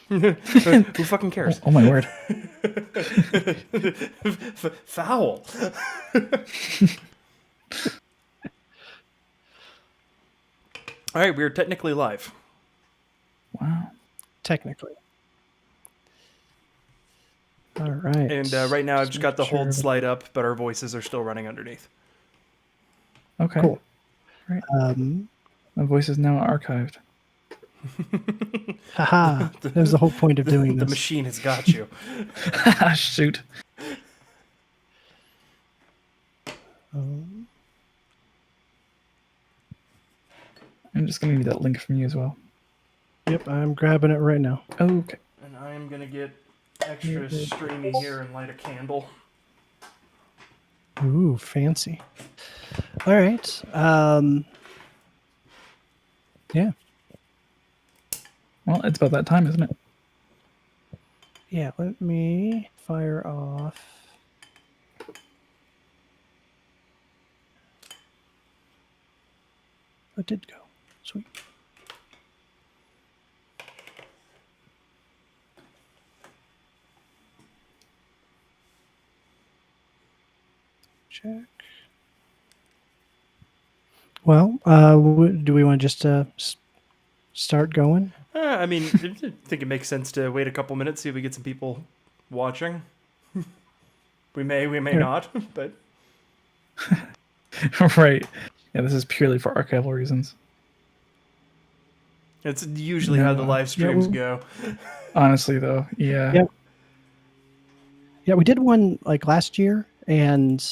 Who fucking cares? Oh my word. Foul. All right, we're technically live. Wow. Technically. All right. And right now I've just got the making hold sure- slide up, but our voices are still running underneath. Okay. Cool. Right. Um, My voice is now archived. haha. That was the whole point of doing The this. machine has got you. Shoot. Um, I'm just going to need that link from you as well. yep, I'm grabbing it right now. Okay. And I am going to get extra streamy here and light a candle. Ooh, fancy. All right. Yeah. Well, it's about that time, isn't it? Yeah, let me fire off. It did go. Sweet. Check. Well, do we want to just start going? I mean, I think it makes sense to wait a couple minutes, see if we get some people watching. We may not, but Right. Yeah, this is purely for archival reasons. it's usually how the live streams go. Honestly, though, yeah. Yep. Yeah, we did one like last year, and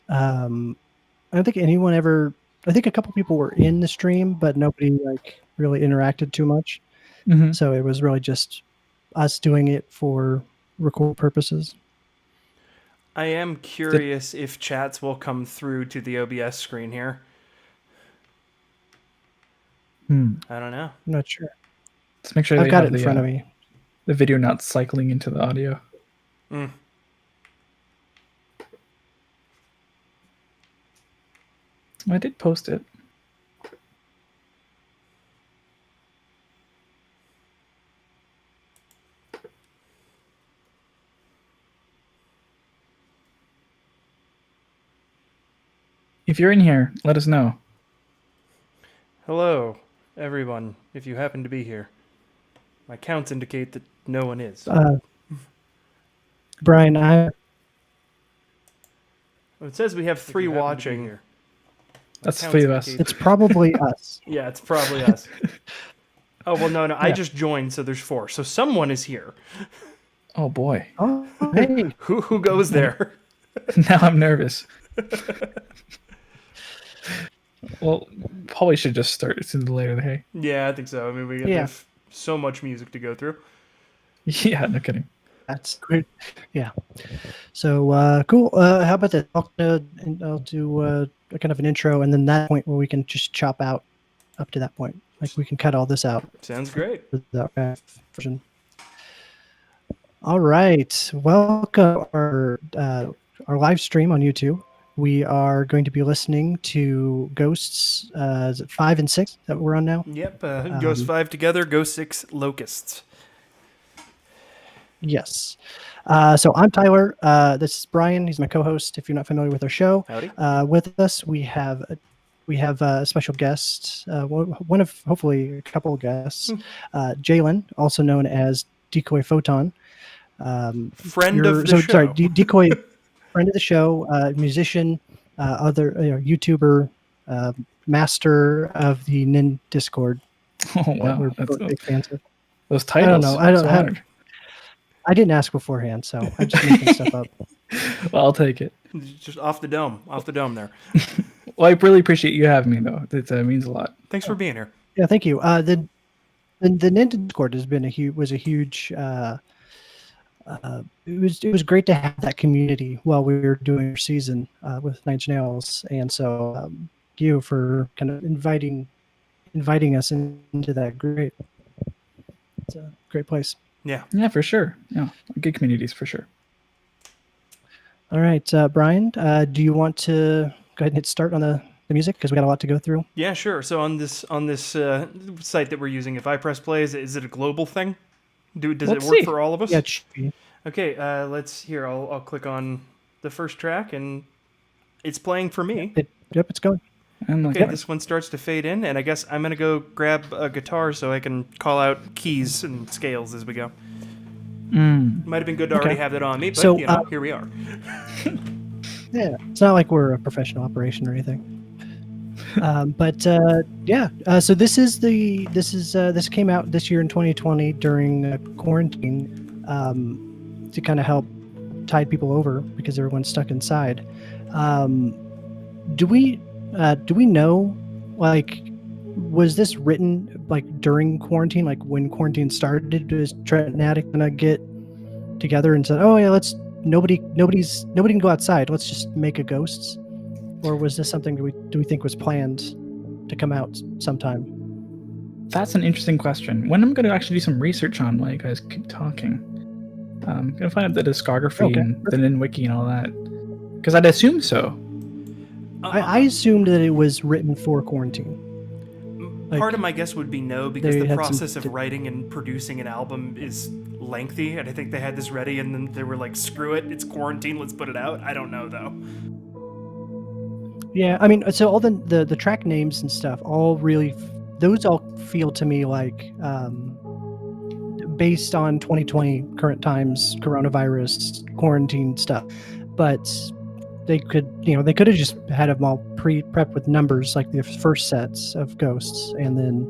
I don't think anyone ever. I think a couple people were in the stream, but nobody like really interacted too much. Mhm. So it was really just us doing it for record purposes. I am curious if chats will come through to the OBS screen here. I don't know. I'm not sure. Let's make sure I've they got have it in front of the, me. the video not cycling into the audio. I did post it. If you're in here, let us know. Hello, everyone, if you happen to be here. My counts indicate that no one is. Brian, Well, it says we have 3 watching. Here. That's 3 of us. it's probably us. Yeah, it's probably us. Oh, well, no, I just joined, so there's 4. So someone is here. Oh boy. Oh, hey. Who goes there? Now I'm nervous. Well, probably should just start sooner than later. Hey. Yeah, I think so. I mean, we have so much music to go through. Yeah, no kidding. That's great. Yeah. So cool. How about that? I'll do a kind of an intro, and then that point where we can just chop out up to that point. Like we can cut all this out. Sounds great. For that version. All right. Welcome our live stream on YouTube. We are going to be listening to Ghosts. Is it 5 and 6 that we're on now? Yep. Ghost 5 together. Ghost 6 Locusts. Yes. So I'm Tyler. This is Brian. He's my co-host. If you're not familiar with our show, Howdy. with us we have a special guest. One of hopefully a couple of guests. Jaylin, also known as Decoy Photon. Friend of the show. Sorry, Decoy, friend of the show, musician, other YouTuber, master of the Nin Discord. Oh wow, We're that's both big fans of. those titles. I don't so know. honored. I didn't ask beforehand, so I'm just making stuff up. Well, I'll take it. Just off the dome there. Well, I really appreciate you having me, though. It means a lot. Thanks for being here. Yeah, thank you. The Nintendo Discord has been a huge. It was great to have that community while we were doing our season with Nine Inch Nails, and so you for kind of inviting us into that. Great, it's a great place. Yeah, for sure. Yeah, good communities for sure. All right, Brian, do you want to go ahead and hit start on the music because we got a lot to go through? Yeah, sure. So on this site that we're using, if I press play, is it a global thing? Does Let's it work see. for all of us? Yeah, it should be. Okay, I'll click on the first track, and it's playing for me. Yep, it's going. And Okay, this one starts to fade in, and I guess I'm gonna go grab a guitar so I can call out keys and scales as we go. Might have been good to already have that on me, but So, here we are. Yeah, it's not like we're a professional operation or anything. So this came out this year in 2020 during quarantine to kind of help tide people over because everyone's stuck inside. Do we know, like, was this written like during quarantine, like when quarantine started? Was Trent and Attic gonna get together and said, "Oh yeah, nobody can go outside. Let's just make a Ghosts," or was this something do we think was planned to come out sometime? That's an interesting question. When I'm going to actually do some research on while you guys keep talking. I'm going to find out the discography and the Nin Wiki and all that. Because I'd assume so. I assumed that it was written for quarantine. Part of my guess would be no, because they the had process of writing and producing an album is lengthy, and I think they had this ready, and then they were like, screw it, it's quarantine, let's put it out. I don't know, though. Yeah, I mean, so all the track names and stuff, those all feel to me like based on 2020 current times, coronavirus, quarantine stuff. But they could have just had them all pre-prepped with numbers, like the first sets of Ghosts, and then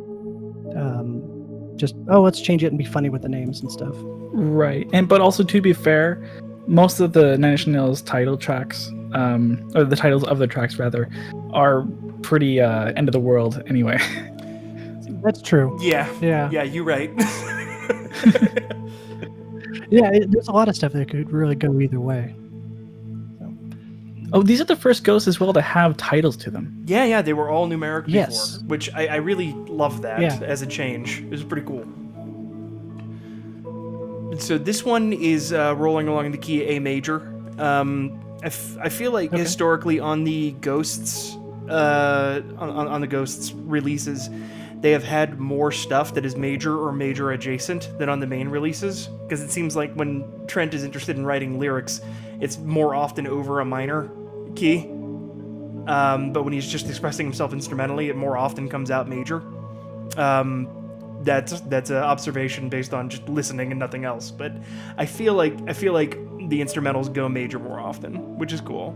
let's change it and be funny with the names and stuff. Right. But also, to be fair, most of the Nine Inch Nails title tracks, or the titles of the tracks rather, are pretty end of the world anyway. That's true. Yeah, you're right. Yeah, there's a lot of stuff that could really go either way. Oh, these are the first Ghosts as well to have titles to them. Yeah, they were all numeric before, Yes. which I really love that Yeah. as a change. It was pretty cool. So this one is rolling along in the key A major. I feel like historically on the Ghosts, on the Ghosts releases, they have had more stuff that is major or major adjacent than on the main releases, because it seems like when Trent is interested in writing lyrics, it's more often over a minor key. But when he's just expressing himself instrumentally, it more often comes out major. That's an observation based on just listening and nothing else. But I feel like the instrumentals go major more often, which is cool.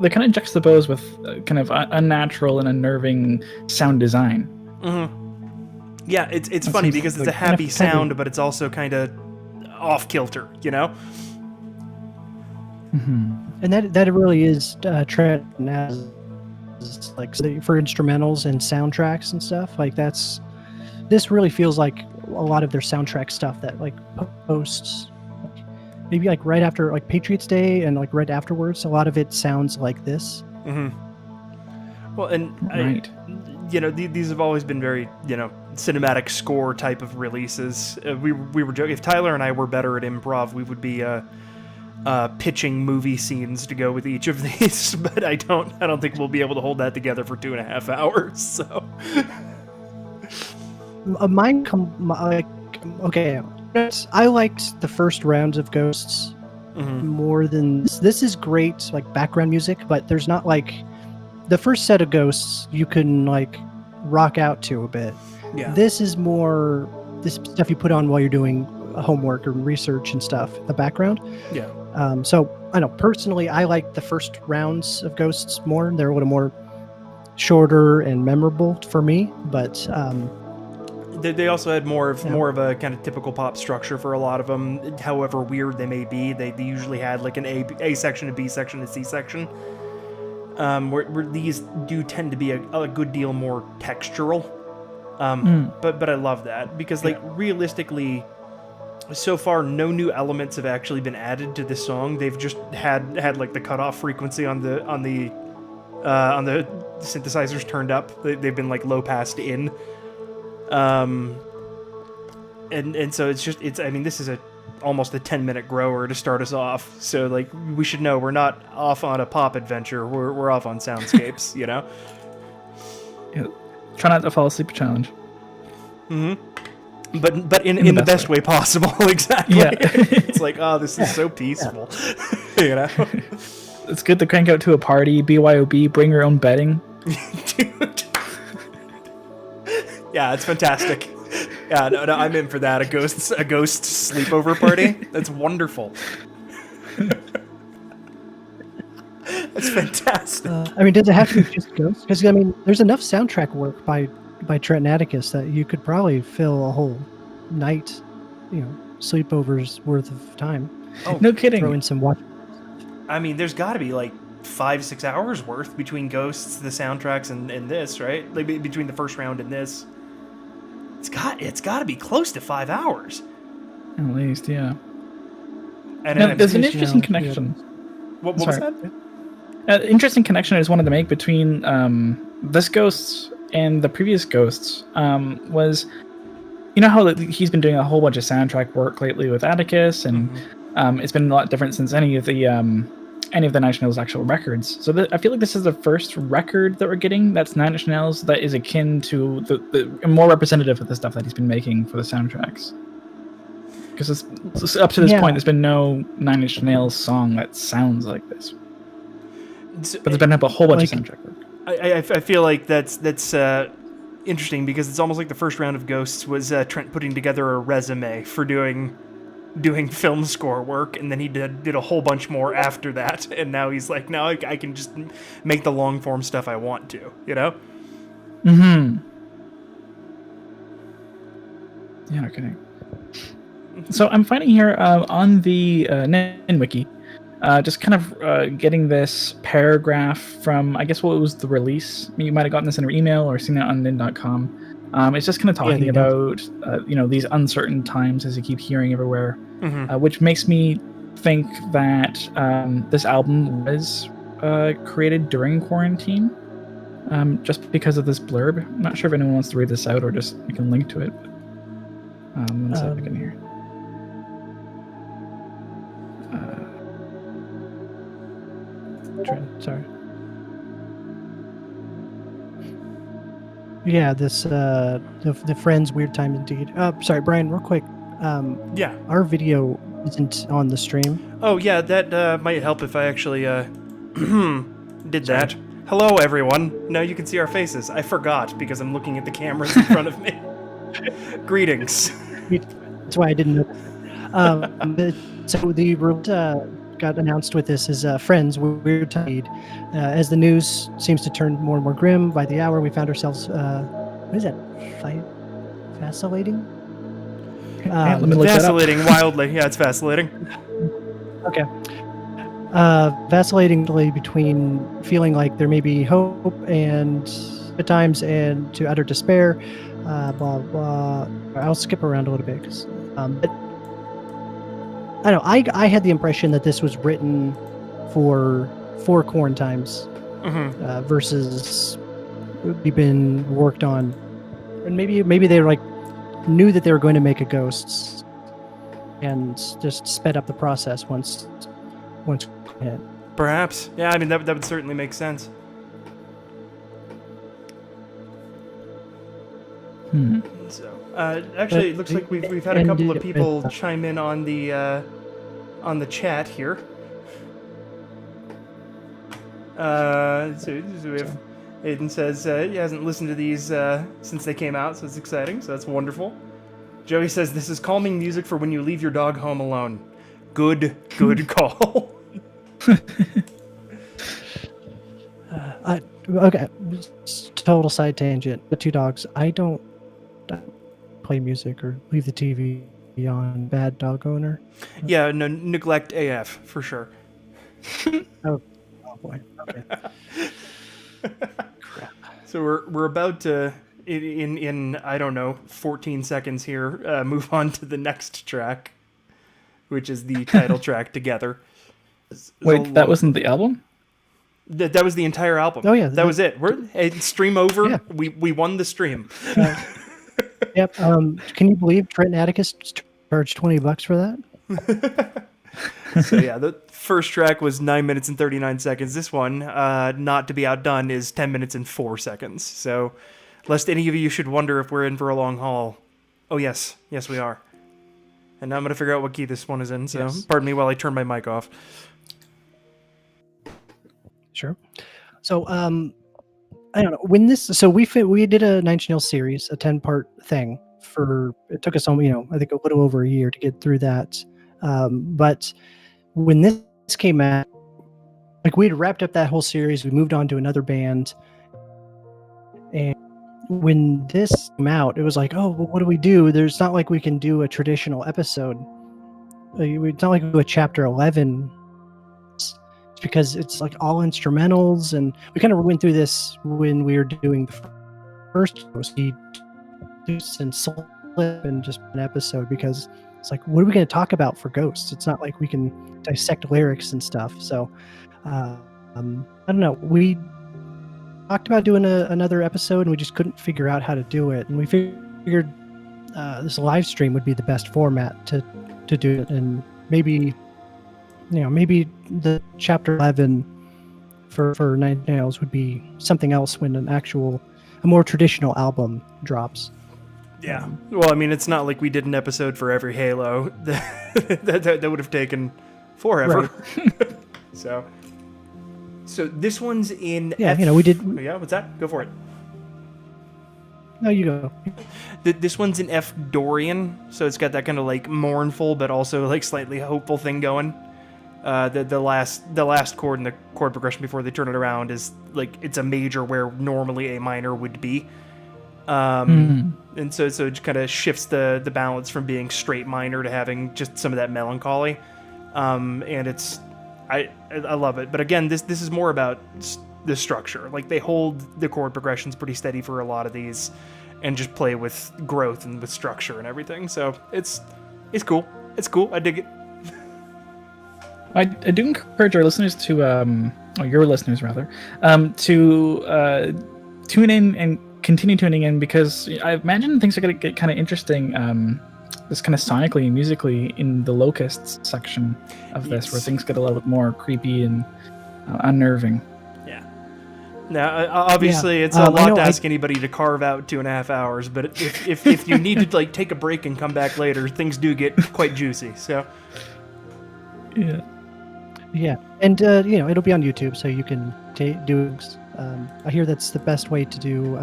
They kind of juxtapose with kind of unnatural and unnerving sound design. Yeah, it's funny because it's a happy sound, but it's also kind of off kilter, you know? And that really is Trent as like for instrumentals and soundtracks and stuff. Like this really feels like a lot of their soundtrack stuff that like posts maybe like right after like Patriots Day and like right afterwards. A lot of it sounds like this. Well, and right. These have always been very, cinematic score type of releases. We were joking, if Tyler and I were better at improv, we would be pitching movie scenes to go with each of these, but I don't think we'll be able to hold that together for 2.5 hours. So I liked the first rounds of Ghosts more than this is great, like background music, but there's not like the first set of Ghosts you can like rock out to a bit. Yeah. This is more this stuff you put on while you're doing homework or research and stuff in the background. Yeah. So I know personally I like the first rounds of Ghosts more. They're a little more shorter and memorable for me, but they also had more of a kind of typical pop structure for a lot of them. However weird they may be, they usually had like an A section, a B section, a C section. Where these do tend to be a good deal more textural. But I love that because realistically, so far no new elements have actually been added to this song. They've just had like the cutoff frequency on the synthesizers turned up. They've been like low passed in. And so this is almost a 10-minute grower to start us off. So like we should know we're not off on a pop adventure. We're off on soundscapes, Yeah. Try not to fall asleep challenge. but in the best way possible. Exactly. Yeah. It's like, oh, this is so peaceful. You know. It's good to crank out to a party. BYOB, bring your own bedding. Dude. Yeah, it's fantastic. Yeah, no, I'm in for that. A ghost sleepover party. That's wonderful. That's fantastic. I mean, does it have to be just ghosts? Because I mean, there's enough soundtrack work by Trent and Atticus that you could probably fill a whole night, sleepovers worth of time. Oh, No kidding. Throw in some watch. I mean, there's got to be like 5-6 hours worth between Ghosts, the soundtracks, and this, right? Like between the first round and this. It's got to be close to 5 hours. At least, yeah. And Now, there's an just, interesting yeah. connection. what was Sorry. that? Interesting connection I just wanted to make between this Ghosts and the previous Ghosts was, how he's been doing a whole bunch of soundtrack work lately with Atticus, and it's been a lot different since any of the Nine Inch Nails actual records. So I feel like this is the first record that we're getting that's Nine Inch Nails that is akin to the more representative of the stuff that he's been making for the soundtracks. Because up to this point, there's been no Nine Inch Nails song that sounds like this. But there's been a whole bunch of soundtrack work. I feel like that's interesting because it's almost like the first round of Ghosts was Trent putting together a resume for doing film score work, and then he did a whole bunch more after that, and now he's like, now I can just make the long form stuff I want to, Mm-hmm. Yeah, no kidding. So I'm finding here on the Nin Wiki, just kind of getting this paragraph from, I guess, what was the release. You might have gotten this in your email or seen it on nin.com. It's just kind of talking about, these uncertain times, as you keep hearing everywhere, which makes me think that this album was created during quarantine, just because of this blurb. I'm not sure if anyone wants to read this out or just I can link to it. One second here. Sorry. Yeah, this the Friends Weird Time Indeed. Sorry, Brian, real quick. Yeah. Our video isn't on the stream. Oh, yeah, that might help if I actually did that. Hello, everyone. Now you can see our faces. I forgot because I'm looking at the cameras in front of me. Greetings. That's why I didn't know. So the got announced with this is Friends Weird Time Indeed. As the news seems to turn more and more grim by the hour, we found ourselves what is that? Vacillating? Let me look Vacillating wildly. Yeah, it's vacillating. Okay. Vacillating between feeling like there may be hope and at times and to utter despair. Blah blah. I'll skip around a little bit because, but I don't know. I had the impression that this was written for quarantines versus we've been worked on, and maybe they like knew that they were going to make a Ghosts and just sped up the process once hit. Perhaps. Yeah, I mean, that would certainly make sense. So, actually, it looks like we've had a couple of people chime in on the chat here. So we have Aiden says he hasn't listened to these since they came out, so it's exciting. So that's wonderful. Joey says this is calming music for when you leave your dog home alone. Good call. Okay, total side tangent. The two dogs. I don't play music or leave the TV on. Bad dog owner. Yeah, no, neglect AF for sure. Oh boy. Okay. Crap. So we're about to in I don't know 14 seconds here move on to the next track, which is the title track Together. Wait, that wasn't the album? That was the entire album. Oh yeah, that was it. Stream over. Yeah. We won the stream. Yep. Can you believe Trent and Atticus charged $20 for that? So yeah, the first track was 9 minutes and 39 seconds. This one, not to be outdone, is 10 minutes and 4 seconds. So, lest any of you should wonder if we're in for a long haul, Oh, yes. Yes, we are. And now I'm going to figure out what key this one is in, so Yes. pardon me while I turn my mic off. Sure. So, I don't know when this. So we did a Nine Inch Nails series, a 10-part thing. It took us, I think a little over a year to get through that. But when this came out, like we had wrapped up that whole series, we moved on to another band, and when this came out, it was like, oh, well, what do we do? There's not like we can do a traditional episode. It's not like we do a chapter 11. Because it's like all instrumentals, and we kind of went through this when we were doing the first and slip and just an episode, because it's like, what are we going to talk about for Ghosts? It's not like we can dissect lyrics and stuff. So I don't know, we talked about doing another episode and we just couldn't figure out how to do it, and we figured this live stream would be the best format to do it. And maybe the chapter 11 for Nine Inch Nails would be something else when a more traditional album drops. Yeah. Well, I mean, it's not like we did an episode for every Halo. that would have taken forever. Right. So this one's in F. We did. Oh, yeah, what's that? Go for it. No, you go. This one's in F Dorian, so it's got that kind of like mournful but also like slightly hopeful thing going. The last chord in the chord progression before they turn it around is like it's a major where normally a minor would be, and so it just kind of shifts the balance from being straight minor to having just some of that melancholy, and I love it. But again, this is more about the structure. Like they hold the chord progressions pretty steady for a lot of these, and just play with growth and with structure and everything. So it's cool. It's cool. I dig it. I do encourage our listeners to, or your listeners rather, to tune in and continue tuning in, because I imagine things are going to get kind of interesting, just kind of sonically and musically in the Locusts section of this, where things get a little bit more creepy and unnerving. Yeah. Now, obviously, it's a lot to ask anybody to carve out 2.5 hours, but if you need to like take a break and come back later, things do get quite juicy. So. Yeah. Yeah, and it'll be on YouTube, so you can do. I hear that's the best way to do.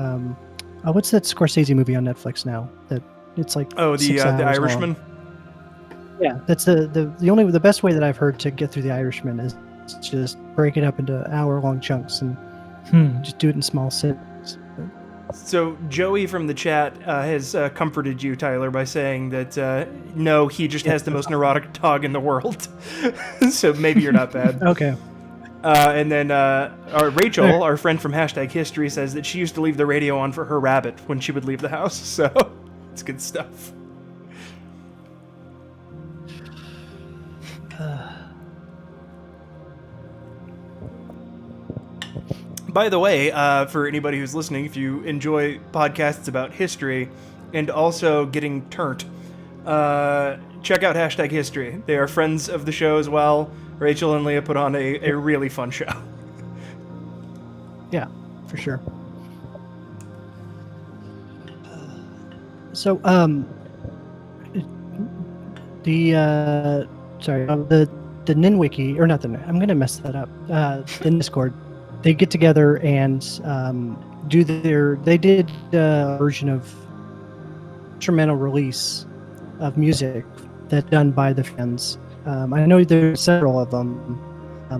What's that Scorsese movie on Netflix now? That it's like the Irishman. Long. Yeah, that's the best way that I've heard to get through The Irishman is just break it up into hour-long chunks and just do it in small sittings. So Joey from the chat has comforted you, Tyler, by saying that no, he just has the most neurotic dog in the world. So maybe you're not bad. Okay. And then Rachel, our friend from #History, says that she used to leave the radio on for her rabbit when she would leave the house. So it's good stuff. By the way, for anybody who's listening, if you enjoy podcasts about history and also getting turnt, check out #History. They are friends of the show as well. Rachel and Leah put on a really fun show. Yeah, for sure. So, the Ninwiki, or not I'm going to mess that up. The Discord, they get together and they did a version of instrumental release of music that's done by the fans. I know there's several of them,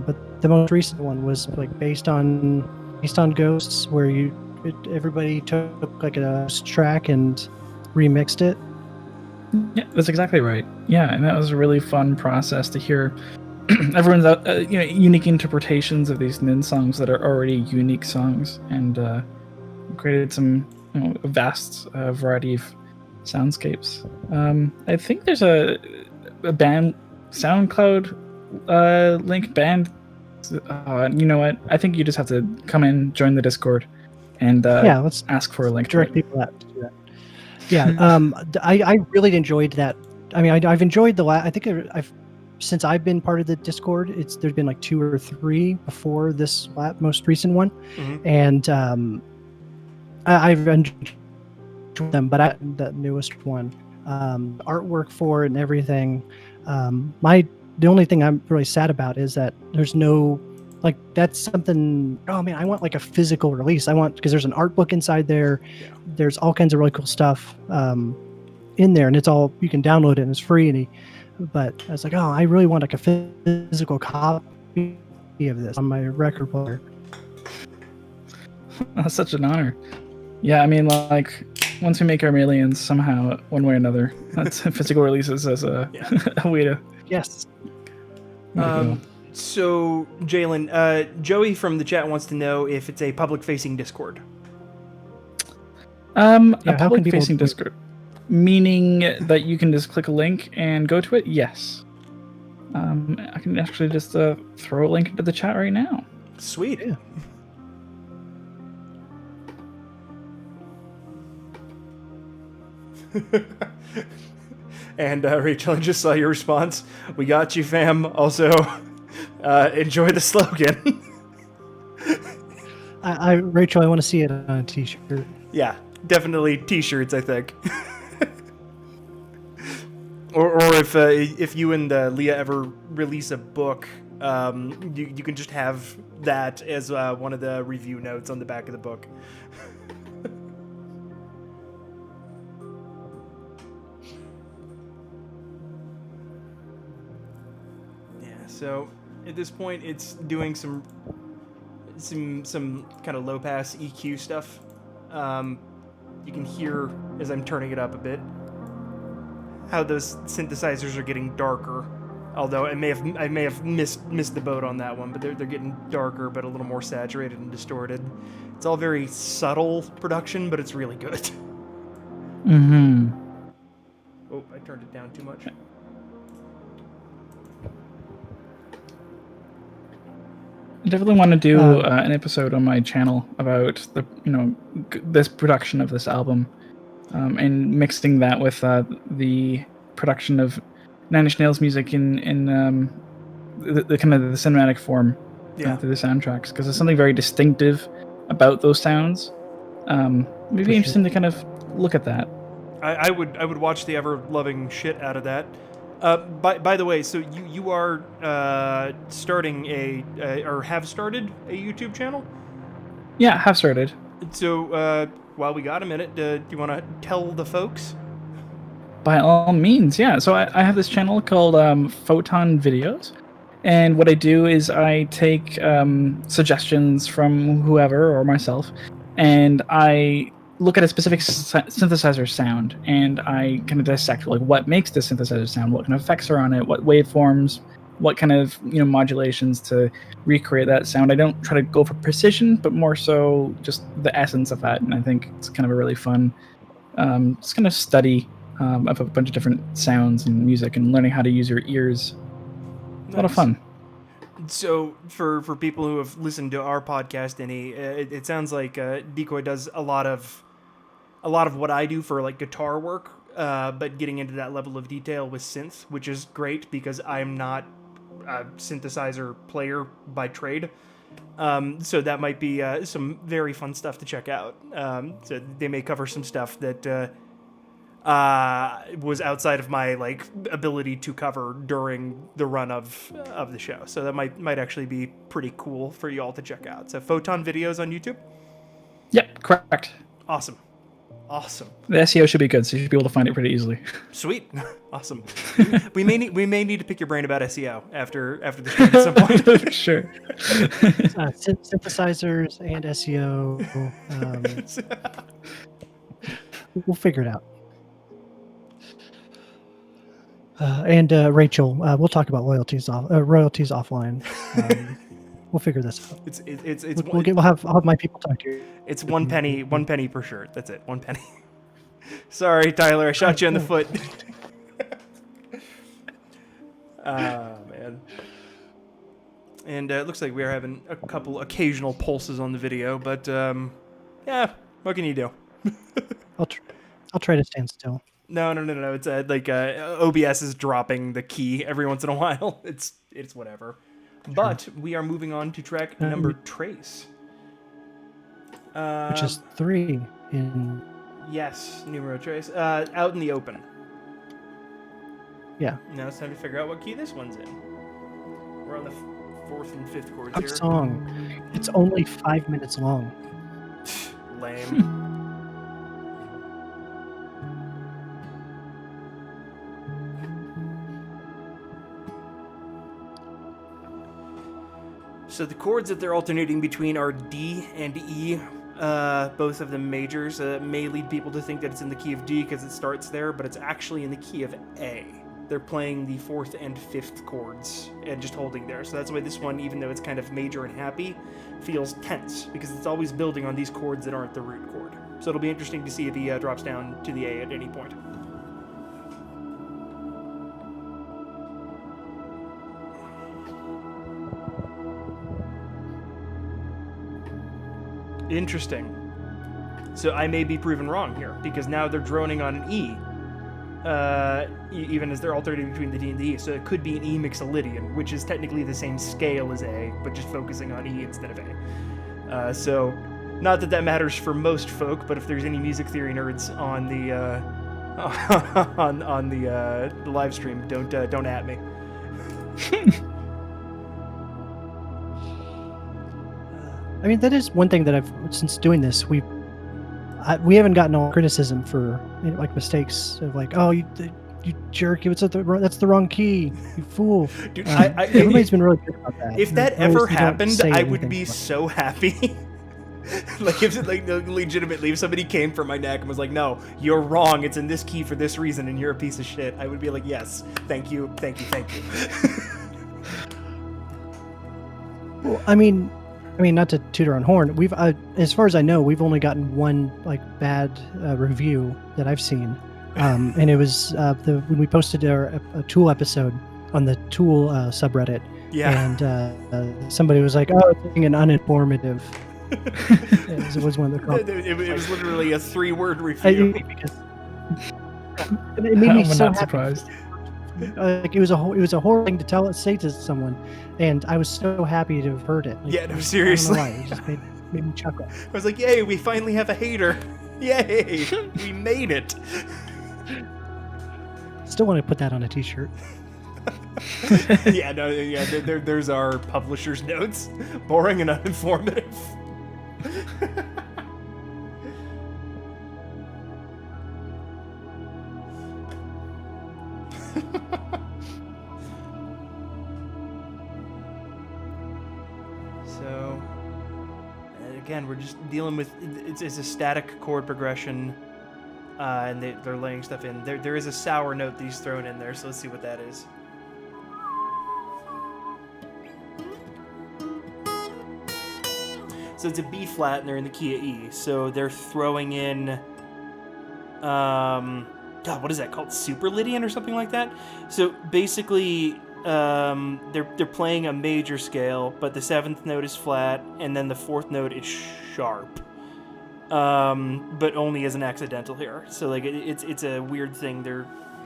but the most recent one was like based on Ghosts, where everybody took like a track and remixed it. Yeah, that's exactly right. Yeah, and that was a really fun process to hear everyone's unique interpretations of these Nin songs that are already unique songs, and created some a vast variety of soundscapes. I think there's a band SoundCloud link band. You know what? I think you just have to come in, join the Discord, and let's ask for a link. Direct people out to do that. Yeah, I really enjoyed that. I mean, I've enjoyed I think since I've been part of the Discord, there's been like 2 or 3 before this most recent one, and I've enjoyed them, but the newest one, artwork for it and everything. The only thing I'm really sad about is that there's no, like, that's something. Oh man, I want like a physical release. I want, because there's an art book inside there. Yeah. There's all kinds of really cool stuff in there, and it's all, you can download it and it's free. But I was like, oh, I really want like a physical copy of this on my record player. That's such an honor. Yeah, I mean, like, once we make our millions somehow, one way or another, that's physical releases as a, a way to. Yes. So, Jaylin, Joey from the chat wants to know if it's a public-facing Discord. A public-facing Discord, meaning that you can just click a link and go to it. Yes. I can actually just throw a link into the chat right now. Sweet. Yeah. And Rachel, I just saw your response. We got you, fam. Also, enjoy the slogan. Rachel, I want to see it on a t-shirt. Yeah, definitely t-shirts, I think. or if you and Leah ever release a book, you can just have that as one of the review notes on the back of the book. So at this point, it's doing some kind of low pass EQ stuff. You can hear as I'm turning it up a bit how those synthesizers are getting darker. Although I may have missed the boat on that one, but they're getting darker, but a little more saturated and distorted. It's all very subtle production, but it's really good. Mm-hmm. Oh, I turned it down too much. I definitely want to do an episode on my channel about the this production of this album, and mixing that with the production of Nine Inch Nails music in the kind of the cinematic form through the soundtracks, because there's something very distinctive about those sounds. It'd be interesting to kind of look at that. I would watch the ever loving shit out of that. By the way, so you are starting or have started a YouTube channel? Yeah, have started. So while we got a minute, do you want to tell the folks? By all means, yeah. So I have this channel called Photon Videos, and what I do is I take suggestions from whoever or myself, and I look at a specific synthesizer sound, and I kind of dissect like what makes the synthesizer sound, what kind of effects are on it, what waveforms, what kind of modulations to recreate that sound. I don't try to go for precision, but more so just the essence of that. And I think it's kind of a really fun just kind of study of a bunch of different sounds and music, and learning how to use your ears. Nice. A lot of fun. So for people who have listened to our podcast, it sounds like Decoy does a lot of what I do for like guitar work, but getting into that level of detail with synth, which is great because I'm not a synthesizer player by trade. So that might be some very fun stuff to check out. So they may cover some stuff that was outside of my like ability to cover during the run of the show. So that might actually be pretty cool for you all to check out. So Photon Videos on YouTube? Yep, correct. Awesome. The SEO should be good, so you should be able to find it pretty easily. Sweet. Awesome. we may need to pick your brain about SEO after the show at some point. Sure. Synthesizers and SEO. We'll figure it out. And Rachel, we'll talk about royalties offline. We'll figure this out. I'll have my people talk to you. It's one penny per shirt. That's it. 1 penny. Sorry, Tyler, I shot you in the foot. Man. And it looks like we are having a couple occasional pulses on the video, but yeah, what can you do? I'll try to stand still. No. It's like OBS is dropping the key every once in a while. It's whatever. Sure. But we are moving on to track number Trace. Which is 3 in Yes, numero tres. Out in the open. Yeah. Now it's time to figure out what key this one's in. We're on the fourth and fifth chords Tough here. song. It's only 5 minutes long. Lame. So the chords that they're alternating between are D and E, both of them majors. May lead people to think that it's in the key of D because it starts there, but it's actually in the key of A. They're playing the fourth and fifth chords and just holding there. So that's why this one, even though it's kind of major and happy, feels tense because it's always building on these chords that aren't the root chord. So it'll be interesting to see if he drops down to the A at any point. Interesting. So I may be proven wrong here, because now they're droning on an E, even as they're alternating between the D and the E. So it could be an E mixolydian, which is technically the same scale as A, but just focusing on E instead of A. So, not that that matters for most folk, but if there's any music theory nerds on the on the live stream, don't at me. I mean, that is one thing that since doing this, we haven't gotten all criticism for like mistakes of like, oh, you jerk, that's the wrong key, you fool. Dude, everybody's been really good about that. If that ever happened, I would be about so happy. Like if legitimately, if somebody came for my neck and was like, "No, you're wrong. It's in this key for this reason, and you're a piece of shit," I would be like, "Yes, thank you." Well, I mean, not to toot our own horn. We've, as far as I know, we've only gotten one like bad review that I've seen, and it was when we posted a Tool episode on the Tool subreddit. Yeah. And somebody was like, "Oh, it's being an uninformative." It was one of the comments. It was literally a 3-word review. It made me I'm so not happy. surprised. Like it was a horrible thing to say to someone, and I was so happy to have heard it. Like, Yeah, no, seriously. I don't know why. It just made me chuckle. I was like, "Yay, we finally have a hater! Yay, we made it!" Still want to put that on a T-shirt. There's our publisher's notes. Boring and uninformative. So, again, we're just dealing with it's a static chord progression, and they're laying stuff in. There is a sour note that he's thrown in there, so let's see what that is. So it's a B flat, and they're in the key of E. So they're throwing in, God, what is that called? Super Lydian or something like that. So basically, they're playing a major scale, but the 7th note is flat, and then the 4th note is sharp, but only as an accidental here. So like it's a weird thing.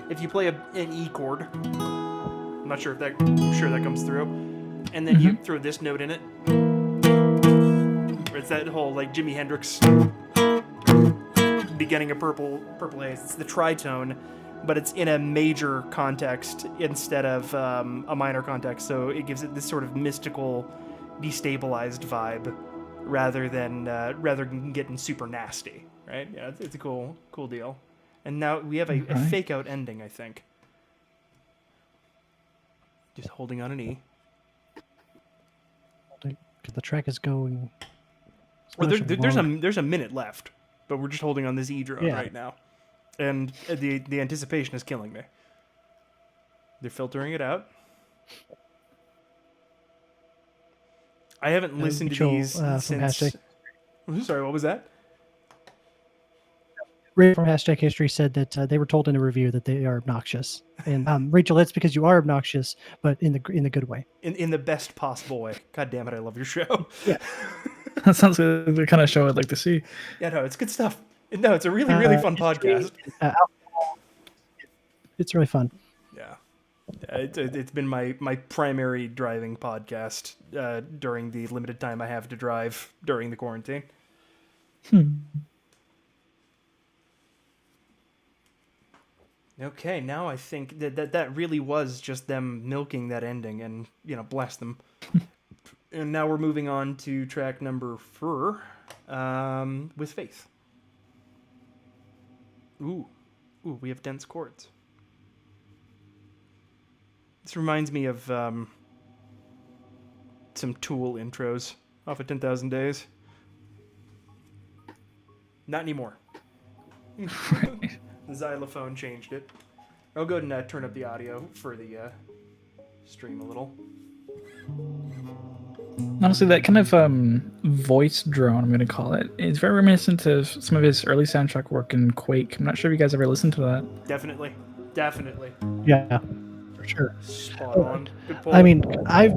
If you play an E chord, I'm not sure if that comes through, and then you throw this note in it. It's that whole like Jimi Hendrix beginning of Purple Haze. It's the tritone, but it's in a major context instead of a minor context, so it gives it this sort of mystical, destabilized vibe rather than getting super nasty, right? Yeah, it's a cool deal. And now we have a fake out ending, I think. Just holding on an E. The track is going. Well, there's a minute left, but we're just holding on this E drone right now, and the anticipation is killing me. They're filtering it out. I haven't listened to these since. Sorry, what was that? Ray from Hashtag History said that they were told in a review that they are obnoxious, and Rachel, that's because you are obnoxious, but in the good way. In the best possible way. God damn it, I love your show. Yeah. That sounds like the kind of show I'd like to see. Yeah, no, it's good stuff. No, it's a really fun podcast. It's really fun. Yeah. It's been my primary driving podcast during the limited time I have to drive during the quarantine. Okay, now I think that really was just them milking that ending, and bless them. And now we're moving on to track number 4, with Faith. Ooh, we have dense chords. This reminds me of some Tool intros off of 10,000 Days. Not anymore. The xylophone changed it. I'll go ahead and turn up the audio for the stream a little. Honestly, that kind of voice drone, I'm going to call it, is very reminiscent of some of his early soundtrack work in Quake. I'm not sure if you guys ever listened to that. Definitely. Yeah, for sure. Spot on. Good pull. I mean, I've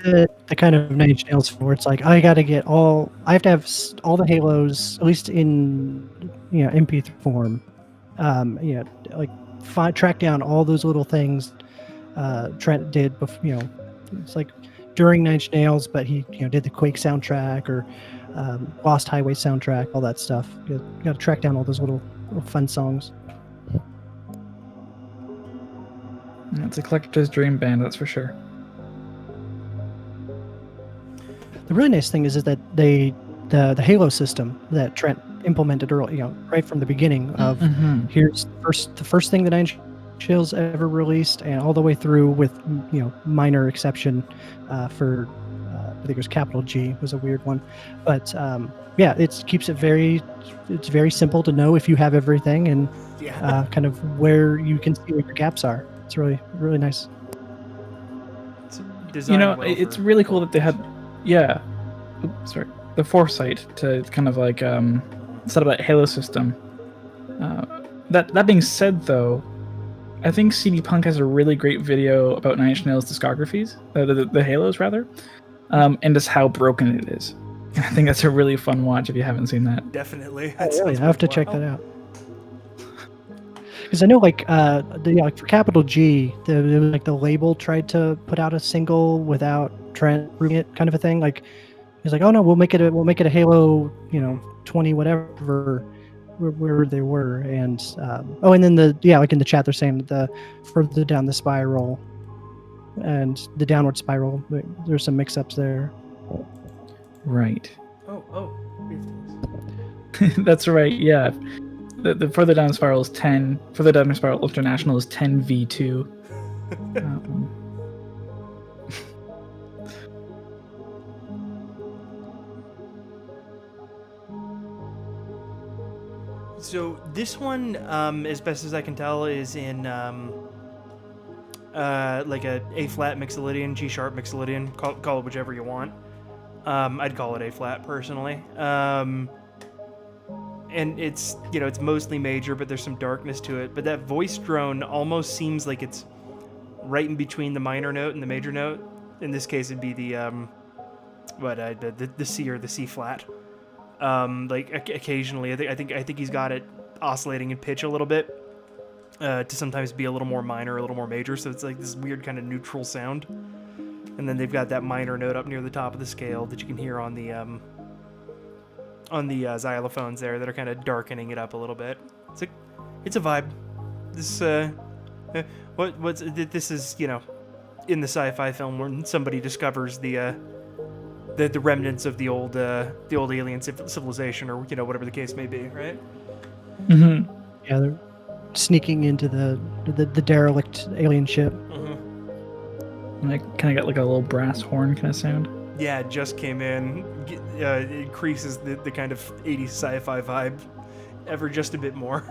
the kind of Nine Inch Nails where it's like I have to have all the Halos, at least in MP3 form. Track down all those little things Trent did before. It's like during Nine Inch Nails, but he did the Quake soundtrack or Lost Highway soundtrack, all that stuff. You got to track down all those little fun songs. It's a collector's dream band, that's for sure. The really nice thing is that the Halo system that Trent implemented early, right from the beginning of here's the first thing that Nine Inch Nails ever released, and all the way through with minor exception for I think it was capital G was a weird one, but it keeps it very simple to know if you have everything and kind of where you can see where your gaps are. It's really, really nice. It's designed well it's really cool that they had the foresight to kind of like set up that Halo system. That being said, though, I think CD Punk has a really great video about Nine Inch Nails discographies, the Halos rather, and just how broken it is. I think that's a really fun watch if you haven't seen that. Definitely. I have to check that out. Because I know, for capital G, the label tried to put out a single without Trent reading it, kind of a thing. Like he's like, oh no, we'll make it a Halo, 20 whatever, where they were, and and then in the chat they're saying the further down the spiral, and the downward spiral, there's some mix-ups there. Right. Oh. That's right. Yeah. The further down the spiral is 10. Further down the spiral international is 10 V2. So this one, as best as I can tell, is in like a A flat Mixolydian, G sharp Mixolydian. Call it whichever you want. I'd call it A flat personally. And it's it's mostly major, but there's some darkness to it. But that voice drone almost seems like it's right in between the minor note and the major note. In this case, it'd be the C or the C flat. Occasionally, I think he's got it oscillating in pitch a little bit to sometimes be a little more minor, a little more major. So it's like this weird kind of neutral sound. And then they've got that minor note up near the top of the scale that you can hear on the xylophones there that are kind of darkening it up a little bit. It's a vibe. This this is in the sci-fi film where somebody discovers the remnants of the old alien civilization or whatever the case may be, right? Mm-hmm. Yeah, they're sneaking into the derelict alien ship. Mm-hmm. And I kind of got like a little brass horn kind of sound. Yeah, it just came in. It increases the kind of 80s sci-fi vibe ever just a bit more.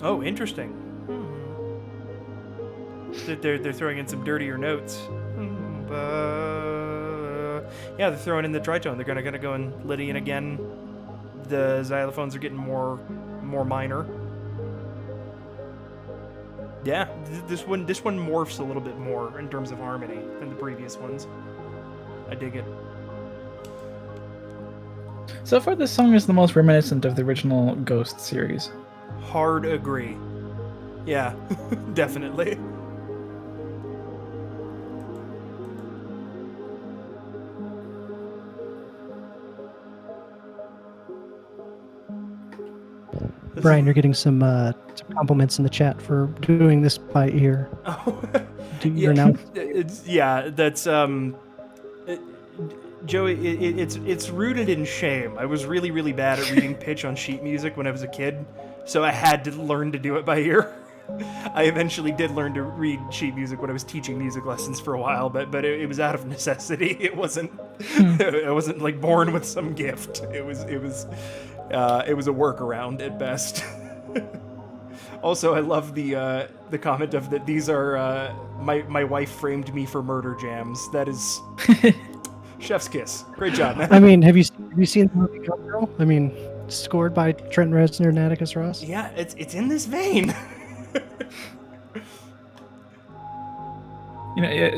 Oh, interesting. They're throwing in some dirtier notes. Yeah, they're throwing in the tritone. They're gonna go in Lydian again. The xylophones are getting more minor. Yeah, this one morphs a little bit more in terms of harmony than the previous ones. I dig it. So far, this song is the most reminiscent of the original Ghost series. Hard agree. Yeah, definitely. Brian, you're getting some compliments in the chat for doing this by ear. Oh, You're now. That's Joey. It's rooted in shame. I was really, really bad at reading pitch on sheet music when I was a kid, so I had to learn to do it by ear. I eventually did learn to read sheet music when I was teaching music lessons for a while, but it was out of necessity. It wasn't. I wasn't like born with some gift. It was a workaround at best. Also, I love the comment of that these are my wife framed me for murder jams. That is chef's kiss. Great job, man. I mean, have you seen the movie Cardwell? I mean, scored by Trent Reznor and Atticus Ross. Yeah, it's in this vein.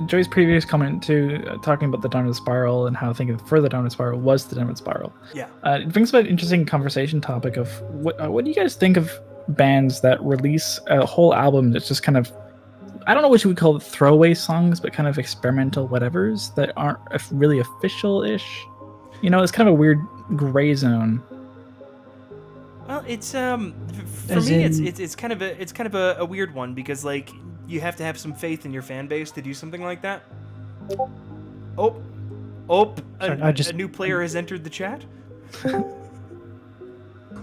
Joey's previous comment to talking about the downward spiral and how thinking further downward spiral was the downward spiral. Yeah. It brings up an interesting conversation topic of what do you guys think of bands that release a whole album that's just kind of, I don't know what you would call it, throwaway songs, but kind of experimental whatevers that aren't really official-ish. It's kind of a weird gray zone. Well, it's for me, it's kind of a weird one because like you have to have some faith in your fan base to do something like that. A new player has entered the chat.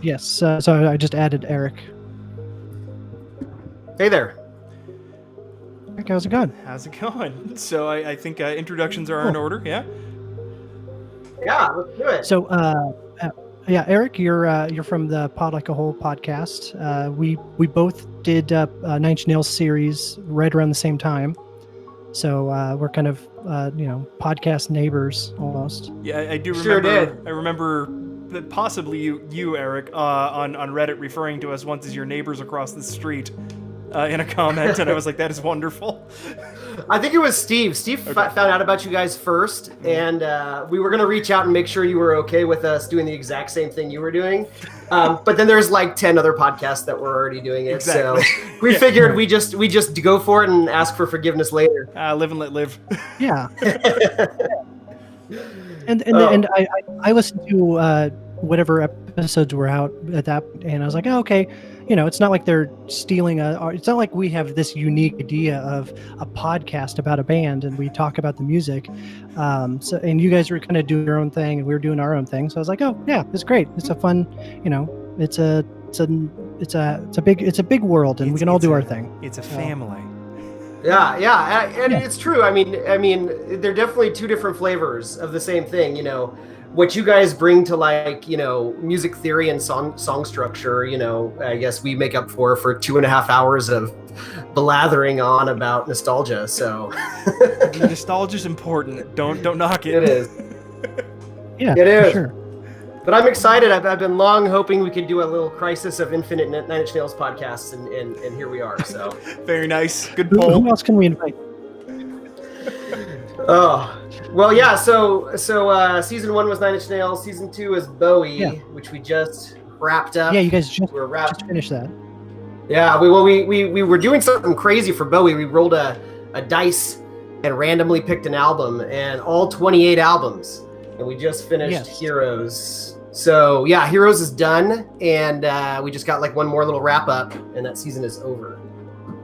Yes, so I just added Eric. Hey there. Eric, how's it going? How's it going? So I think introductions are in order. Yeah. Yeah, let's do it. So, yeah, Eric, you're from the Pod Like a Whole podcast. We both did Nine Inch Nails series right around the same time. So we're kind of podcast neighbors almost. Yeah, I do remember. Sure did. I remember that possibly you Eric, on Reddit referring to us once as your neighbors across the street in a comment, and I was like, that is wonderful. I think it was Steve. Steve found out about you guys first, and we were going to reach out and make sure you were okay with us doing the exact same thing you were doing. But then there's like 10 other podcasts that were already doing it. Exactly. So we figured we just go for it and ask for forgiveness later. Live and let live. Yeah. and I listened to whatever episodes were out at that, and I was like, oh, okay. It's not like they're stealing it's not like we have this unique idea of a podcast about a band and we talk about the music. So, and you guys were kind of doing your own thing and we were doing our own thing. So I was like, oh yeah, it's great. It's a fun, it's a big world and we can all do our thing. It's a family. Yeah. And it's true. I mean, they're definitely two different flavors of the same thing, What you guys bring to music theory and song structure, I guess we make up for 2.5 hours of blathering on about nostalgia. So nostalgia's important. Don't knock it. It is. Yeah, it is. For sure. But I'm excited. I've been long hoping we could do a little Crisis of Infinite Nine Inch Nails podcast, and here we are. So very nice. Good Who poll. else can we invite? Oh. Well, yeah. So season 1 was Nine Inch Nails. Season 2 is Bowie, which we just wrapped up. Yeah, you guys just finished that. Yeah, we were doing something crazy for Bowie. We rolled a dice and randomly picked an album, and all 28 albums, and we just finished Heroes. So yeah, Heroes is done, and we just got like one more little wrap up, and that season is over.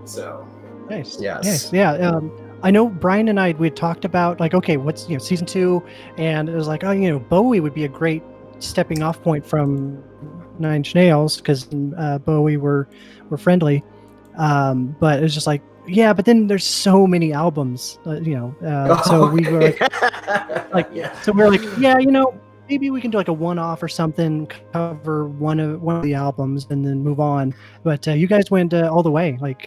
So nice. Yes. Nice. Yeah. I know Brian and we had talked about like, okay, what's season 2, and it was like, oh, Bowie would be a great stepping off point from Nine Inch Nails because Bowie were friendly, but it was just like, yeah, but then there's so many albums, so we were so we were like, yeah, maybe we can do like a one-off or something, cover one of the albums and then move on. But you guys went all the way, like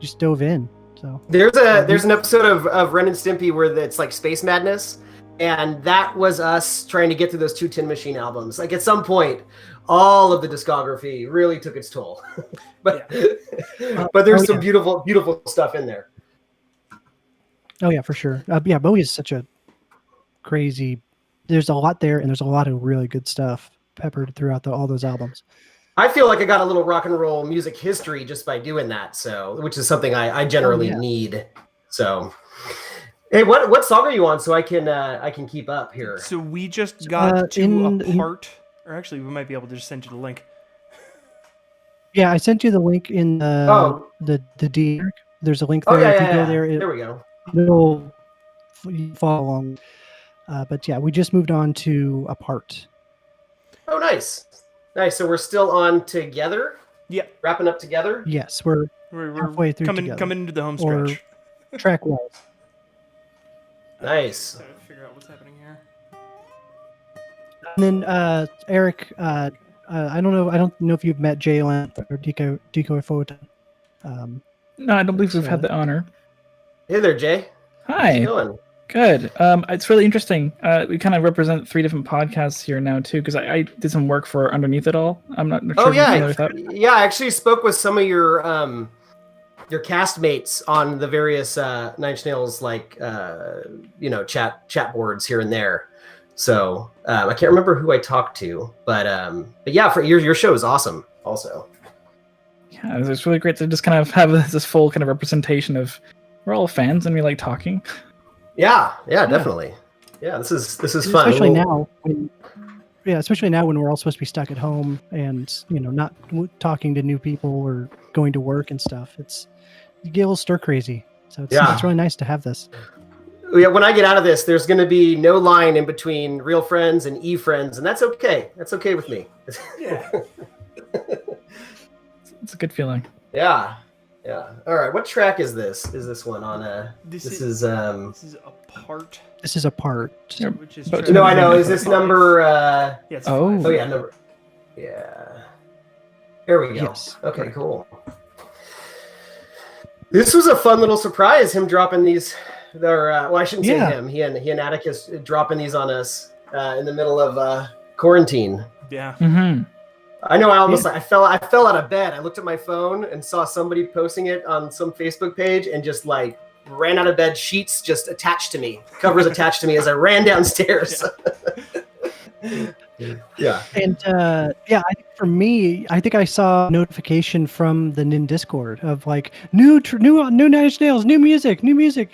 just dove in. So there's an episode of Ren and Stimpy where it's like Space Madness, and that was us trying to get through those 2 Tin Machine albums. Like at some point, all of the discography really took its toll. but there's some beautiful stuff in there. Oh yeah, for sure. Bowie is such a crazy. There's a lot there, and there's a lot of really good stuff peppered throughout all those albums. I feel like I got a little rock and roll music history just by doing that. So, which is something I generally need. So, hey, what song are you on so I can keep up here? So we just got to a part, or actually we might be able to just send you the link. Yeah, I sent you the link in the D. There's a link there. Oh, yeah, If you yeah, go yeah. there, There we go. it'll follow along. But yeah, we just moved on to Apart. Oh, nice. Nice. So we're still on together? Yeah. Wrapping up together? Yes, we're halfway through coming together. into the home Or stretch. track-wise. Nice. Trying to figure out what's happening here. And then Eric, I don't know if you've met Jaylin or Decoy Photon. No, I don't believe we've had the honor. Hey there, Jay. How Hi. you doing? Good. It's really interesting. We kind of represent 3 different podcasts here now too, because I did some work for Underneath It All. I'm not sure. Oh if you're familiar yeah, with that. yeah. I actually spoke with some of your castmates on the various Nine Inch Nails chat boards here and there. So I can't remember who I talked to, but yeah, for your show is awesome. Also, Yeah, it's really great to just kind of have this full kind of representation of we're all fans and we like talking. yeah, definitely. Yeah, this is fun. Especially now when we're all supposed to be stuck at home and not talking to new people or going to work and stuff. You get a little stir crazy. So it's really nice to have this. Yeah, when I get out of this, there's going to be no line in between real friends and e-friends, and that's okay. That's okay with me. Yeah. It's a good feeling. Yeah. All right, what track is this? Is this one on This this is Apart. This is Apart. Which is But- track No, I know. Is number this 5. number Yeah, it's Oh. 5. Oh yeah, number. Yeah. There we go. Yes. Okay, cool. This was a fun little surprise. Him dropping these. Well, I shouldn't say him. He and Atticus dropping these on us in the middle of quarantine. Yeah. Mm-hmm. I know. I fell out of bed. I looked at my phone and saw somebody posting it on some Facebook page, and just like ran out of bed. Sheets just attached to me, covers attached to me as I ran downstairs. Yeah. And I think for me, I think I saw a notification from the Nin Discord of like new Nine Inch Nails, new music,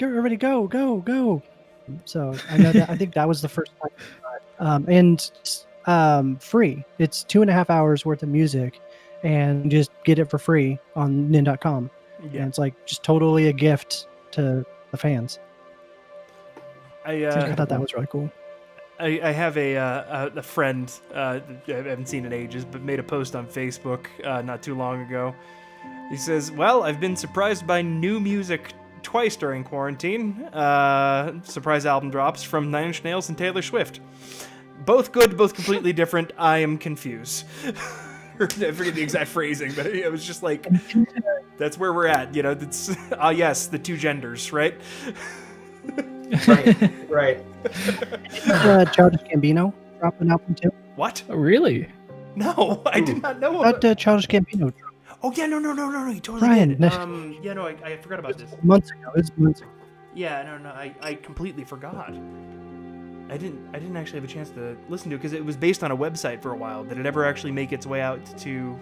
everybody go. So I know that I think that was the first time. And free. It's 2.5 hours worth of music, and just get it for free on nin.com. Yeah. And it's like just totally a gift to the fans. I thought that was really cool. I have a friend I haven't seen in ages, but made a post on Facebook not too long ago. He says, "Well, I've been surprised by new music twice during quarantine. Surprise album drops from Nine Inch Nails and Taylor Swift. Both good, both completely different. I am confused." I forget the exact phrasing, but it was just like, that's where we're at. That's yes, the two genders, right? Right. Childish Gambino drop an album too? What? Oh, really? No, I did not know about Childish Gambino. Oh yeah, no, you totally Brian, did. Yeah, no, I forgot about this. Months ago. It was months ago. Yeah, no, I completely forgot. I didn't actually have a chance to listen to it because it was based on a website for a while. Did it ever actually make its way out to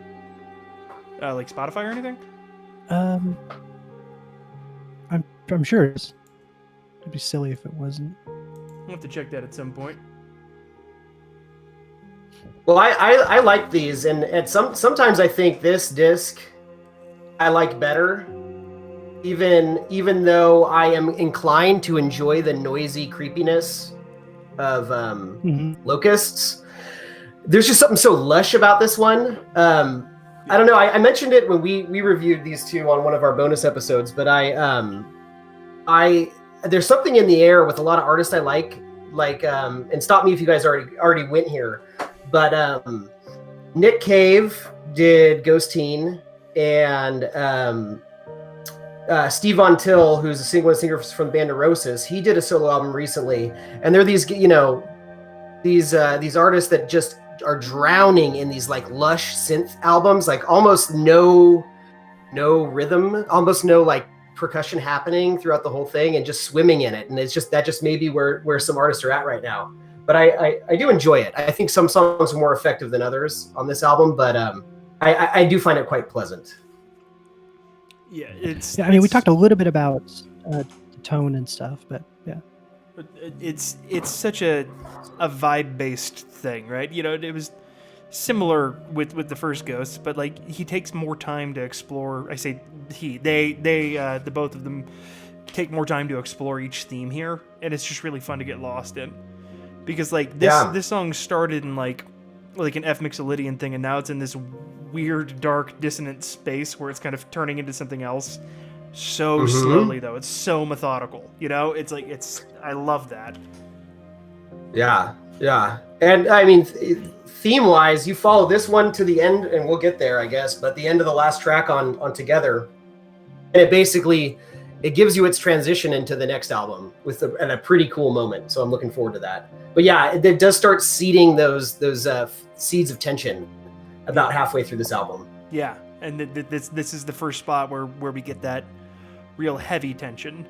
like Spotify or anything? I'm sure it'd be silly if it wasn't. I'll have to check that at some point. Well, I like these, and sometimes I think this disc I like better, even though I am inclined to enjoy the noisy creepiness of Locusts. There's just something so lush about this one. I don't know. I mentioned it when we reviewed these two on one of our bonus episodes, but there's something in the air with a lot of artists I like, and stop me if you guys already went here, but Nick Cave did Ghost Teen, and Steve Von Till, who's a singer from the band Neurosis, he did a solo album recently, and there are these artists that just are drowning in these like lush synth albums, like almost no rhythm, almost no like percussion happening throughout the whole thing, and just swimming in it. And it's just maybe where some artists are at right now. But I do enjoy it. I think some songs are more effective than others on this album, but I do find it quite pleasant. Yeah, we talked a little bit about the tone and stuff, but yeah. It's such a vibe based thing, right? It was similar with the first Ghost, but like he takes more time to explore. I say the both of them take more time to explore each theme here, and it's just really fun to get lost in. Because like this song started in like an F Mixolydian thing, and now it's in this weird, dark, dissonant space where it's kind of turning into something else. So slowly though, it's so methodical. You know, it's like I love that. Yeah, and I mean, theme-wise, you follow this one to the end, and we'll get there, I guess. But the end of the last track on Together, and it gives you its transition into the next album and a pretty cool moment. So I'm looking forward to that. But yeah, it does start seeding those seeds of tension about halfway through this album. Yeah, and this is the first spot where we get that real heavy tension.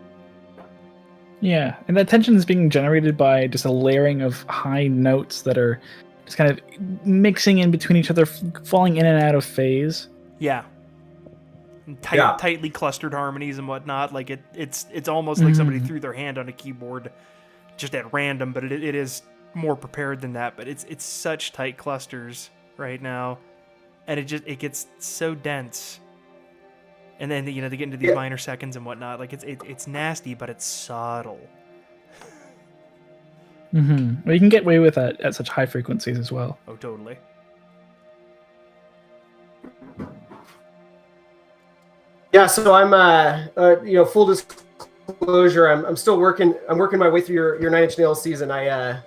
Yeah, and that tension is being generated by just a layering of high notes that are just kind of mixing in between each other, falling in and out of phase. Yeah. And tightly clustered harmonies and whatnot. Like it's almost like somebody threw their hand on a keyboard just at random, but it is more prepared than that. But it's such tight clusters right now, and it gets so dense. And then they get into these minor seconds and whatnot. Like it's nasty, but it's subtle. Well, you can get away with that at such high frequencies as well. Oh, totally. Yeah, so I'm full disclosure, I'm still working my way through your 9 Inch Nails season. I'll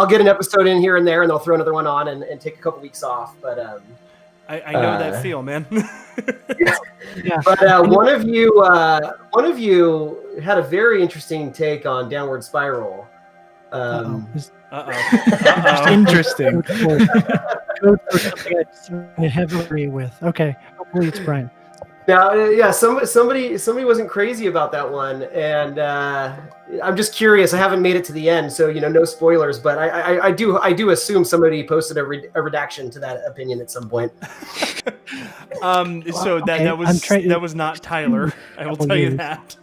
get an episode in here and there, and I'll throw another one on and take a couple weeks off. But I know that feel, man. Yeah. But one of you had a very interesting take on Downward Spiral. Interesting. I heavily with. Okay, hopefully it's Brian. Now, somebody wasn't crazy about that one, and I'm just curious. I haven't made it to the end, so no spoilers. But I do assume somebody posted a redaction to that opinion at some point. So that was not Tyler. I will tell you that.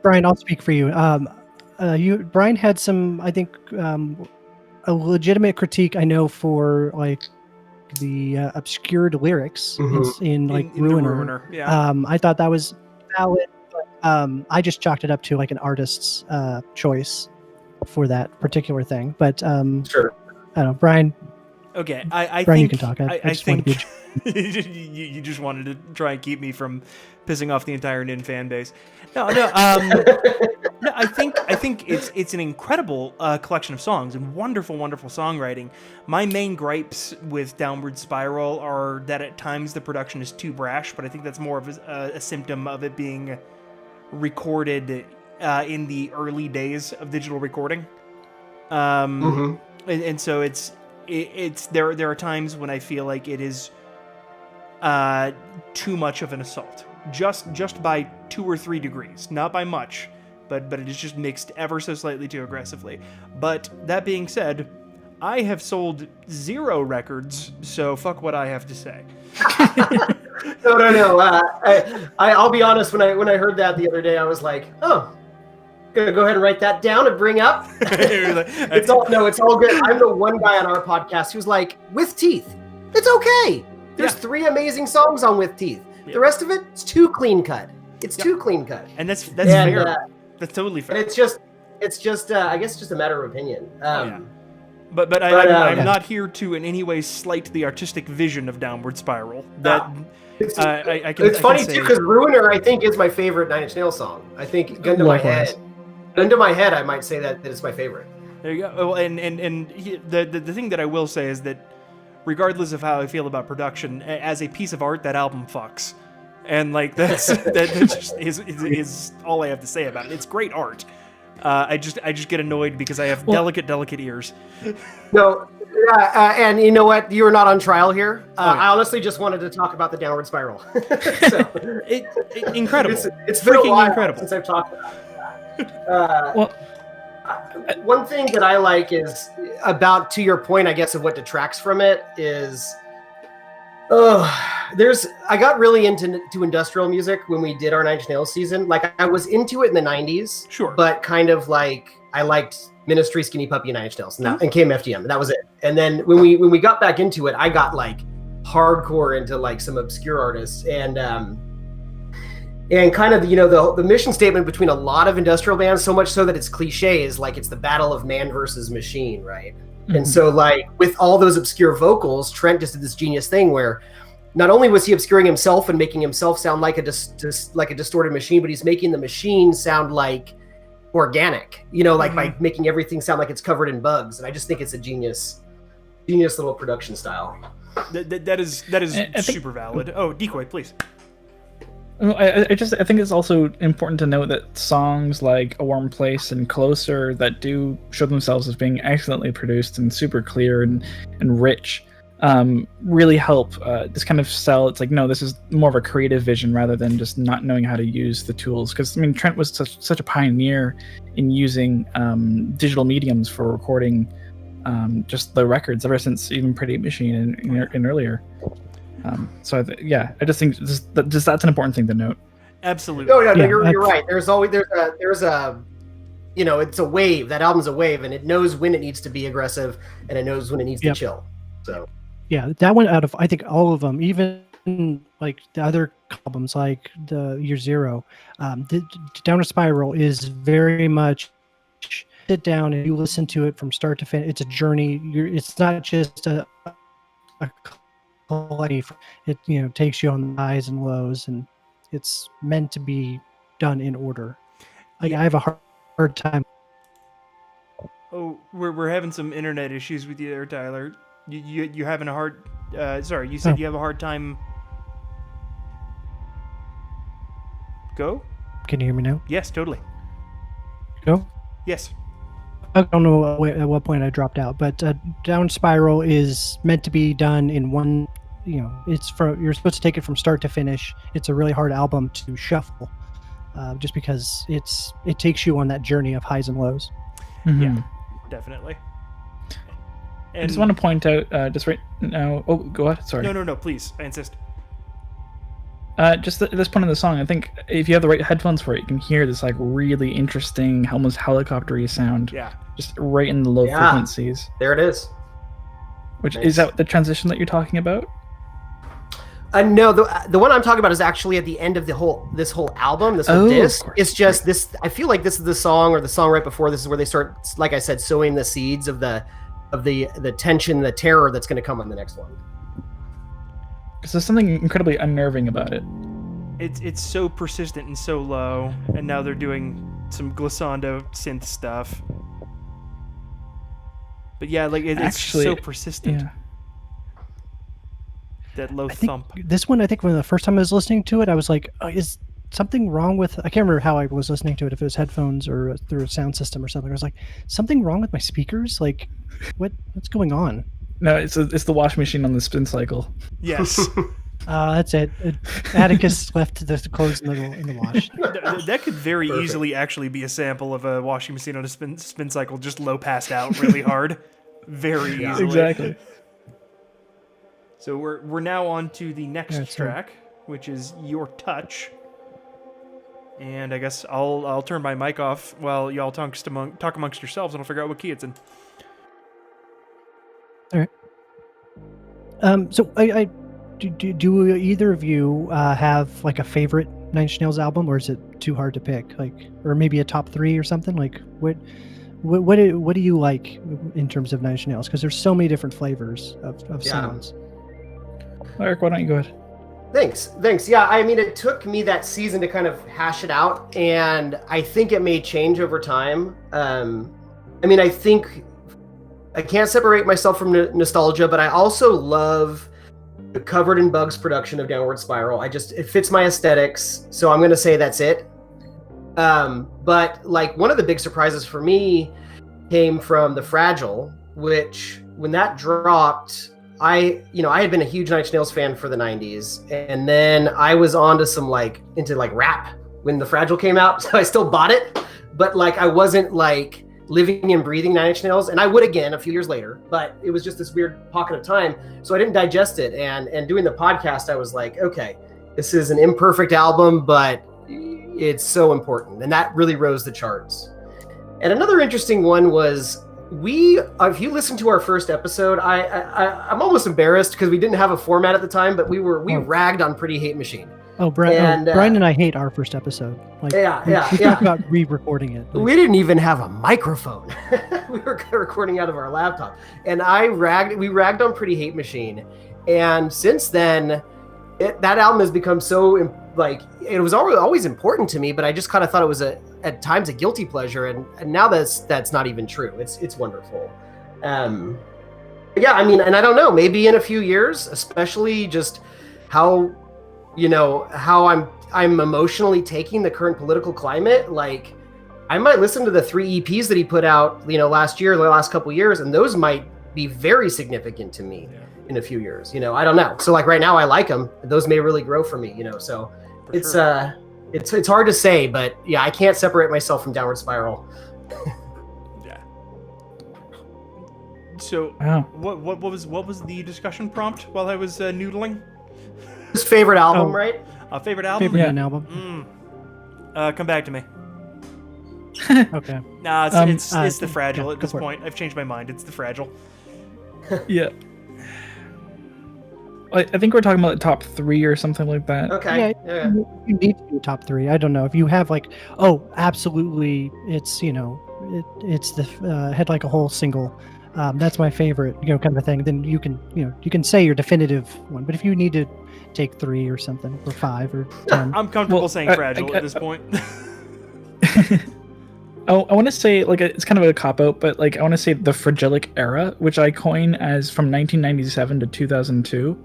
Brian, I'll speak for you. Brian had some, I think, a legitimate critique. I know for like the obscured lyrics in Ruiner. Yeah. I thought that was valid, but I just chalked it up to like an artist's choice for that particular thing. But sure. I don't know, Brian. Okay, I Brian, think you can talk. I think you just wanted to try and keep me from pissing off the entire Nin fan base. No. No, I think it's an incredible collection of songs and wonderful songwriting. My main gripes with Downward Spiral are that at times the production is too brash, but I think that's more of a symptom of it being recorded in the early days of digital recording. And so it's there are times when I feel like it is too much of an assault, just by 2 or 3 degrees, not by much, but it is just mixed ever so slightly too aggressively. But that being said, I have sold 0 records, so fuck what I have to say. No. I'll be honest. When I heard that the other day, I was like, oh. Gonna go ahead and write that down and bring up. It's all good. I'm the one guy on our podcast who's like, With Teeth, it's okay. There's 3 amazing songs on With Teeth. The rest of it's too clean cut. It's too clean cut, and that's fair. That's totally fair. And it's just I guess just a matter of opinion. But I'm not here to in any way slight the artistic vision of Downward Spiral. It's funny too, because Ruiner I think is my favorite 9 Inch Nails song. I think gun to my head, I might say that it's my favorite. There you go. Well, and the thing that I will say is that regardless of how I feel about production, as a piece of art, that album fucks. And like that just is all I have to say about it. It's great art. I just get annoyed because I have delicate ears. No, and you know what? You are not on trial here. I honestly just wanted to talk about the Downward Spiral. Incredible. It's been a while incredible since I've talked about it. One thing that I like is about, to your point, I guess, of what detracts from it is, I got really into industrial music when we did our 9 Inch Nails season. Like I was into it in the 90s, sure, but kind of like I liked Ministry, Skinny Puppy, and Nine Inch Nails, and KMFDM, and that was it. And then when we got back into it, I got like hardcore into like some obscure artists, and kind of, the mission statement between a lot of industrial bands, so much so that it's cliche, is like it's the battle of man versus machine, right? Mm-hmm. And so like with all those obscure vocals, Trent just did this genius thing where not only was he obscuring himself and making himself sound like a distorted machine, but he's making the machine sound like organic, like by making everything sound like it's covered in bugs. And I just think it's a genius little production style. That is super valid. Oh, Decoy, please. I think it's also important to note that songs like A Warm Place and Closer that do show themselves as being excellently produced and super clear and rich really help just kind of sell. It's like, no, this is more of a creative vision rather than just not knowing how to use the tools. Because, I mean, Trent was such a pioneer in using digital mediums for recording just the records ever since even Pretty Machine and earlier. I just think that's an important thing to note. Absolutely. No, you're right. There's a it's a wave. That album's a wave, and it knows when it needs to be aggressive, and it knows when it needs to chill. So yeah, that one out of I think all of them, even like the other albums, like the Year Zero, the Downward Spiral is very much sit down and you listen to it from start to finish. It's a journey. It's not just a it takes you on the highs and lows, and it's meant to be done in order. Like I have a hard time. Oh, we're having some internet issues with you there, Tyler. You having a hard? Sorry, you said you have a hard time. Go. Can you hear me now? Yes, totally. Go. Yes. I don't know at what point I dropped out, but Down Spiral is meant to be done in one. You're supposed to take it from start to finish. It's a really hard album to shuffle, just because it takes you on that journey of highs and lows. Mm-hmm. Yeah, definitely. And I just want to point out, just right now. Oh, go ahead. Sorry. No, please. I insist. Just at this point in the song, I think if you have the right headphones for it, you can hear this like really interesting, almost helicopter-y sound. Yeah. Just right in the low frequencies. There it is. Which is that the transition that you're talking about? No, the one I'm talking about is actually at the end of this whole album, this whole disc. It's just this. I feel like this is the song or the song right before this is where they start, like I said, sowing the seeds of the tension, the terror that's going to come on the next one. Because there's something incredibly unnerving about it. It's so persistent and so low, and now they're doing some glissando synth stuff. But yeah, like it's actually so persistent. Yeah. That low thump. This one, I think, when the first time I was listening to it, I was like, is something wrong with... I can't remember how I was listening to it, if it was headphones or through a sound system or something. I was like, something wrong with my speakers? Like, what's going on? No, it's the washing machine on the spin cycle. Yes. That's it. Atticus left the clothes in the wash. That could very easily actually be a sample of a washing machine on a spin cycle, just low passed out really hard. Very easily. Exactly. So we're now on to the next track, which is Your Touch. And I guess I'll turn my mic off while y'all talk amongst yourselves, and I'll figure out what key it's in. All right. So I do either of you have like a favorite Nine Inch Nails album, or is it too hard to pick? Like, or maybe a top 3 or something? Like, what do you like in terms of Nine Inch Nails? Because there's so many different flavors of sounds. Eric, why don't you go ahead? Thanks. Yeah, I mean, it took me that season to kind of hash it out, and I think it may change over time. I mean, I think I can't separate myself from nostalgia, but I also love the Covered in Bugs production of Downward Spiral. It fits my aesthetics, so I'm going to say that's it. But like one of the big surprises for me came from The Fragile, which when that dropped, I had been a huge Nine Inch Nails fan for the 90s, and then I was into rap when The Fragile came out, so I still bought it, but like I wasn't like living and breathing Nine Inch Nails, and I would again a few years later, but it was just this weird pocket of time, so I didn't digest it. And doing the podcast, I was like, okay, this is an imperfect album, but it's so important, and that really rose the charts. And another interesting one was if you listen to our first episode, I'm almost embarrassed because we didn't have a format at the time, but we ragged on Pretty Hate Machine. Oh, Brian and I hate our first episode. Like, we talked about re-recording it. We didn't even have a microphone. We were recording out of our laptop. And we ragged on Pretty Hate Machine. And since then, that album has become so, like, it was always important to me, but I just kind of thought it was at times a guilty pleasure. And now that's not even true. It's wonderful. Yeah, I mean, and I don't know, maybe in a few years, especially just how I'm emotionally taking the current political climate. Like, I might listen to the 3 EPs that he put out, last year, the last couple of years, and those might be very significant to me in a few years. I don't know. So like right now, I like them. Those may really grow for me. So it's hard to say, but yeah, I can't separate myself from Downward Spiral. Yeah. So what was the discussion prompt while I was noodling? His favorite album, right? Favorite album? Favorite album. Come back to me. Okay. Nah, it's the Fragile at this point. I've changed my mind. It's the Fragile. Yeah. I think we're talking about the top 3 or something like that. Okay. Yeah. You need to do top 3. I don't know if you have like, absolutely, it's it's the Head Like a Hole single. That's my favorite, kind of a thing. Then you can say your definitive one. But if you need to take 3 or something, or 5 or 10, I'm comfortable saying Fragile at this point. I want to say, like, it's kind of a cop-out, but like I want to say the Fragilic Era, which I coin as from 1997 to 2002.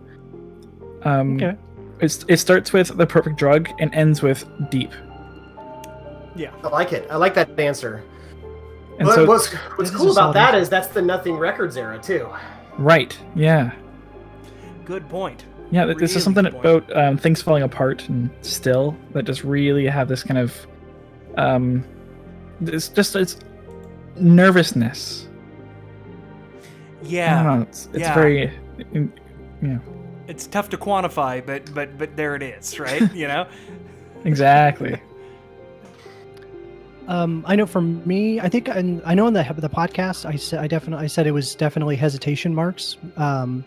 Okay. It starts with The Perfect Drug and ends with Deep. Yeah. I like it. I like that answer. And But so, what's cool about that is that's the Nothing Records era too. right, yeah. Good point. Yeah, this Really is something good point. about things falling apart and still that just really have this kind of it's nervousness. I Yeah. don't know, it's Yeah. very It's tough to quantify, but there it is, right? exactly. I know for me, I think I know in the podcast I said it was definitely hesitation marks,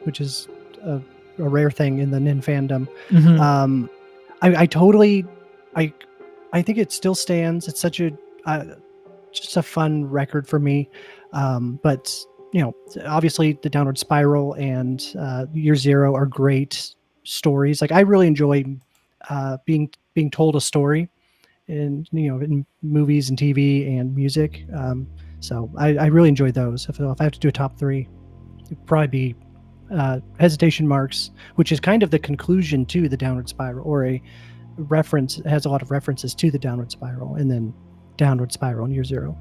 which is a rare thing in the Nin fandom. Mhm. I think it still stands. It's such a just a fun record for me. But obviously the Downward Spiral and Year Zero are great stories. Like, I really enjoy being told a story in movies and TV and music. So I really enjoy those. If I have to do a top 3, it'd probably be Hesitation Marks, which is kind of the conclusion to the Downward Spiral, or a reference. It has a lot of references to the Downward Spiral, and then Downward Spiral and Year Zero.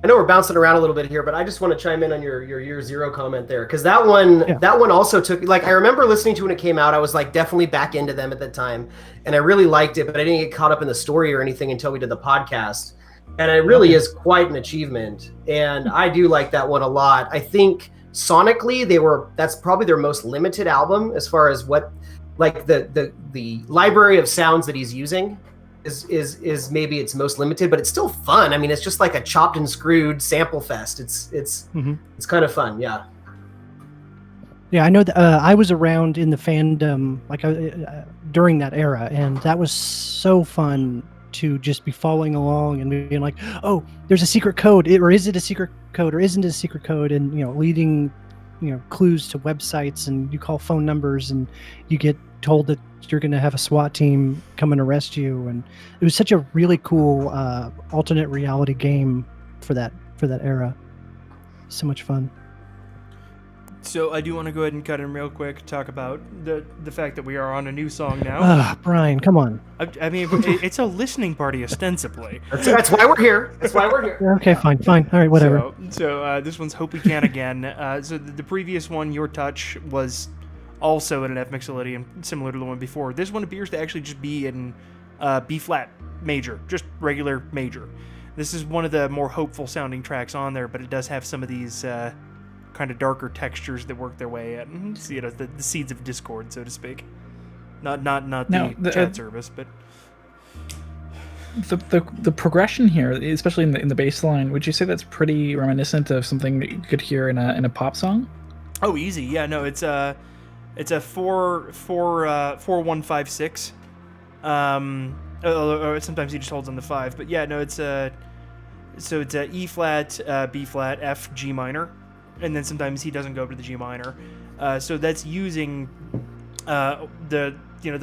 I know we're bouncing around a little bit here, but I just want to chime in on your Year Zero comment there, because that one also took, like, I remember listening to when it came out. I was like definitely back into them at that time, and I really liked it, but I didn't get caught up in the story or anything until we did the podcast, and it really is quite an achievement, and I do like that one a lot. I think sonically that's probably their most limited album as far as what, like, the library of sounds that he's using is maybe its most limited, but it's still fun. I mean, it's just like a chopped and screwed sample fest. It's kind of fun. Yeah. Yeah, I know that I was around in the fandom during that era, and that was so fun to just be following along and being like, oh, there's a secret code, or is it a secret code, or isn't it a secret code, and leading clues to websites, and you call phone numbers, and you get told that you're going to have a SWAT team come and arrest you. And it was such a really cool alternate reality game for that era. So much fun. So I do want to go ahead and cut in real quick, talk about the fact that we are on a new song now. Brian, come on. I mean, it's a listening party ostensibly. That's why we're here. That's why we're here. Okay, fine. All right, whatever. So this one's Hope We Can Again. So the previous one, Your Touch, was also in an F mixolydian, similar to the one before. This one appears to actually just be in B flat major, just regular major. This is one of the more hopeful sounding tracks on there, but it does have some of these kind of darker textures that work their way in. The seeds of discord, so to speak. Not the chat service, but the progression here, especially in the bass line, would you say that's pretty reminiscent of something that you could hear in a pop song? Oh, easy. Yeah, no, it's a 4-1-5-6. Or sometimes he just holds on the 5, but yeah, no, it's a E flat, B flat, F, G minor, and then sometimes he doesn't go to the G minor. So that's using the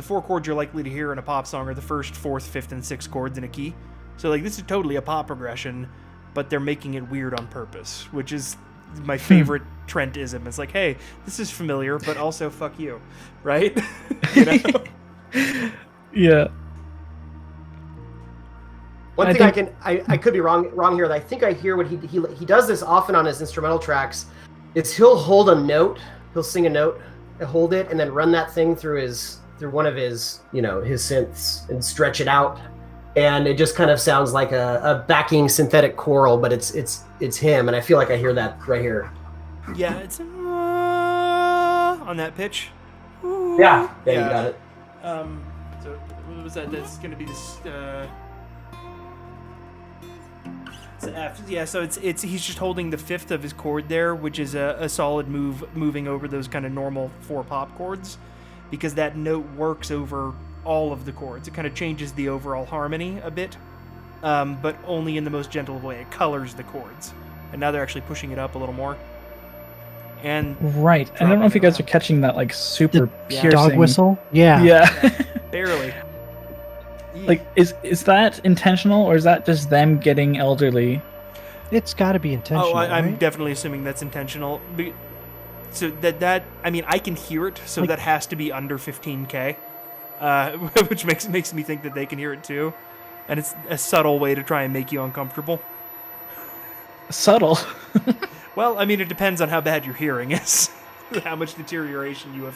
4 chords you're likely to hear in a pop song are the first, 4th, 5th, and 6th chords in a key. So like this is totally a pop progression, but they're making it weird on purpose, which is my favorite Trentism. It's like, hey, this is familiar, but also fuck you, right? Yeah. One thing I could be wrong here. I think I hear what he does this often on his instrumental tracks. Is he'll hold a note, he'll sing a note, hold it, and then run that thing through one of his his synths and stretch it out, and it just kind of sounds like a backing synthetic choral, but it's him, and I feel like I hear that right here. Yeah, it's on that pitch. Yeah, you got it. So what was that? That's gonna be this. It's F. Yeah, so it's he's just holding the 5th of his chord there, which is a solid moving over those kind of normal 4 pop chords, because that note works over all of the chords. It kind of changes the overall harmony a bit, but only in the most gentle way. It colors the chords, and now they're actually pushing it up a little more. And right, I don't know if you guys are catching that like super piercing dog whistle. Yeah. barely. Like, is that intentional, or is that just them getting elderly? It's got to be intentional. I'm right? definitely assuming that's intentional. So that I mean, I can hear it, so that has to be under 15K, which makes me think that they can hear it too, and it's a subtle way to try and make you uncomfortable. Subtle. Well, I mean, it depends on how bad your hearing is, how much deterioration you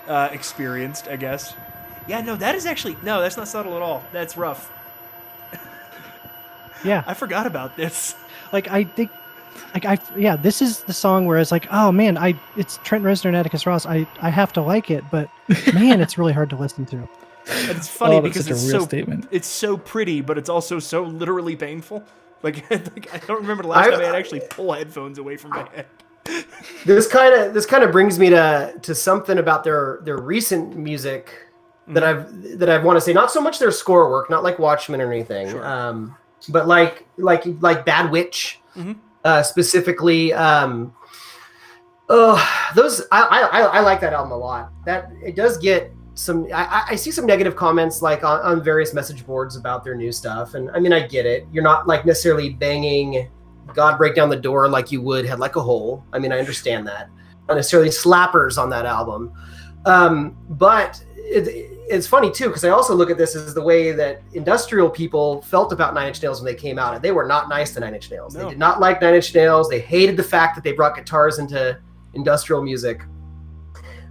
have experienced, I guess. Yeah, no, that's not subtle at all. That's rough. Yeah. I forgot about this. Like, I think, this is the song where it's like, oh man, it's Trent Reznor and Atticus Ross. I have to like it, but man, it's really hard to listen to. And it's funny because it's so pretty, but it's also so literally painful. Like I don't remember the last time I had actually pull headphones away from my head. This kind of brings me to something about their recent music that I want to say. Not so much their score work, not like Watchmen or anything, sure. But like Bad Witch, specifically. Those I like that album a lot. That it does get some. I see some negative comments like on various message boards about their new stuff, and I mean I get it. You're not like necessarily banging God Break Down the Door like you would Head Like a Hole. I mean I understand that. Not necessarily slappers on that album, but it's funny too because I also look at this as the way that industrial people felt about Nine Inch Nails when they came out, and they were not nice to Nine Inch Nails. No. They did not like Nine Inch Nails. They hated the fact that they brought guitars into industrial music.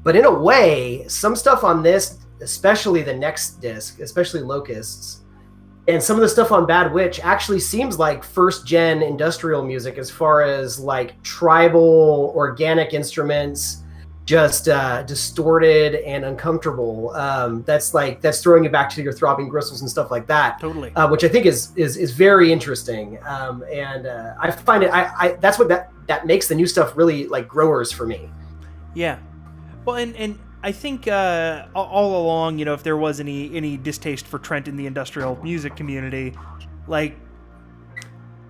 But in a way, some stuff on this, especially the next disc, especially Locusts, and some of the stuff on Bad Witch actually seems like first-gen industrial music as far as like tribal, organic instruments, just distorted and uncomfortable. That's throwing you back to your throbbing gristles and stuff like that. Totally. Which I think is very interesting. I find it. That's what that makes the new stuff really like growers for me. Yeah. Well, and I think all along, if there was any distaste for Trent in the industrial music community, like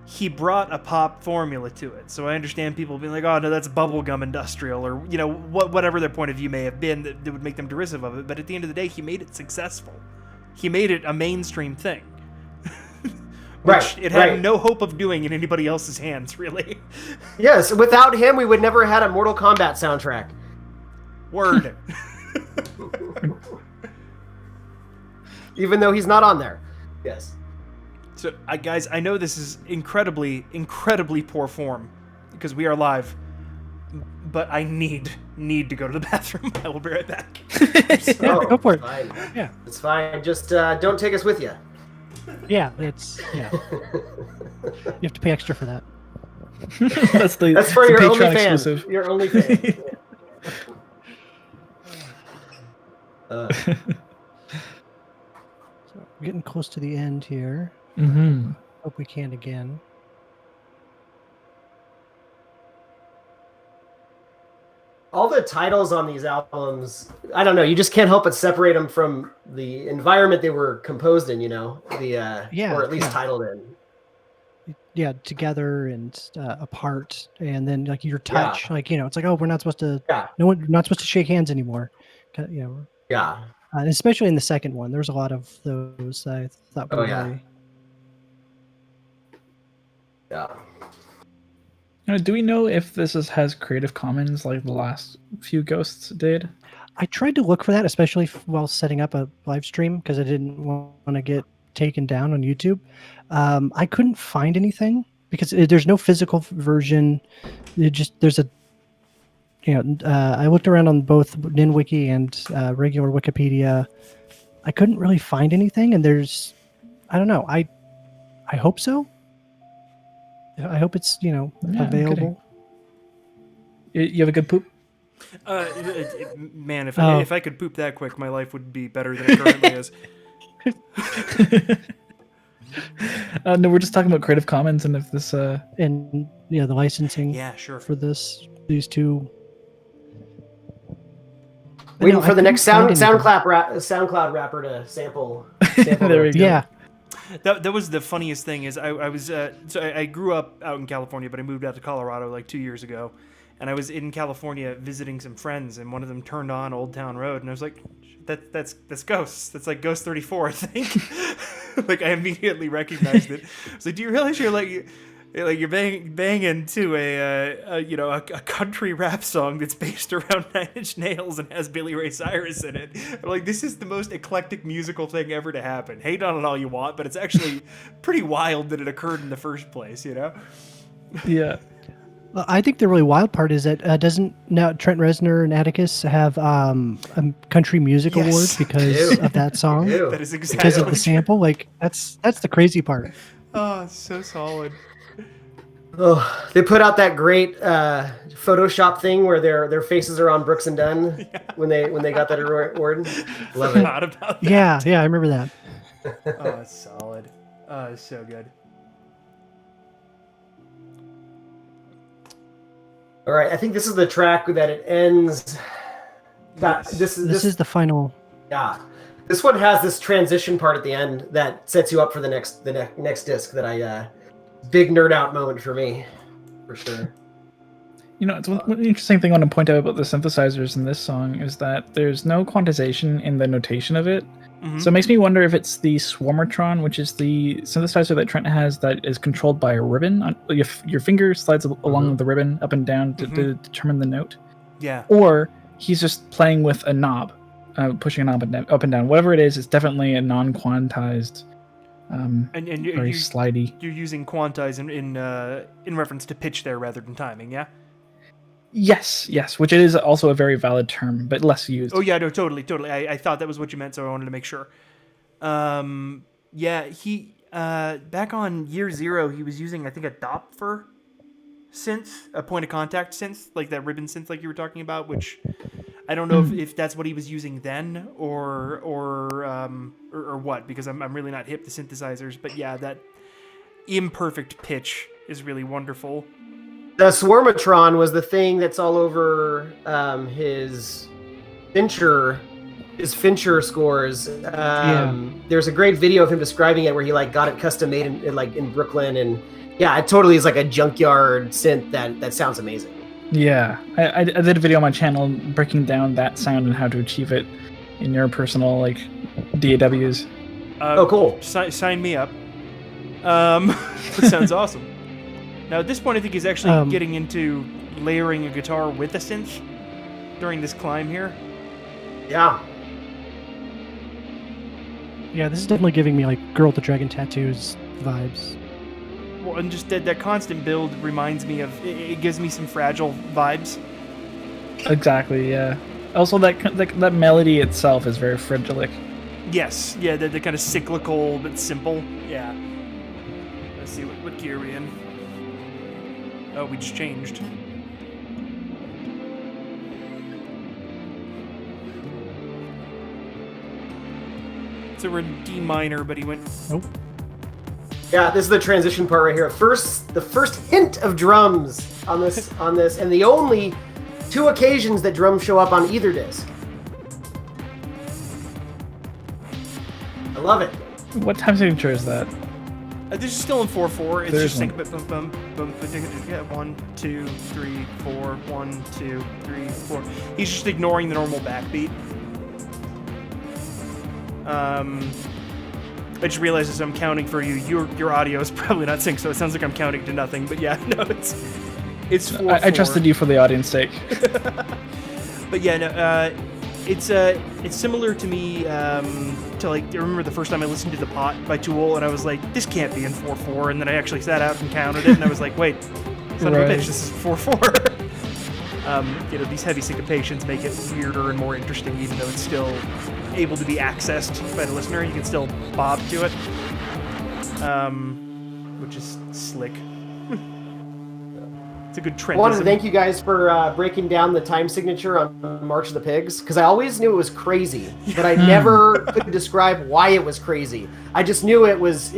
he brought a pop formula to it. So I understand people being like, "Oh no, that's bubblegum industrial," or whatever their point of view may have been that would make them derisive of it. But at the end of the day, he made it successful. He made it a mainstream thing, which it had no hope of doing in anybody else's hands, really. Yes, without him, we would never have had a Mortal Kombat soundtrack. Word. Even though he's not on there. Yes. So, guys, I know this is incredibly, incredibly poor form because we are live, but I need to go to the bathroom. I will be right back. Go for it. Fine. Yeah, it's fine. Just don't take us with you. Yeah. You have to pay extra for that. That's for your Patreon OnlyFans. Your OnlyFans. We're getting close to the end here. Mm-hmm. Hope we can again. All the titles on these albums, I don't know. You just can't help but separate them from the environment they were composed in. Or at least titled in. Yeah, together and apart, and then like your touch, it's like, oh, we're not supposed to. Yeah. No one, not supposed to shake hands anymore. Yeah. Especially in the second one, there's a lot of those I thought were really. Yeah. Do we know if this has Creative Commons like the last few Ghosts did? I tried to look for that, especially while setting up a live stream, because I didn't want to get taken down on YouTube. I couldn't find anything because there's no physical version. There's a, I looked around on both NinWiki and regular Wikipedia. I couldn't really find anything, and I don't know. I hope so. I hope it's available. You have a good poop? Man, if I could poop that quick, my life would be better than it currently is. No, we're just talking about Creative Commons and if this and the licensing. Yeah, sure. For these two. Waiting for the next SoundCloud rapper to sample. There we go. Yeah. That was the funniest thing is I grew up out in California, but I moved out to Colorado like 2 years ago, and I was in California visiting some friends, and one of them turned on Old Town Road, and I was like, that's Ghosts. That's like Ghost 34, I think. Like I immediately recognized it. I was like, do you realize you're banging to a country rap song that's based around 9 Inch Nails and has Billy Ray Cyrus in it. I'm like, this is the most eclectic musical thing ever to happen. Hate on it all you want, but it's actually pretty wild that it occurred in the first place, Yeah. I think the really wild part is that doesn't now Trent Reznor and Atticus have a country music award because of that song? That is exactly because of the sample. Like that's the crazy part. Oh, it's so solid. Oh, they put out that great Photoshop thing where their faces are on Brooks and Dunn when they got that award. Love it. Not about that. Yeah, I remember that. Oh, it's solid. Oh, it's so good. All right, I think this is the track that it ends. This is the final. Yeah, this one has this transition part at the end that sets you up for the next disc. That big nerd out moment for me, for sure. It's one interesting thing I want to point out about the synthesizers in this song is that there's no quantization in the notation of it. Mm-hmm. So it makes me wonder if it's the Swarmatron, which is the synthesizer that Trent has that is controlled by a ribbon. Your finger slides along the ribbon up and down to determine the note. Yeah. Or he's just playing with a knob, pushing a knob up and down. Whatever it is, it's definitely a non-quantized, and very slidey. You're using quantize in reference to pitch there rather than timing, yeah? Yes, which is also a very valid term, but less used. Oh yeah, no, totally. I thought that was what you meant, so I wanted to make sure. Yeah, he back on year 0, he was using I think a Doppler synth, a point of contact synth, like that ribbon synth, like you were talking about, which I don't know if that's what he was using then or what, because I'm really not hip to synthesizers, but yeah, that imperfect pitch is really wonderful. The Swarmatron was the thing that's all over his Fincher scores. There's a great video of him describing it where he got it custom made in Brooklyn, and yeah, it totally is like a junkyard synth that sounds amazing. Yeah, I did a video on my channel breaking down that sound and how to achieve it in your personal DAWs. Oh, cool! Sign me up. That sounds awesome. Now, at this point, I think he's actually getting into layering a guitar with a synth during this climb here. Yeah. Yeah, this is definitely giving me Girl with the Dragon Tattoos vibes. Well, and just that constant build reminds me of, it gives me some Fragile vibes. Exactly, yeah. Also, that melody itself is very fragilic. Yes, yeah, the kind of cyclical but simple. Yeah. Let's see, what key are we in? Oh, we just changed. So we're in D minor, but he went. Nope. Yeah, this is the transition part right here. The first hint of drums on this, and the only 2 occasions that drums show up on either disc. I love it. What time signature is that? This is still in 4/4. It's There's just one. think, bum, yeah, 1, 2, 3, 4, 1, 2, 3, 4. He's just ignoring the normal backbeat. I just realized as I'm counting for you, your audio is probably not synced, so it sounds like I'm counting to nothing. But yeah, no, it's 4/4. I trusted you for the audience sake. But yeah, no, it's similar to me to like I remember the first time I listened to The Pot by Tool, and I was like, this can't be in 4/4, and then I actually sat out and counted it, and I was like, wait, son of a bitch, this is 4/4. These heavy syncopations make it weirder and more interesting, even though it's still able to be accessed by the listener. You can still bob to it, which is slick. It's a good trend. I wanted to thank you guys for breaking down the time signature on March of the Pigs, because I always knew it was crazy, but I never could describe why it was crazy. I just knew it was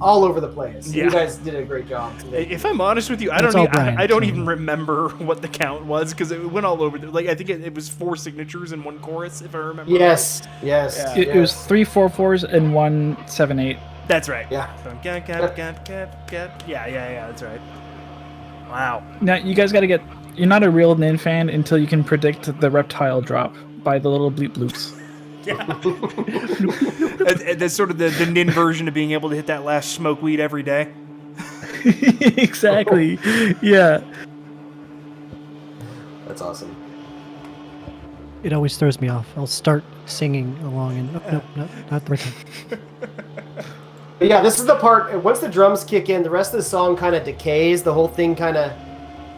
all over the place. Yeah. You guys did a great job today. If I'm honest with you, I don't even remember what the count was, because it went all over. I think it was 4 signatures in one chorus, if I remember. Yes. Yeah. It was 3 4/4s and 1 7/8. That's right. Yeah. So, yeah, that's right. Wow. Now you guys got to get. You're not a real Nin fan until you can predict the reptile drop by the little bleep bloops. Yeah. That's sort of the Nin version of being able to hit that last smoke weed every day. Exactly. Yeah. That's awesome. It always throws me off. I'll start singing along and nope, not the right time. But yeah, this is the part, once the drums kick in, the rest of the song kind of decays. The whole thing kind of...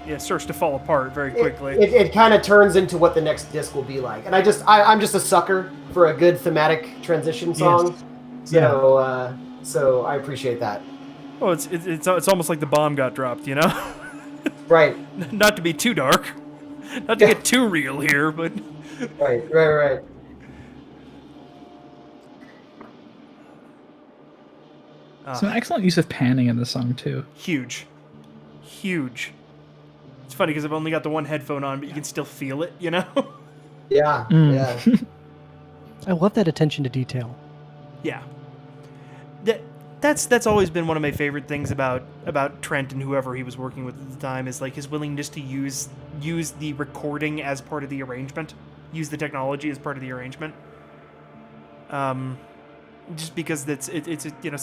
Yeah, it starts to fall apart very quickly. It kind of turns into what the next disc will be like. And I'm just a sucker for a good thematic transition song. Yes. So I appreciate that. Oh, it's almost like the bomb got dropped, you know? Right. Not to be too dark. Not to get too real here, but... Right. Some excellent use of panning in the song too. Huge. It's funny because I've only got the one headphone on, but you can still feel it, you know? Yeah. I love that attention to detail. Yeah. That's always been one of my favorite things about Trent and whoever he was working with at the time, is like his willingness to use the recording as part of the arrangement, use the technology as part of the arrangement. Just because it's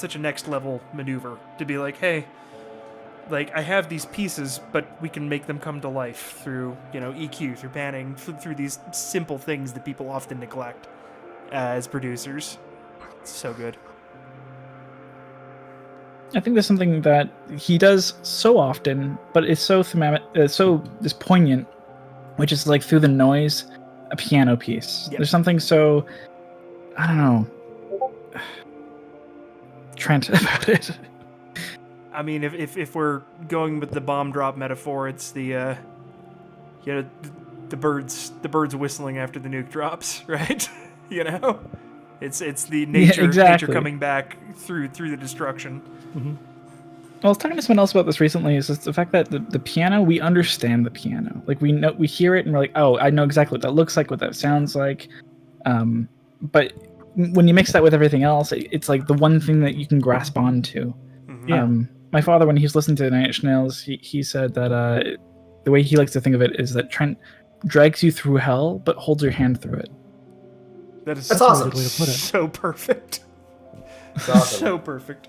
such a next level maneuver to be like, hey, like I have these pieces, but we can make them come to life through EQ, through panning, through these simple things that people often neglect as producers. It's so good. I think there's something that he does so often, but it's so thematic, so just poignant, which is like through the noise, a piano piece. Yep. There's something so, I don't know, Trent about it. I mean, if we're going with the bomb drop metaphor, it's the birds whistling after the nuke drops, right? It's the nature coming back through the destruction. Mm-hmm. I was talking to someone else about this recently. Is just the fact that the piano, we understand the piano. Like we hear it and we're like, oh, I know exactly what that looks like, what that sounds like. But when you mix that with everything else, it's like the one thing that you can grasp onto. Mm-hmm. Yeah. My father, when he was listening to Nine Inch Nails, he said that the way he likes to think of it is that Trent drags you through hell, but holds your hand through it. That's awesome. A good way to put it. So perfect. It's awesome. So perfect.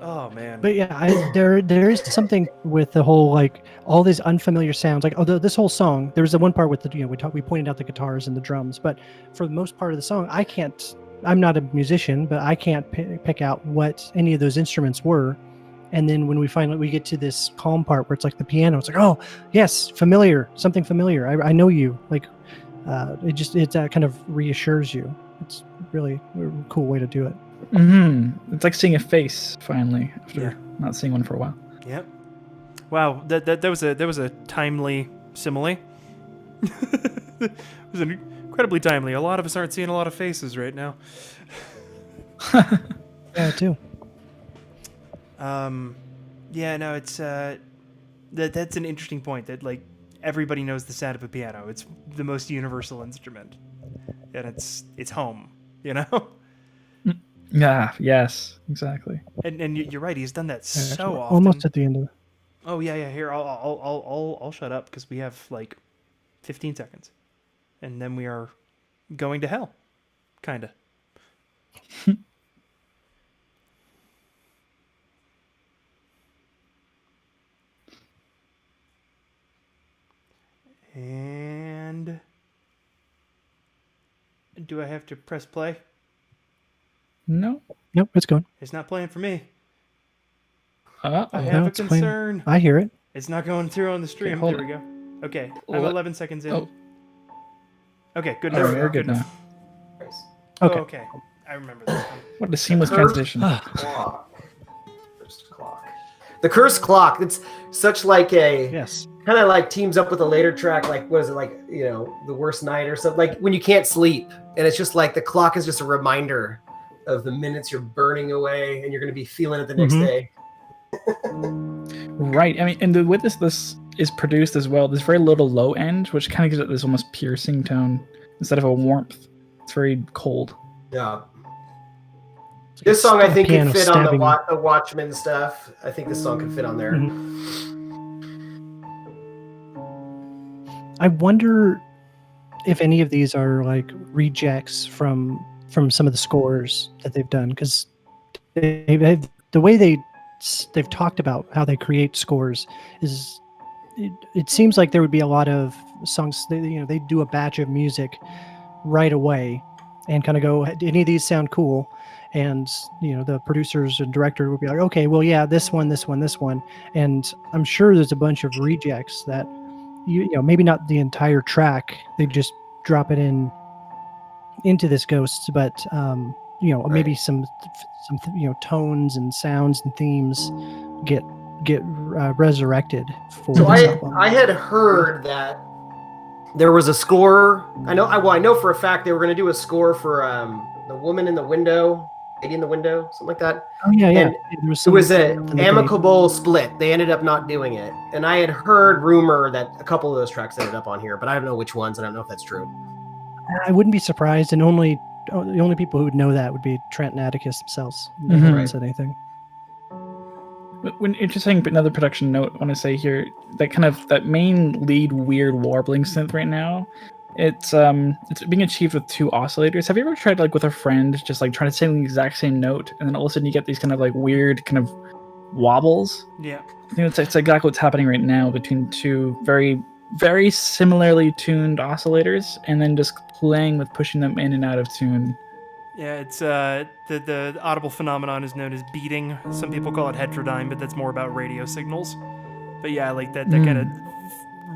Oh man. But yeah, there is something with the whole, like, all these unfamiliar sounds. Like, although this whole song, there was the one part with the we pointed out the guitars and the drums, but for the most part of the song, I'm not a musician, but I can't pick out what any of those instruments were. And then when we get to this calm part where it's like the piano, it's like, oh yes, familiar, something familiar. I know you. Like, it kind of reassures you. It's really a cool way to do it. Mm-hmm. It's like seeing a face finally after not seeing one for a while. Yep. Wow, that was a timely simile. It was Incredibly timely. A lot of us aren't seeing a lot of faces right now. Yeah, too. Yeah, no, it's that's an interesting point. That like everybody knows the sound of a piano. It's the most universal instrument, and it's home. You know. Yeah. Yes. Exactly. And you're right. He's done that Yeah, so actually, often. almost at the end of it. Oh yeah. Here, I'll shut up because we have like 15 seconds, and then we are going to hell, kinda. And do I have to press play? No. Nope, it's going. It's not playing for me. Uh I oh. have a it's playing. concern. I hear it. It's not going through on the stream. hold There we go. Okay, I'm What? 11 seconds in. Oh. Okay, good Oh, enough. we're good now. enough. Nice. Okay. Oh, okay. I remember this one. What a seamless Curved transition. clock. Cursed clock. The cursed clock. It's such like a Yes. kind of like teams up with a later track. Like what is it like? You know, the worst night or something. Like when you can't sleep, and it's just like the clock is just a reminder of the minutes you're burning away, and you're going to be feeling it the next Mhm. day. Right. I mean, and the way this is produced as well, there's very little low end, which kind of gives it this almost piercing tone instead of a warmth. It's very cold. Yeah. This song I think piano could fit on stabbing. the Watchmen stuff. I think this song could fit on there. I wonder if any of these are like rejects from some of the scores that they've done, because the way they've talked about how they create scores is it seems like there would be a lot of songs they do a batch of music right away and kind of go, any of these sound cool, and the producers and director would be like, okay, well, yeah, this one, and I'm sure there's a bunch of rejects that you know maybe not the entire track, they just drop it into this Ghosts, but maybe some tones and sounds and themes get resurrected for So this album. I had heard that there was a score. I know for a fact they were going to do a score for the woman in the window, lady in the window, something like that. Oh yeah. And There was it was something an that they- amicable split. They ended up not doing it, and I had heard rumor that a couple of those tracks ended up on here, but I don't know which ones. I don't know if that's true. I wouldn't be surprised, and the only people who would know that would be Trent and Atticus themselves. They Mhm. haven't Right. said anything. But when interesting, another production note I want to say here, that main lead weird warbling synth right now, it's being achieved with two oscillators. Have you ever tried like with a friend just like trying to sing the exact same note, and then all of a sudden you get these kind of like weird kind of wobbles? Yeah. I think it's exactly what's happening right now between two very, very similarly tuned oscillators, and then just playing with pushing them in and out of tune. Yeah, it's the audible phenomenon is known as beating. Some people call it heterodyne, but that's more about radio signals. But yeah, like that kind of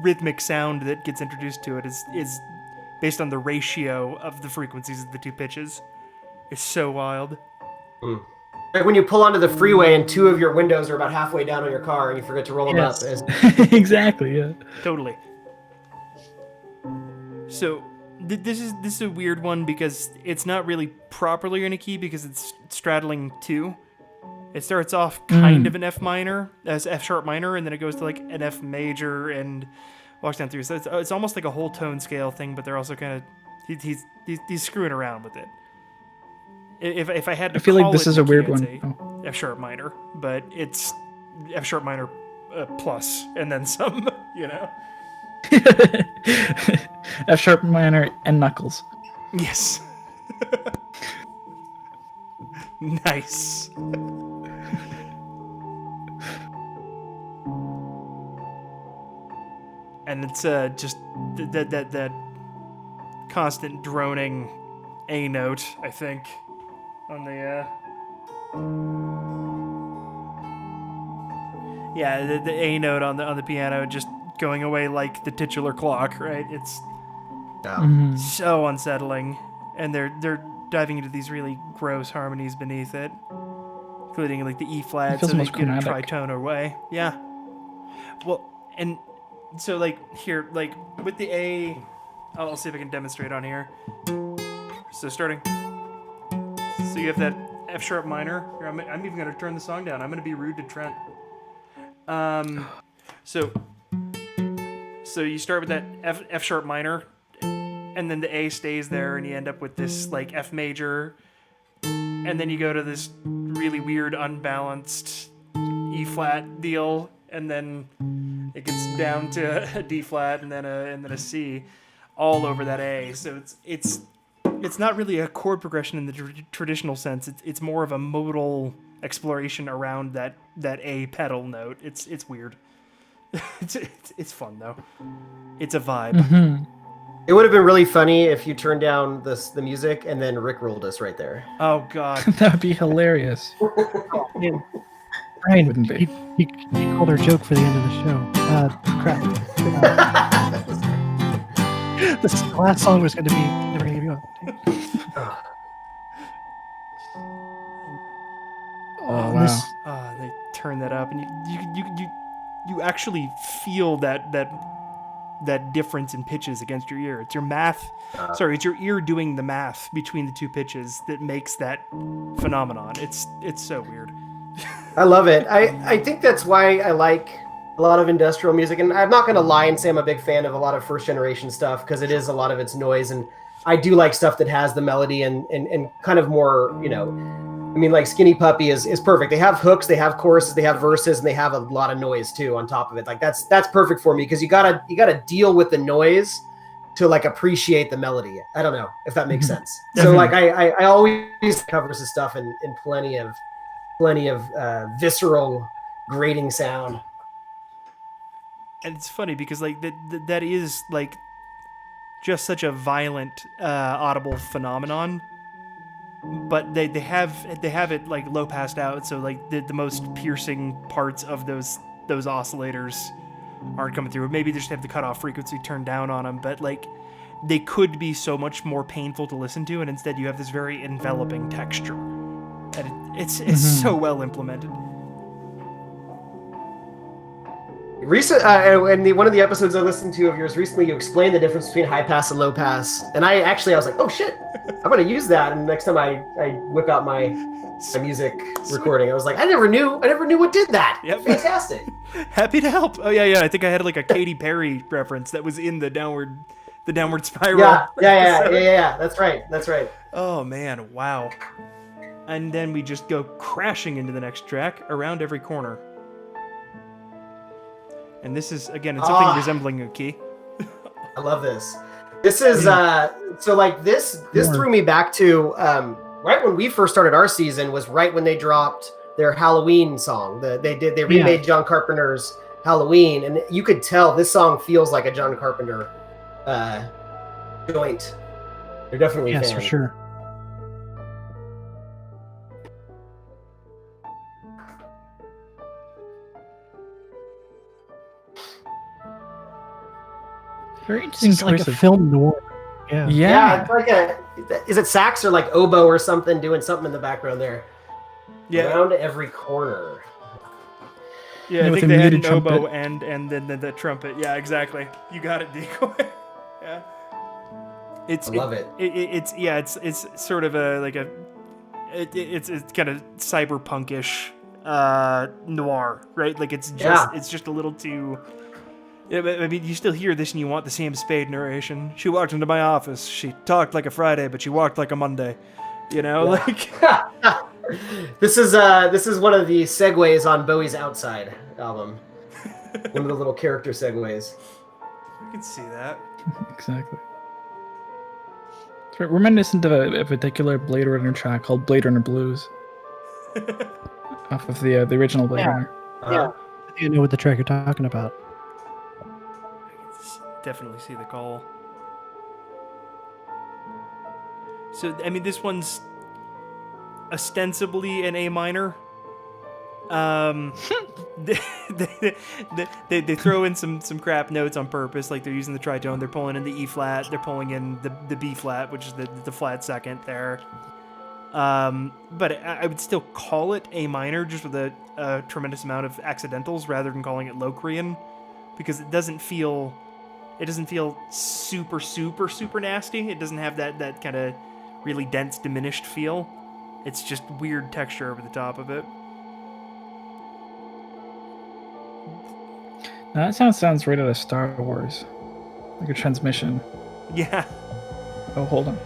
rhythmic sound that gets introduced to it is based on the ratio of the frequencies of the two pitches. It's so wild. Like when you pull onto the freeway and two of your windows are about halfway down on your car and you forget to roll them up. Yes. Exactly, yeah. Totally. So this is a weird one because it's not really properly in a key because it's straddling two. It starts off kind of an F minor, as F sharp minor, and then it goes to like an F major and walks down through. So it's almost like a whole tone scale thing, but they're also kind of he's screwing around with it. If I had to I feel like call this it is a key, weird I'd one. say Oh. F sharp minor, but it's F sharp minor plus and then some, you know. F sharp minor and knuckles. Yes. Nice. And it's just that constant droning A note, I think, on the yeah, the A note on the piano just going away like the titular clock, right? It's so unsettling, and they're diving into these really gross harmonies beneath it, including like the E flat, It feels so they almost get a chromatic. tritoner way. Yeah. Well, and so like here, like with the A, I'll see if I can demonstrate on here. So starting. So you have that F sharp minor. Here, I'm even going to turn the song down. I'm going to be rude to Trent. So you start with that F sharp minor, and then the A stays there, and you end up with this like F major, and then you go to this really weird unbalanced E flat deal, and then it gets down to a D flat and then a C, all over that A. So it's not really a chord progression in the traditional sense. It's more of a modal exploration around that A pedal note. It's weird. it's fun though. It's a vibe. Mm-hmm. It would have been really funny if you turned down the music and then Rick rolled us right there. Oh God, That would be hilarious. Yeah. Brian, Wouldn't be. he called our joke for the end of the show. Crap. This last song was going to be Never Gonna Give You Up. Oh wow. they turn that up, and you actually feel that difference in pitches against your ear. It's your math. It's your ear doing the math between the two pitches that makes that phenomenon. It's so weird. I love it. I think that's why I like a lot of industrial music, and I'm not going to lie and say I'm a big fan of a lot of first generation stuff because it is a lot of its noise, and I do like stuff that has the melody and kind of more, I mean, like Skinny Puppy is perfect. They have hooks, they have choruses, they have verses, and they have a lot of noise too on top of it. Like that's perfect for me because you gotta deal with the noise to like appreciate the melody. I don't know if that makes sense. So like I always covers the stuff in plenty of visceral grating sound. And it's funny because like that is like just such a violent audible phenomenon, but they have it like low passed out, so like the most piercing parts of those oscillators aren't coming through. Maybe they just have the cutoff frequency turned down on them, but like they could be so much more painful to listen to, and instead you have this very enveloping texture, and it's so well implemented. One of the episodes I listened to of yours recently, you explained the difference between high pass and low pass, and I was like, oh shit, I'm gonna use that. And next time I whip out my music recording, I was like, I never knew what did that. Yep. Fantastic. Happy to help. Oh yeah. I think I had like a Katy Perry reference that was in the downward spiral. Yeah. That's right. Oh man, wow. And then we just go crashing into the next track around every corner. And this is, again, it's something resembling a key. I love this. This is, so like this threw me back to, right when we first started our season was right when they dropped their Halloween song. They remade John Carpenter's Halloween, and you could tell this song feels like a John Carpenter joint. They're definitely fans. Yes, for sure. Very interesting It's like choice a of film noir. Yeah. Yeah, it's like is it sax or like oboe or something doing something in the background there? Yeah. Around every corner. Yeah, I with think a they had an muted trumpet. oboe and then the trumpet. Yeah, exactly. You got it, Decoy. Yeah. I love it. It's sort of it's kind of cyberpunkish noir, right? Like it's just a little too. Yeah, but I mean, you still hear this and you want the Sam Spade narration. She walked into my office. She talked like a Friday, but she walked like a Monday. Like. This is one of the segues on Bowie's Outside album. One of the little character segues. I can see that. Exactly. It's reminiscent of a particular Blade Runner track called Blade Runner Blues. Off of the original Blade Runner. Yeah. I think I know what the track you're talking about. Definitely see the call. So, I mean, this one's ostensibly an A minor. They throw in some crap notes on purpose, like they're using the tritone. They're pulling in the E flat. They're pulling in the B flat, which is the flat second there. But I would still call it A minor, just with a tremendous amount of accidentals, rather than calling it Locrian, because it doesn't feel It doesn't feel super, super, super nasty. It doesn't have that kind of really dense, diminished feel. It's just weird texture over the top of it. Now that sounds right out of Star Wars. Like a transmission. Yeah. Oh, hold on.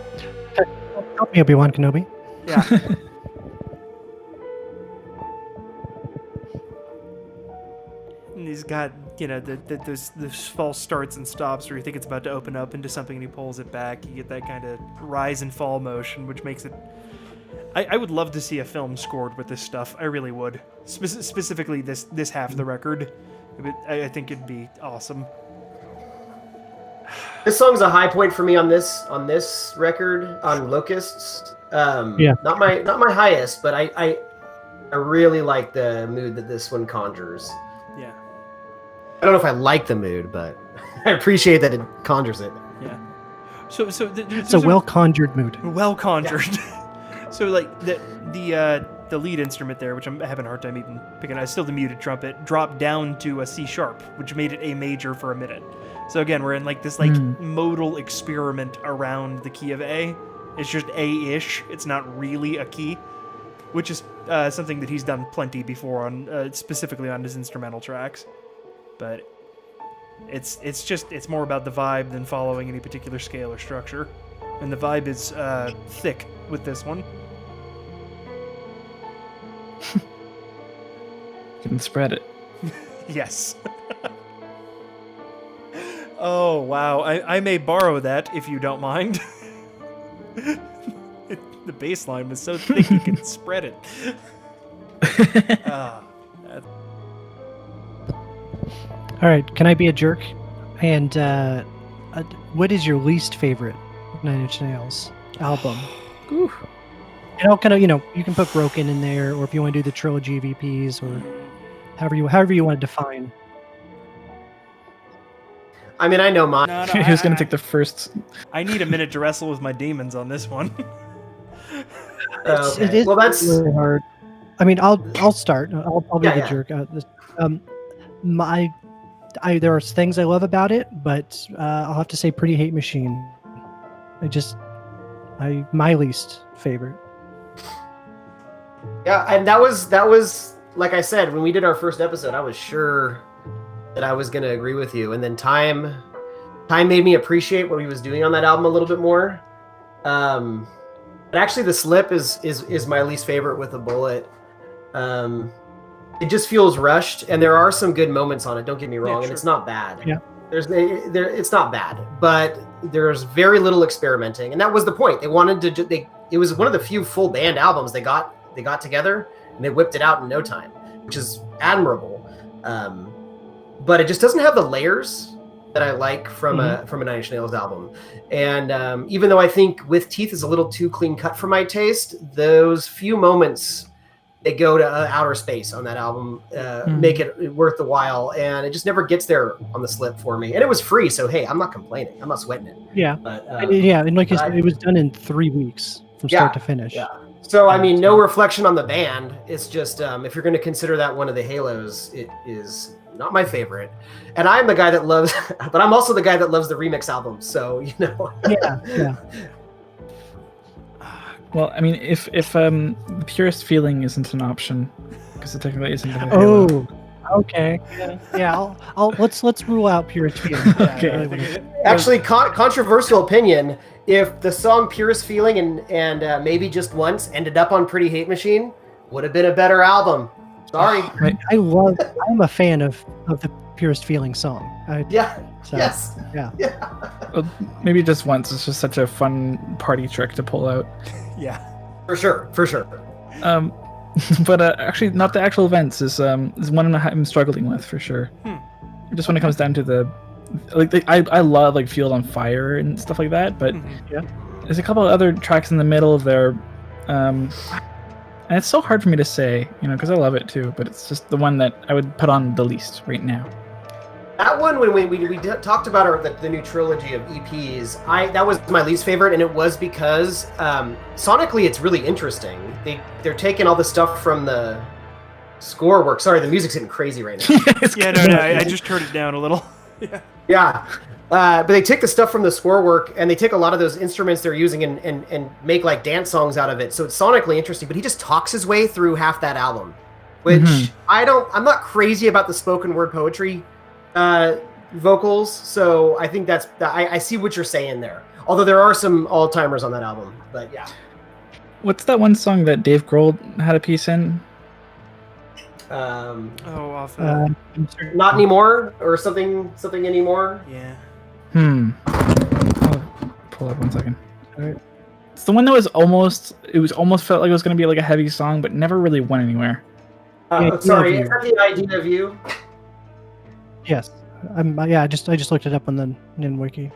Help me, Obi-Wan Kenobi. Yeah. And he's got, those false starts and stops where you think it's about to open up into something and he pulls it back. You get that kind of rise and fall motion, which makes it... I would love to see a film scored with this stuff. I really would. Specifically this half of the record. I think it'd be awesome. This song's a high point for me on this record on Locusts. Not my highest, but I really like the mood that this one conjures. Yeah. I don't know if I like the mood, but I appreciate that it conjures it. Yeah. So it's a well-conjured mood. Well conjured. Yeah. So like the lead instrument there, which I'm having a hard time even picking out, is still the muted trumpet, dropped down to a C sharp, which made it A major for a minute. So again, we're in like this modal experiment around the key of A. It's just A-ish. It's not really a key, which is something that he's done plenty before on specifically on his instrumental tracks. But it's more about the vibe than following any particular scale or structure. And the vibe is thick with this one. You can spread it. Yes. Oh, wow. I may borrow that if you don't mind. The bass line was so thick you can spread it. All right, can I be a jerk? And what is your least favorite Nine Inch Nails album? Ooh. You can put Broken in there, or if you want to do the trilogy of EPs, or however you want to define. I mean, I know mine. No, He was going to take the first... I need a minute to wrestle with my demons on this one. It is really hard. I mean, I'll start. I'll be the jerk. There are things I love about it, but I'll have to say Pretty Hate Machine. My least favorite. Yeah, and that was like I said, when we did our first episode, I was sure that I was going to agree with you, and then time made me appreciate what he was doing on that album a little bit more. But actually, The Slip is my least favorite with a bullet. It just feels rushed, and there are some good moments on it. Don't get me wrong, and it's not bad. Yeah, it's not bad, but there's very little experimenting, and that was the point. They wanted to. It was one of the few full band albums they got together, and they whipped it out in no time, which is admirable. But it just doesn't have the layers that I like from a Nine Inch Nails album. And even though I think With Teeth is a little too clean cut for my taste, those few moments they go to outer space on that album make it worth the while, and it just never gets there on The Slip for me. And it was free, so hey, I'm not complaining. I'm not sweating it. Yeah, but, and like you said, it was done in 3 weeks from start to finish. Yeah. So I mean, no reflection on the band. It's just if you're going to consider that one of the Halos, it is not my favorite. And I'm the guy that loves, but I'm also the guy that loves the remix albums. So Yeah. Well, I mean, if the purest feeling isn't an option, because it technically isn't. Oh, okay. Yeah. I'll let's rule out purest feeling. Okay. Actually, controversial opinion. If the song "Purest Feeling" and Maybe Just Once ended up on Pretty Hate Machine, would have been a better album. Sorry. I'm a fan of the Purest Feeling song. Yes. Yeah. Well, Maybe Just Once is just such a fun party trick to pull out. Yeah. For sure. But actually, not the actual events is one I'm struggling with for sure. Just when it comes down to the I love like Field on Fire and stuff like that, but there's a couple of other tracks in the middle there, and it's so hard for me to say, because I love it too, but it's just the one that I would put on the least right now. That one, when we talked about the new trilogy of EPs, that was my least favorite, and it was because sonically it's really interesting. They're taking all the stuff from the score work. Sorry, the music's getting crazy right now. I just turned it down a little. Yeah. But they take the stuff from the score work and they take a lot of those instruments they're using and make like dance songs out of it. So it's sonically interesting, but he just talks his way through half that album, which I'm not crazy about the spoken word poetry vocals. So I think I see what you're saying there. Although there are some all-timers on that album, but yeah. What's that one song that Dave Grohl had a piece in? Off Not Anymore or something anymore. Yeah. I'll pull up 1 second. It's the one that was almost felt like it was going to be like a heavy song, but never really went anywhere. Sorry, is that the idea of you? Yes. I just looked it up on the Nin Wiki.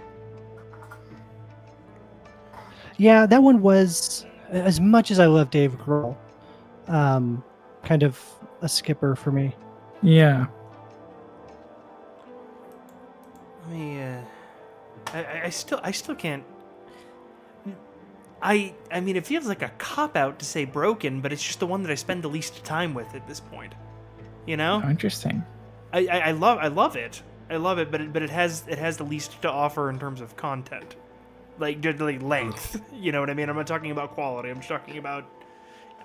Yeah, that one was, as much as I love Dave Grohl, kind of a skipper for me. Yeah. I still can't. I mean, it feels like a cop out to say Broken, but it's just the one that I spend the least time with at this point. You know? Oh, interesting. I love it. I love it, but it has the least to offer in terms of content, like length. You know what I mean? I'm not talking about quality. I'm just talking about.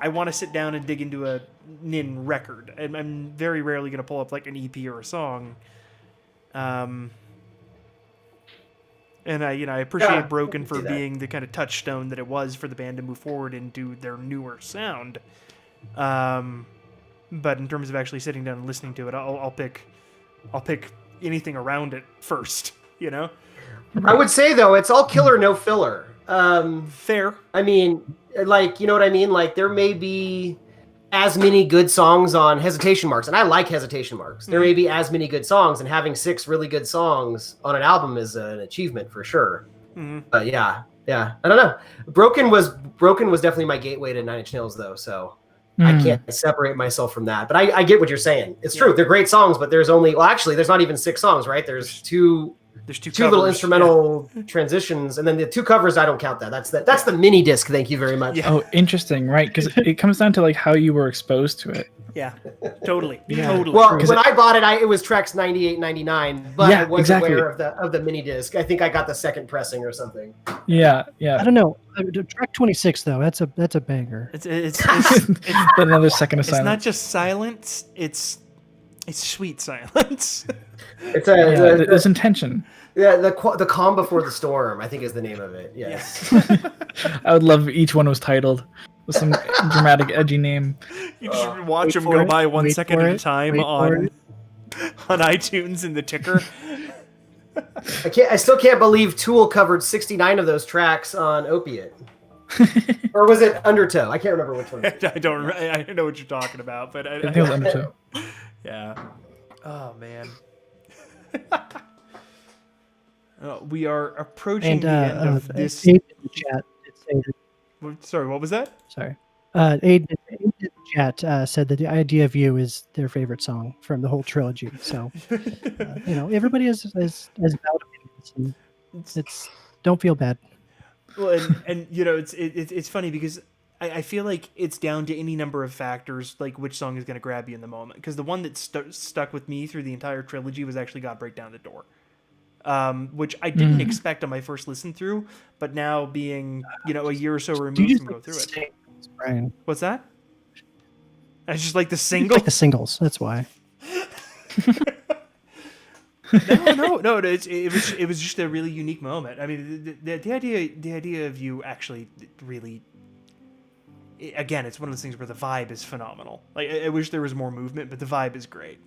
I want to sit down and dig into a Nin record. I'm very rarely going to pull up like an EP or a song. And I appreciate Broken for being the kind of touchstone that it was for the band to move forward into their newer sound. But in terms of actually sitting down and listening to it, I'll pick anything around it first. You know. I would say though, it's all killer, no filler. Fair. I mean, like, you know what I mean? Like, there may be as many good songs on Hesitation Marks, and I like Hesitation Marks. There may be as many good songs, and having 6 really good songs on an album is an achievement for sure. But yeah, I don't know. Broken was definitely my gateway to Nine Inch Nails, though, so I can't separate myself from that. But I get what you're saying. It's true. They're great songs, but there's not even 6 songs, right? There's two little instrumental transitions, and then the 2 covers. I don't count that. That's the mini disc. Thank you very much. Yeah. Oh, interesting, right? Because it comes down to like how you were exposed to it. Yeah, totally. Yeah. Totally. Well, when I bought it, it was tracks 98, 99, but I wasn't exactly. aware of the mini disc. I think I got the second pressing or something. Yeah. I don't know. Track 26 though, that's a banger. It's Another second of it's silence. not just silence. It's sweet silence. There's intention. Yeah, the calm before the storm, I think, is the name of it. Yes. I would love if each one was titled with some dramatic, edgy name. You just watch them go by 1 second at a time on iTunes in the ticker. I still can't believe Tool covered 69 of those tracks on Opiate. Or was it Undertow? I can't remember which one. I know what you're talking about, but I think it was Undertow. Yeah. Oh man. We are approaching the end of this. Aid in the chat did say that, Sorry, what was that? sorry. Aid in the chat said that The Idea of You is their favorite song from the whole trilogy. So, everybody has valid opinions, and it's don't feel bad. Well, and it's funny because I feel like it's down to any number of factors, like which song is going to grab you in the moment. Because the one that stuck with me through the entire trilogy was actually "God Break Down the Door," which I didn't expect on my first listen through, but now being a year or so removed from go through it. Brian. What's that? I just like the You single. like the singles, that's why. No. It was just a really unique moment. I mean, the idea of you actually really. Again, it's one of those things where the vibe is phenomenal. Like I wish there was more movement, but the vibe is great.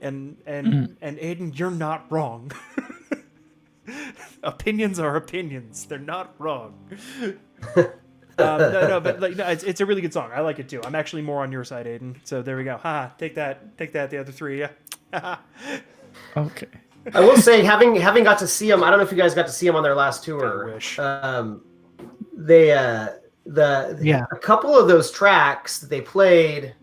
And Aiden, you're not wrong. Opinions are opinions. They're not wrong. It's a really good song. I like it too. I'm actually more on your side, Aiden. So there we go. Take that. The other 3. Yeah. Okay. I will say, having got to see them, I don't know if you guys got to see them on their last tour. I wish. A couple of those tracks that they played,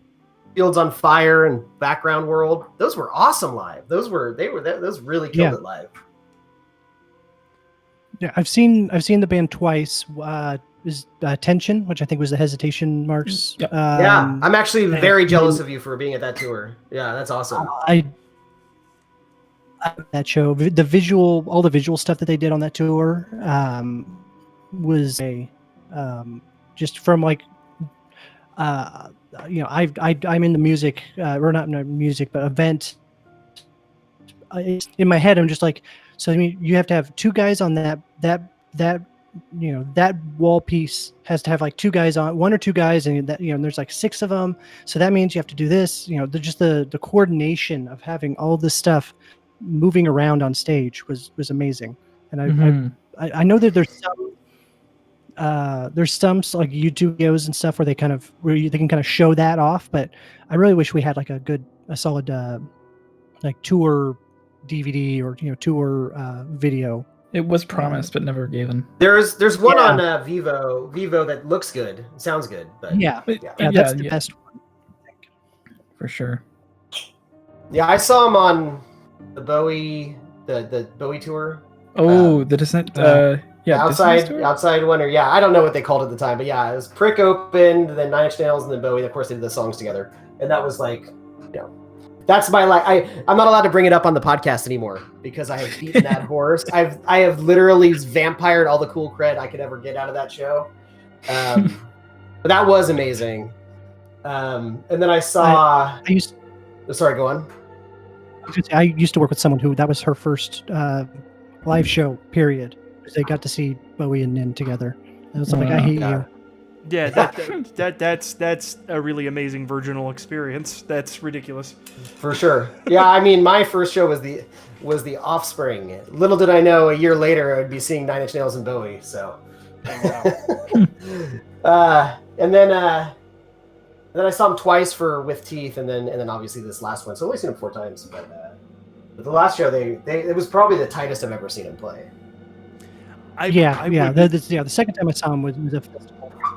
Fields on Fire and Background World, those were awesome live. Those really killed it live. Yeah, I've seen the band twice. Is Tension, which I think was the Hesitation Marks. Yep. I'm actually very jealous of you for being at that tour. Yeah, that's awesome. that show. All the visual stuff that they did on that tour was just from like I'm in the music or not music but event. In my head, I'm just like, so I mean, you have to have two guys on that that wall piece has to have like two guys on, one or two guys, and that and there's like 6 of them. So that means you have to do this. Just the coordination of having all this stuff moving around on stage was amazing. And I know that there's some like YouTube videos and stuff where they can kind of show that off, but I really wish we had like a solid like tour DVD or tour video. It was promised but never given. There's one on Vivo that looks good, sounds good, but that's the best one, I think. For sure. Yeah, I saw him on the Bowie tour. Oh, the Descent. outside one, or I don't know what they called it at the time, but it was Prick opened, then 9 Inch Nails, and then Bowie. Of course, they did the songs together, and that was like, that's my life. I'm not allowed to bring it up on the podcast anymore because I have beaten that horse. I have literally vampired all the cool cred I could ever get out of that show. But that was amazing. And then I saw. Sorry, go on. I used to work with someone who that was her first live show. Period. They got to see Bowie and Nin together. It was like, I hate you. Yeah, that's a really amazing virginal experience. That's ridiculous. For sure. Yeah, I mean, my first show was the Offspring. Little did I know, a year later I would be seeing 9 Inch Nails and Bowie. So, and then I saw him twice with Teeth, and then obviously this last one. So I've only seen him 4 times, but the last show it was probably the tightest I've ever seen him play. The second time I saw him was a festival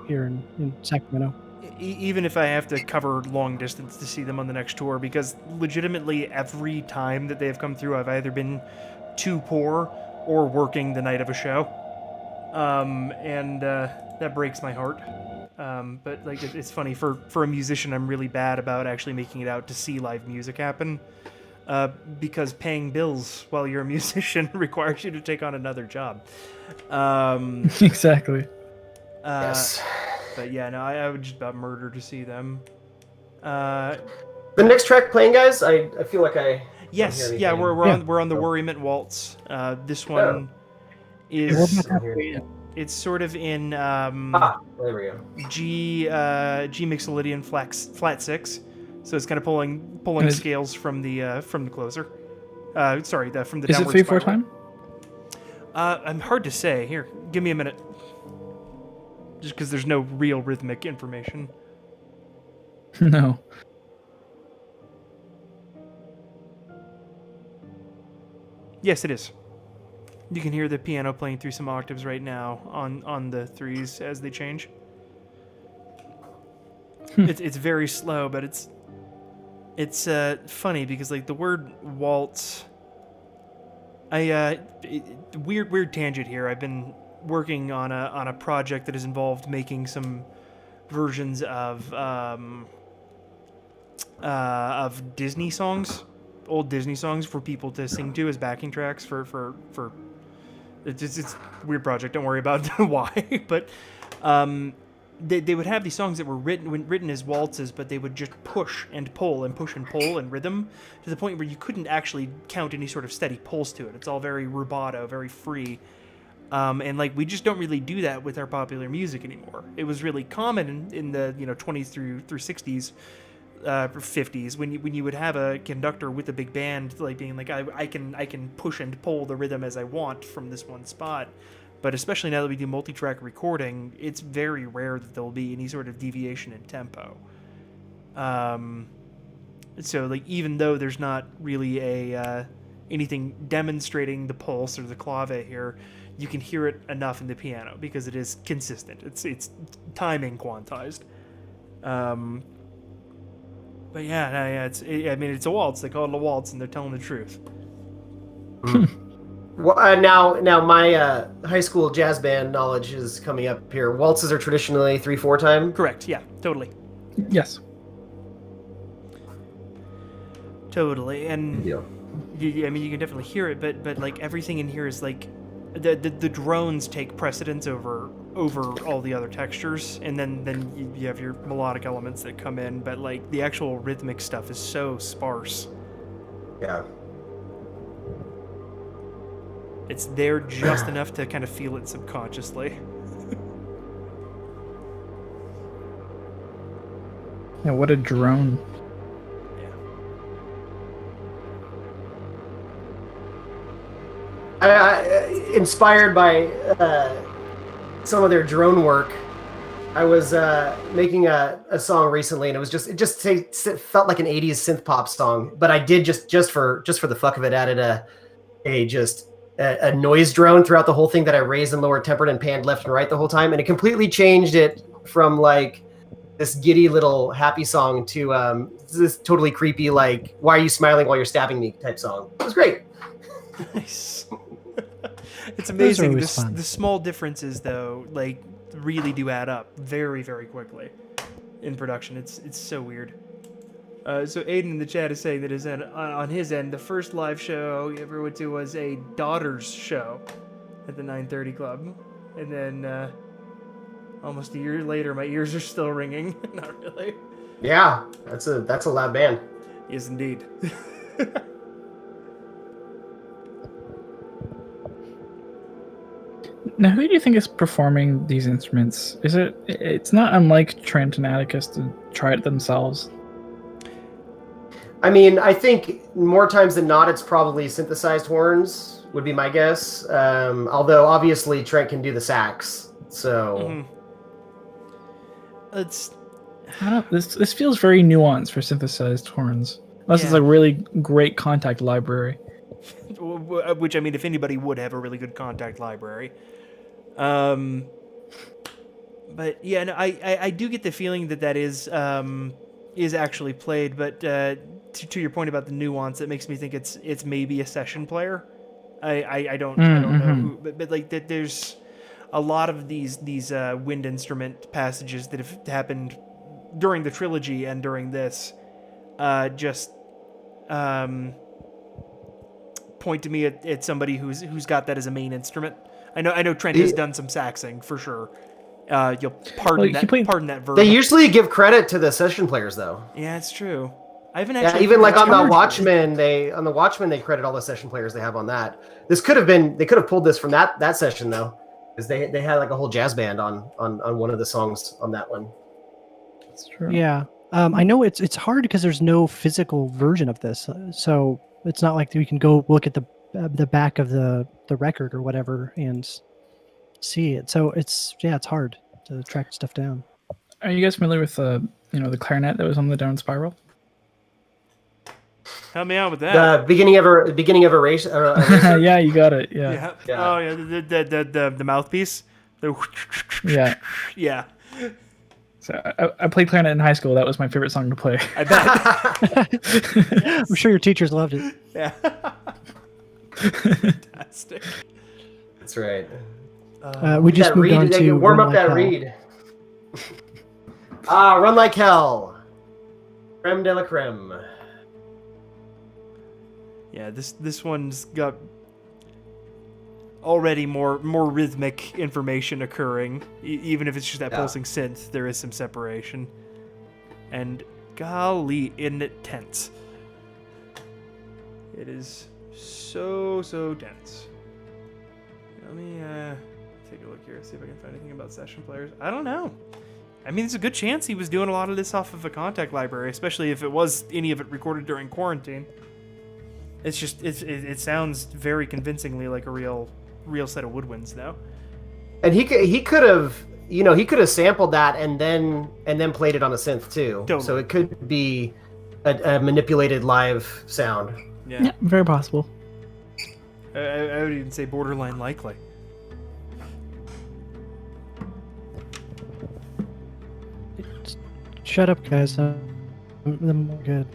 here in Sacramento. Even if I have to cover long distance to see them on the next tour, because legitimately every time that they have come through, I've either been too poor or working the night of a show, and that breaks my heart. But like it's funny for a musician, I'm really bad about actually making it out to see live music happen. Because paying bills while you're a musician requires you to take on another job. Exactly. Yes. But I would just about murder to see them. The next track playing, guys, I feel like I... Yes, we're on the Worriment Waltz. This one is... It's sort of in... there we go. G Mixolydian flat 6. So it's kind of pulling scales from the closer. From the Is downward it 3/4 spiral. time? I'm hard to say. Here, give me a minute. Just because there's no real rhythmic information. No. Yes, it is. You can hear the piano playing through some octaves right now on the 3s as they change. It's very slow, but it's funny because like the word waltz. Weird tangent here. I've been working on a project that has involved making some versions of Disney songs, old Disney songs for people to sing to as backing tracks for it's a weird project. Don't worry about why, but they would have these songs that were written as waltzes, but they would just push and pull and push and pull in rhythm to the point where you couldn't actually count any sort of steady pulse to it. It's all very rubato, very free. And like we just don't really do that with our popular music anymore. It was really common in the 20s through 60s, 50s when you would have a conductor with a big band like being like I can push and pull the rhythm as I want from this one spot. But especially now that we do multi-track recording, it's very rare that there'll be any sort of deviation in tempo. So like even though there's not really anything demonstrating the pulse or the clave here, you can hear it enough in the piano because it is consistent. It's timing quantized. But it's a waltz. They call it a waltz, and they're telling the truth. Well, now my high school jazz band knowledge is coming up here. Waltzes are traditionally 3/4 time. Correct. Yeah. Totally. Yes. Totally. And I mean, you can definitely hear it, but like everything in here is like the drones take precedence over all the other textures, and then you have your melodic elements that come in, but like the actual rhythmic stuff is so sparse. Yeah. It's there just enough to kind of feel it subconsciously. Yeah, what a drone. Inspired by some of their drone work, I was making a song recently, and it just felt like an '80s synth pop song. But I did just for the fuck of it added a noise drone throughout the whole thing that I raised and lowered, tempered, and panned left and right the whole time, and it completely changed it from like this giddy little happy song to this totally creepy like "Why are you smiling while you're stabbing me" type song. It was great. Nice. It's amazing. Fun. The small differences, though, like really do add up very, very quickly in production. It's so weird. So Aiden in the chat is saying that on his end, the first live show he ever went to was a Daughters show at the 9:30 Club, and then almost a year later, my ears are still ringing. Not really. Yeah, that's a loud band. Yes, indeed. Now, who do you think is performing these instruments? It's not unlike Trent and Atticus to try it themselves. I mean, I think more times than not, it's probably synthesized horns would be my guess. Although obviously Trent can do the sax, so It's I don't. This feels very nuanced for synthesized horns. Unless it's a really great contact library. which, I mean, if anybody would have a really good contact library. But yeah, no, I do get the feeling that is actually played, but to your point about the nuance, it makes me think it's maybe a session player. I don't know who, but like that there's a lot of these wind instrument passages that have happened during the trilogy and during this point to me at somebody who's got that as a main instrument. I know Trent has done some saxing for sure. You'll pardon that verb. They usually give credit to the session players, though. Yeah, it's true. I haven't actually. Yeah, even like on the Watchmen, they credit all the session players they have on that. They could have pulled this from that session though, because they had like a whole jazz band on one of the songs on that one. That's true. Yeah, I know it's hard because there's no physical version of this, so it's not like we can go look at the back of the record or whatever and see it. So it's hard to track stuff down. Are you guys familiar with the clarinet that was on the Down Spiral? Help me out with that. The beginning of a race. Yeah, you got it. Yeah. Oh yeah, the mouthpiece. Yeah. Yeah. So I played clarinet in high school. That was my favorite song to play. I bet. I'm sure your teachers loved it. Yeah. Fantastic. That's right. We just moved on to warm up Run that Like Hell. reed. Run Like Hell. Creme de la creme. Yeah, this one's got already more rhythmic information occurring. Even if it's just that pulsing synth, there is some separation. And golly, intense. It is so dense. Let me take a look here, see if I can find anything about session players. I don't know. I mean, there's a good chance he was doing a lot of this off of a contact library, especially if it was any of it recorded during quarantine. It's just it sounds very convincingly like a real set of woodwinds, though. And he could have sampled that and then played it on a synth too. Totally. So it could be a manipulated live sound. Yeah, very possible. I would even say borderline likely. Shut up, guys. I'm good.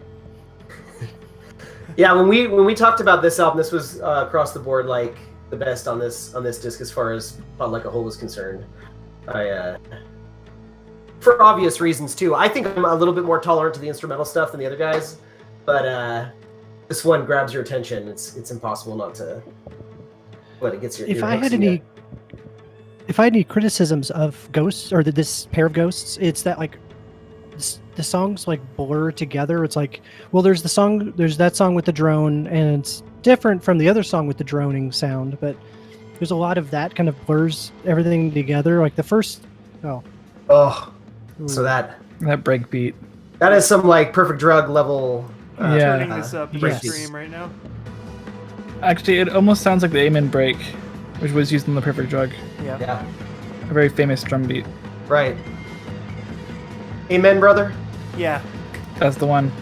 Yeah, when we talked about this album, this was across the board like the best on this disc as far as Pod Like a Whole was concerned. For obvious reasons too. I think I'm a little bit more tolerant to the instrumental stuff than the other guys, but this one grabs your attention, it's impossible not to. But it gets your. If your I hooks had in you. any criticisms of Ghosts or this pair of Ghosts, it's that like the songs like blur together. It's like, well, there's that song with the drone, and it's different from the other song with the droning sound, but there's a lot of that kind of blurs everything together. Like the first, So that break beat. that is some like Perfect Drug level. Turning this up yes. stream right now. Actually, it almost sounds like the Amen break, which was used in the Perfect Drug. Yeah. Yeah. A very famous drum beat. Right. Amen, brother. Yeah. That's the one.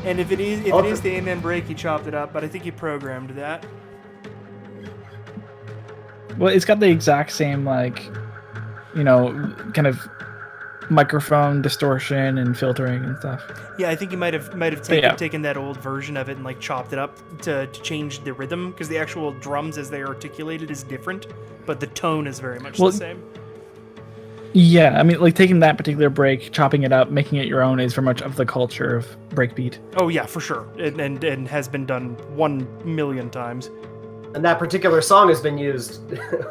And if it is Okay. the Amen break, he chopped it up, but I think he programmed that. Well, it's got the exact same, like, you know, kind of microphone distortion and filtering and stuff. Yeah, I think he might have taken that old version of it and like chopped it up to change the rhythm, because the actual drums as they are articulated is different, but the tone is very much the same. Yeah, I mean, like taking that particular break, chopping it up, making it your own is very much of the culture of breakbeat. Oh yeah, for sure, and has been done 1,000,000 times. And that particular song has been used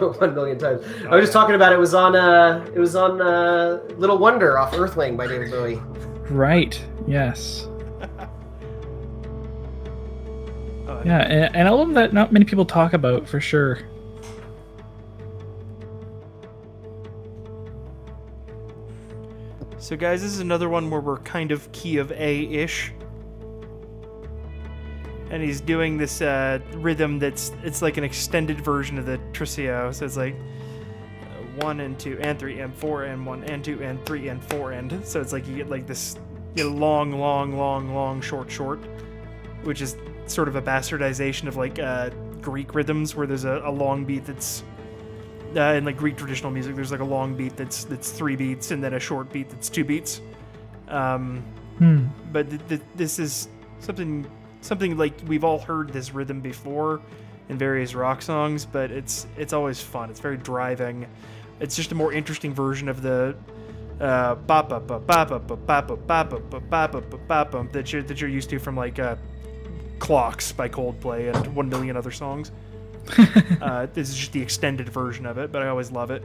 1,000,000 times. I was just talking about it. Was on Little Wonder off Earthling by David Bowie. Right. Yes. Yeah, an album that not many people talk about for sure. So guys, this is another one where we're kind of key of A-ish. And he's doing this rhythm it's like an extended version of the Trisio. So it's like 1 and 2 and 3 and 4 and 1 and 2 and 3 and 4 and. So it's like you get like this long, short, which is sort of a bastardization of like Greek rhythms, where there's a long beat that's in like Greek traditional music. There's like a long beat that's 3 beats, and then a short beat that's 2 beats. But this is something like we've all heard this rhythm before in various rock songs, but it's always fun. It's very driving. It's just a more interesting version of the that you're used to from like Clocks by Coldplay and 1,000,000 other songs. This is just the extended version of it, but I always love it.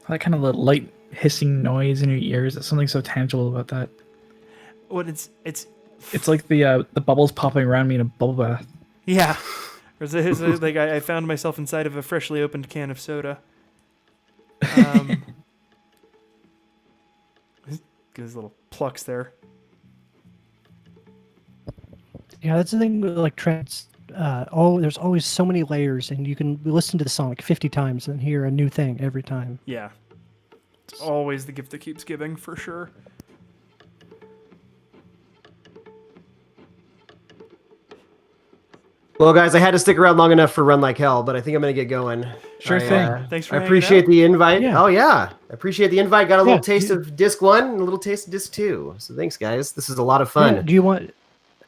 That kind of light hissing noise in your ears. There's something so tangible about that. Well, it's like the bubbles popping around me in a bubble bath. Yeah. It's like I found myself inside of a freshly opened can of soda. Get his little plucks there. Yeah, that's the thing with like trance. There's always so many layers, and you can listen to the song like 50 times and hear a new thing every time. Yeah. It's always the gift that keeps giving, for sure. Well, guys, I had to stick around long enough for Run Like Hell, but I think I'm going to get going. Sure thing. Thanks for I hanging appreciate out. the invite. Yeah. Oh, yeah. I appreciate the invite. Got a little Yeah. taste of Disc 1 and a little taste of Disc 2. So thanks, guys. This is a lot of fun. Yeah, do you want?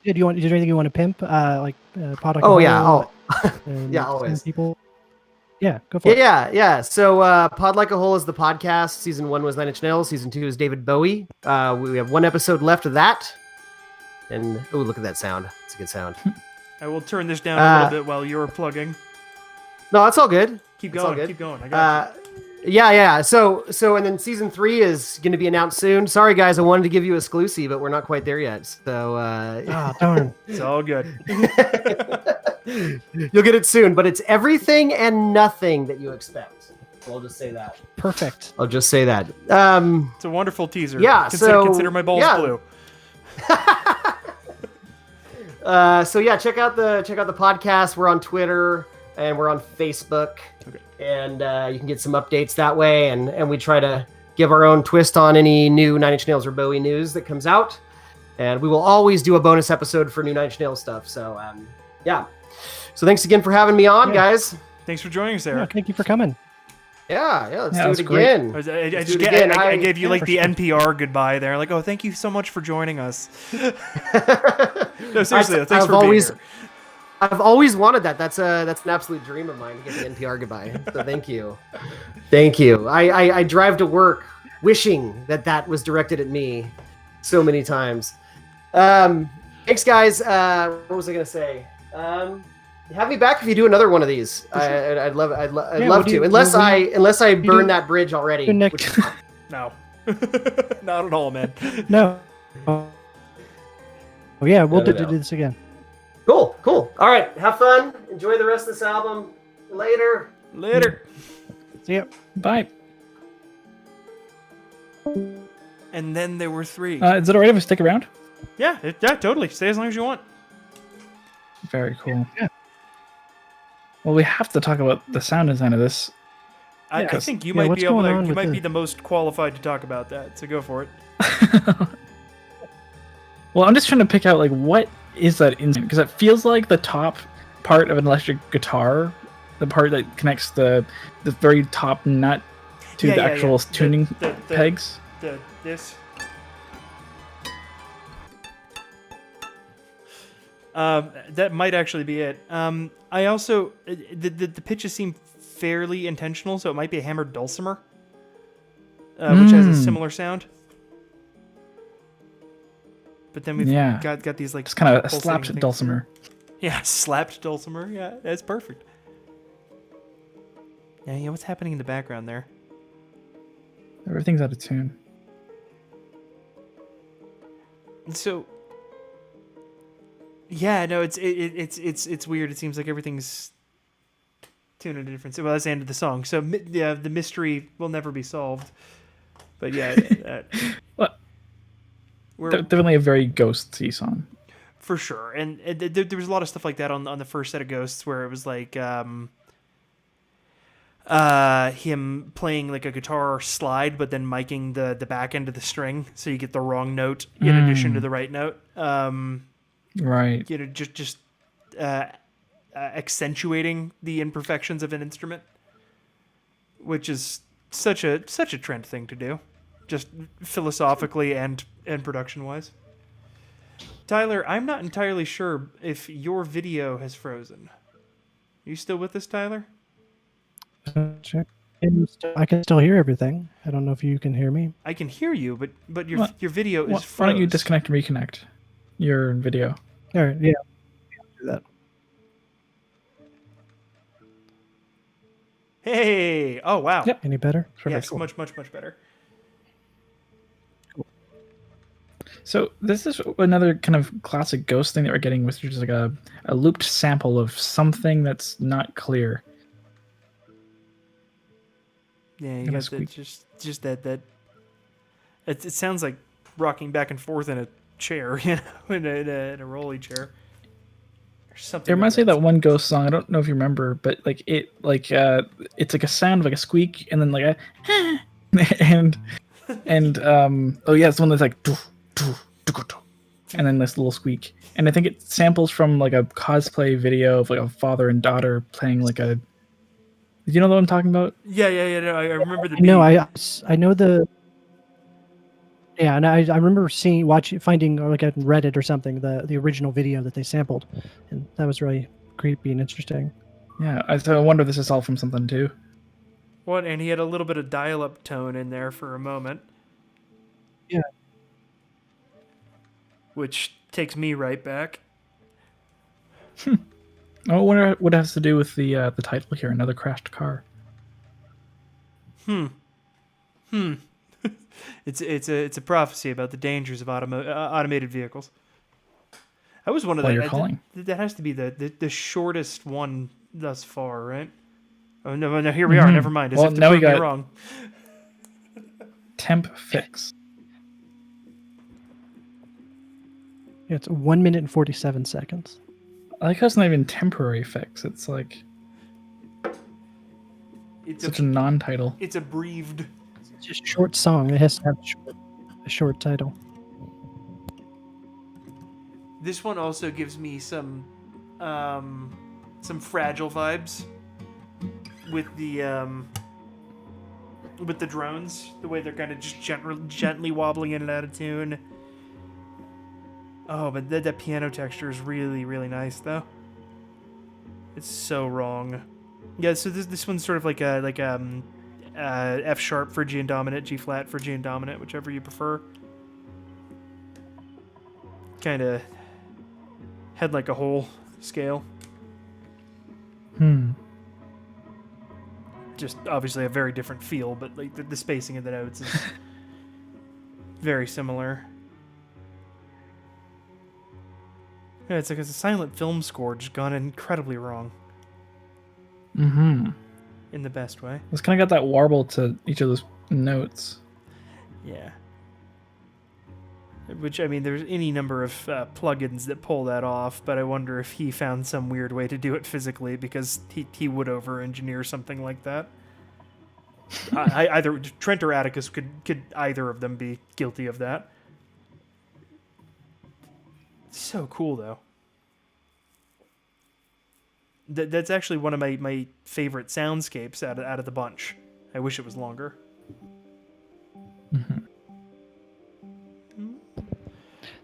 Is there anything you want to pimp? Pod like Oh, a yeah. Hole, Oh, and yeah, always. People. Yeah, go for it. Yeah. So Pod Like a Hole is the podcast. Season 1 was 9 Inch Nails. Season 2 is David Bowie. We have 1 episode left of that. And, oh, look at that sound. It's a good sound. I will turn this down a little bit while you're plugging. No, that's all good. Keep It's all going. good. Keep going. I got you. Yeah. So and then season 3 is going to be announced soon. Sorry, guys. I wanted to give you exclusive, but we're not quite there yet. So Ah, darn. It's all good. you'll get it soon, but it's everything and nothing that you expect. So I'll just say that. Perfect. I'll just say that. It's a wonderful teaser. Yeah, Consider my balls yeah. blue. So yeah, check out the podcast. We're on Twitter and we're on Facebook. Okay. And you can get some updates that way. And we try to give our own twist on any new 9 Inch Nails or Bowie news that comes out. And we will always do a bonus episode for new 9 Inch Nails stuff. So yeah. So thanks again for having me on, guys. Thanks for joining us, Yeah, Eric. thank you for coming. Yeah, let's Yeah, do that's it great. again. I gave you like for the sure. NPR goodbye there. Like, oh, thank you so much for joining us. No, seriously, thanks for being here. I've always wanted that. That's an absolute dream of mine to get the NPR goodbye. So thank you. Thank you. I drive to work wishing that was directed at me so many times. Thanks, guys. What was I gonna say? Have me back if you do another one of these. Sure. I'd love to. Unless I burn that bridge already. Which, No. Not at all, man. No. Oh yeah, we'll No. do this again. cool. All right. Have fun. Enjoy the rest of this album. Later. Later. See ya. Bye. And then there were 3. Is it alright if I stick around? Yeah, totally. Stay as long as you want. Very cool. Yeah. Well, we have to talk about the sound design of this. I Yeah. think you Yeah, might what's be able going to. on You with might be the- the most qualified to talk about that. So go for it. Well, I'm just trying to pick out like what is that instrument, because it feels like the top part of an electric guitar, the part that connects the very top nut to Yeah, the yeah, actual yeah. tuning The- pegs. This. That might actually be it. I also the pitches seem fairly intentional, so it might be a hammered dulcimer, which has a similar sound. But then we've Yeah. got these like It's kind of a pulsating slapped things dulcimer. here. Yeah, slapped dulcimer. Yeah, that's perfect. Yeah. What's happening in the background there? Everything's out of tune. So, yeah, no, it's weird. It seems like everything's tuned in a different. Well, that's the end of the song. So, yeah, the mystery will never be solved. But yeah, Well, we're definitely a very ghosty song. for sure. And there was a lot of stuff like that on the first set of Ghosts, where it was like him playing like a guitar slide, but then miking the back end of the string, so you get the wrong note in addition to the right note. Right. You know, just accentuating the imperfections of an instrument, which is such a Trent thing to do, just philosophically and production wise. Tyler, I'm not entirely sure if your video has frozen. Are you still with us, Tyler? Check. I can still hear everything. I don't know if you can hear me. I can hear you, but your Well, your video is froze. Why don't you disconnect and reconnect your video? All right. Yeah. Do that. Hey! Oh wow. Yep. Any better? Yes, cool. much better. So this is another kind of classic Ghost thing that we're getting, which is like a looped sample of something that's not clear. Yeah, you Gonna got that, just that. It sounds like rocking back and forth in a chair, you know, in a rolly chair. Or something. It reminds me of that one Ghost song. I don't know if you remember, but like it's like a sound of like a squeak and then like a and oh yeah, it's the one that's like and then this little squeak. And I think it samples from like a cosplay video of like a father and daughter playing like a. Do you know what I'm talking about? Yeah. No, I remember the. No, beat. I know the. Yeah, and I remember finding like on Reddit or something the original video that they sampled, and that was really creepy and interesting. Yeah, so I wonder if this is all from something too. What? And he had a little bit of dial-up tone in there for a moment. Yeah. Which takes me right back. I wonder what it has to do with the title here, Another Crashed Car. It's a prophecy about the dangers of automated vehicles. I was one of Well, the. you're calling. That has to be the shortest one thus far, right? Oh no! Here we are. Never mind. As Well, if to now we prove me got- wrong. Temp Fix. Yeah, it's 1 minute and 47 seconds. I like how it's not even temporary fix. It's like It's such a non-title. It's a breathed. It's just a short song. It has to have a short title. This one also gives me some Fragile vibes with the drones, the way they're kind of just gently wobbling in and out of tune. Oh, but that piano texture is really, really nice, though. It's so wrong. Yeah, so this one's sort of like a F sharp for G and dominant, G flat for G and dominant, whichever you prefer. Kind of head like a hole scale. Just obviously a very different feel, but like the spacing of the notes is very similar. Yeah, it's like it's a silent film score just gone incredibly wrong. In the best way. It's kind of got that warble to each of those notes. Yeah. Which, I mean, there's any number of plugins that pull that off, but I wonder if he found some weird way to do it physically, because he would over-engineer something like that. Either Trent or Atticus could either of them be guilty of that. So cool, though. That's actually one of my favorite soundscapes out of the bunch. I wish it was longer.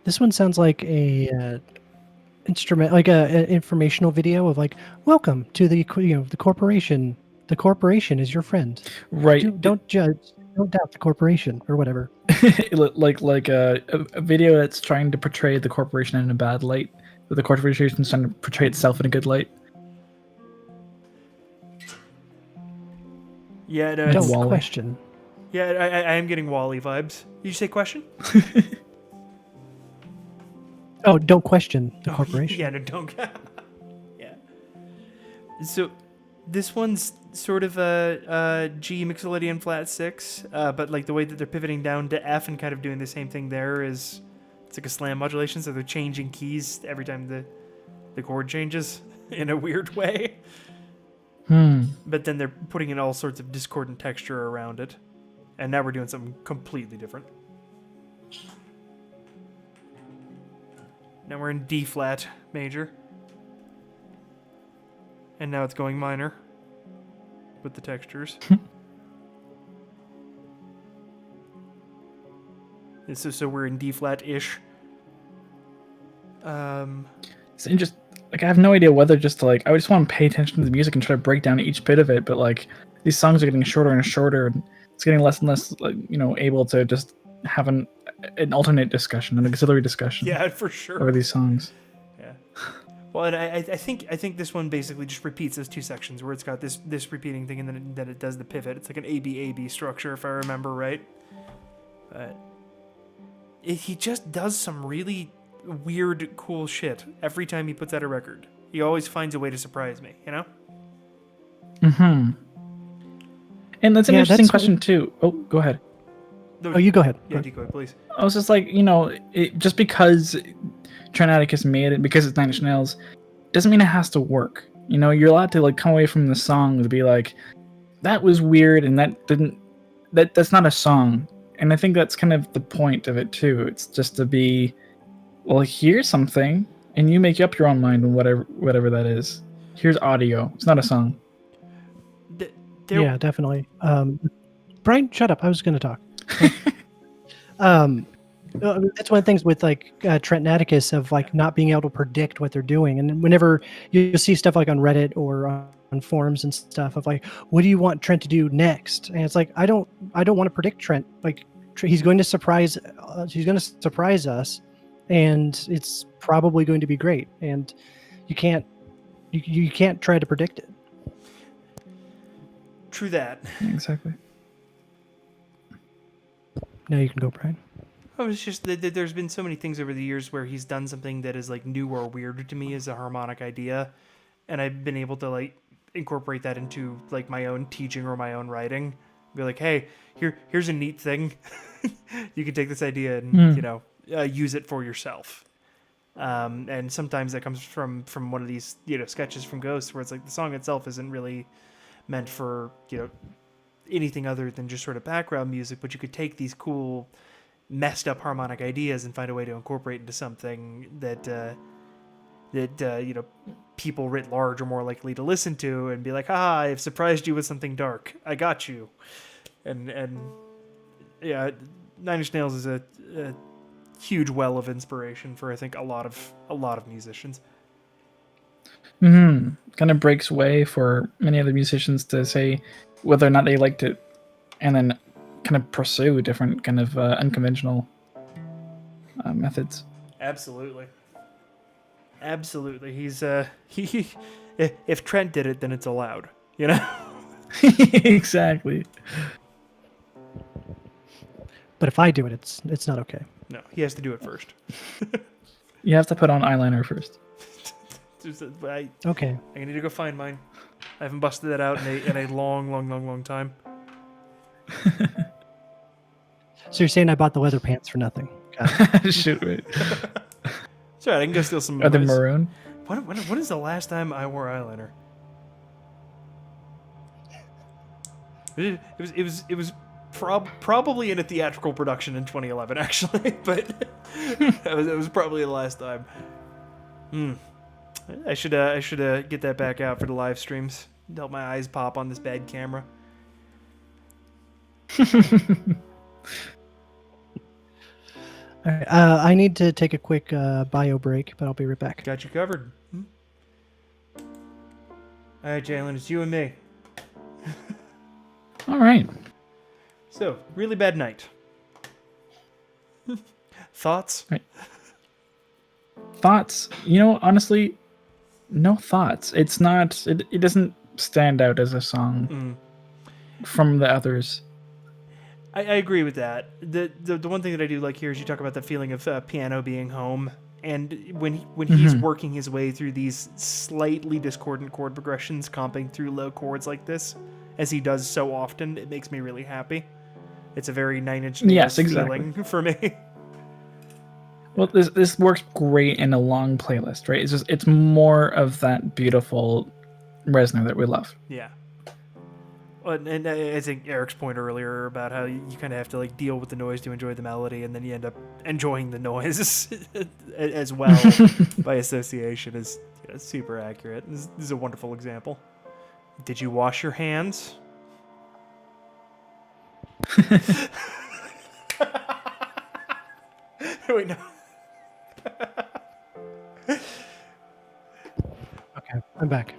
This one sounds like a instrument, like an informational video of like, welcome to the the corporation. The corporation is your friend. Right. Don't judge. Don't doubt the corporation or whatever. like a video that's trying to portray the corporation in a bad light, but the corporation is trying to portray itself in a good light. Yeah, no, Don't Wall-E. question. Yeah, I am getting Wall-E vibes. Did you say question? Oh, don't question the corporation. Yeah, no, don't. Yeah. So, this one's sort of a G Mixolydian flat 6, but like the way that they're pivoting down to F and kind of doing the same thing there is, it's like a slam modulation, so they're changing keys every time the chord changes in a weird way. But then they're putting in all sorts of discordant texture around it. And now we're doing something completely different. Now we're in D flat major. And now it's going minor with the textures. So we're in D flat-ish. It's interesting. Like, I have no idea whether just to, like, I just want to pay attention to the music and try to break down each bit of it, but like these songs are getting shorter and shorter, and it's getting less and less, like, able to just have an alternate discussion, an auxiliary discussion. Yeah, for sure. Over these songs. Yeah. Well, and I think this one basically just repeats those two sections where it's got this repeating thing, and then it does the pivot. It's like an AB structure, if I remember right. But he just does some really weird, cool shit every time he puts out a record. He always finds a way to surprise me, you know? And that's an interesting question too. Oh, go ahead. No, Oh, you go ahead. Yeah, Decoy, please. I was just like, just because Trent Atticus made it, because it's Nine Inch Nails, doesn't mean it has to work. You're allowed to like come away from the song to be like, that was weird, and that's not a song. And I think that's kind of the point of it too. It's just to be, well, here's something, and you make up your own mind on whatever that is. Here's audio. It's not a song. Yeah, definitely. Brian, shut up. I was going to talk. That's one of the things with like Trent and Atticus of like not being able to predict what they're doing. And whenever you see stuff like on Reddit or on forums and stuff of like, what do you want Trent to do next? And it's like, I don't want to predict Trent. Like he's going to surprise us, and it's probably going to be great. And you can't try to predict it. True that. Exactly. Now you can go, Brian. Oh, it's just that there's been so many things over the years where he's done something that is like new or weird to me as a harmonic idea, and I've been able to like incorporate that into like my own teaching or my own writing. Be like, hey, here's a neat thing. You can take this idea and use it for yourself. And sometimes that comes from one of these sketches from Ghost, where it's like the song itself isn't really meant for anything other than just sort of background music, but you could take these cool messed up harmonic ideas and find a way to incorporate into something that people writ large are more likely to listen to and be like, I've surprised you with something dark. I got you. And yeah, Nine Inch Nails is a huge well of inspiration for, I think, a lot of musicians. Kind of breaks way for many other musicians to say whether or not they liked it, and then kind of pursue different kind of unconventional methods. Absolutely. He's he if Trent did it, then it's allowed, you know. Exactly. But if I do it, it's not okay. No, he has to do it first. You have to put on eyeliner first. Okay. I need to go find mine. I haven't busted that out in a long time. So you're saying I bought the leather pants for nothing? Got it. Shoot, wait. It's alright, I can go steal some. Are they maroon? When is the last time I wore eyeliner? It was probably in a theatrical production in 2011, actually, but it was probably the last time. I should get that back out for the live streams. Help my eyes pop on this bad camera. All right. I need to take a quick bio break, but I'll be right back. Got you covered. All right, Jaylin, it's you and me. All right. So, really bad night. Thoughts? Right. Thoughts? Honestly, no thoughts. It's not. It doesn't stand out as a song from the others. I agree with that. The one thing that I do like here is you talk about the feeling of piano being home, and when he's working his way through these slightly discordant chord progressions, comping through low chords like this, as he does so often, it makes me really happy. It's a very Nine Inch Nails feeling for me. Well, this works great in a long playlist, right? It's more of that beautiful Reznor that we love. Yeah. And I think Eric's point earlier about how you kind of have to like deal with the noise to enjoy the melody, and then you end up enjoying the noise as well by association is super accurate. This is a wonderful example. Did you wash your hands? Wait, no. Okay, I'm back.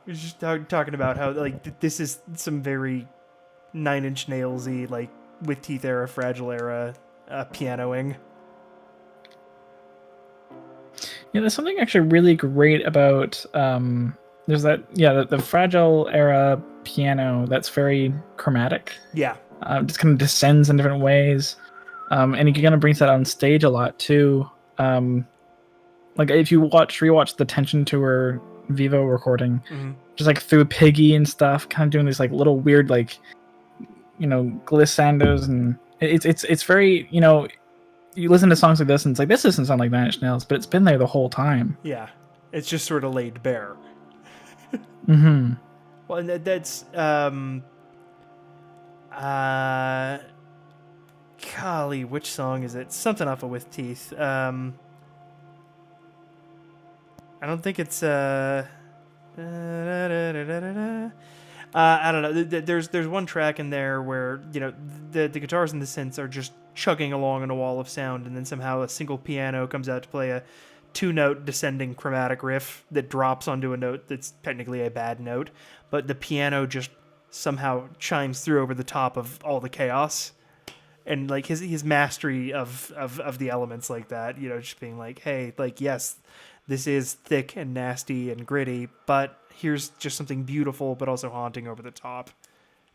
We're just talking about how like this is some very Nine Inch Nails-y, like with Teeth era, Fragile era pianoing. Yeah, there's something actually really great about there's the Fragile era piano that's very chromatic. Yeah. Just kind of descends in different ways. And he kind of brings that on stage a lot too. Like if you rewatch the Tension Tour Vivo recording, just like through Piggy and stuff, kind of doing these like little weird like glissandos, and it's very you listen to songs like this and it's like, this doesn't sound like Nine Inch Nails, but it's been there the whole time. Yeah, it's just sort of laid bare. Well, and that's golly, which song is it? Something off of With Teeth. I don't think it's I don't know. There's one track in there where the guitars and the synths are just chugging along in a wall of sound, and then somehow a single piano comes out to play a 2-note descending chromatic riff that drops onto a note that's technically a bad note, but the piano just somehow chimes through over the top of all the chaos. And like his mastery of the elements like that, just being like, hey, like, yes, this is thick and nasty and gritty, but here's just something beautiful but also haunting over the top,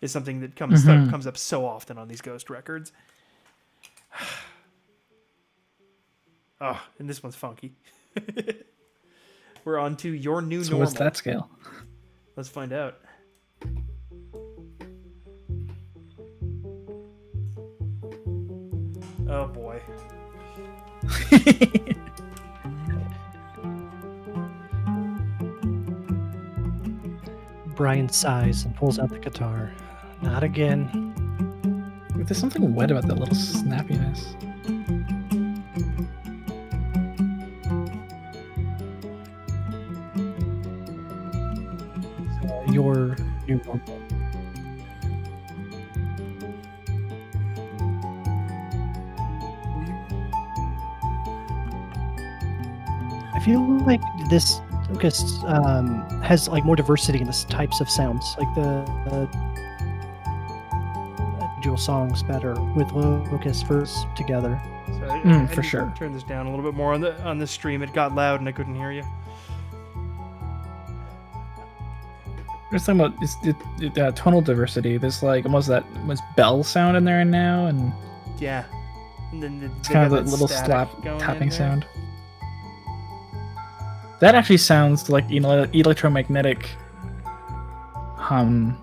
is something that comes up so often on these Ghost records. Oh, and this one's funky. We're on to Your New Normal. What's that scale? Let's find out. Oh boy. Brian sighs and pulls out the guitar. Not again. There's something wet about that little snappiness. Your new normal. I feel like this Locust has like more diversity in the types of sounds, like the individual songs better with Locust verse together. So I For need to sure. Turn this down a little bit more on the stream. It got loud and I couldn't hear you. We're talking about tonal diversity. There's like almost that bell sound in there now, and Yeah. And then it's kind of got the that little static slap going in tapping there. sound. That actually sounds like electromagnetic hum.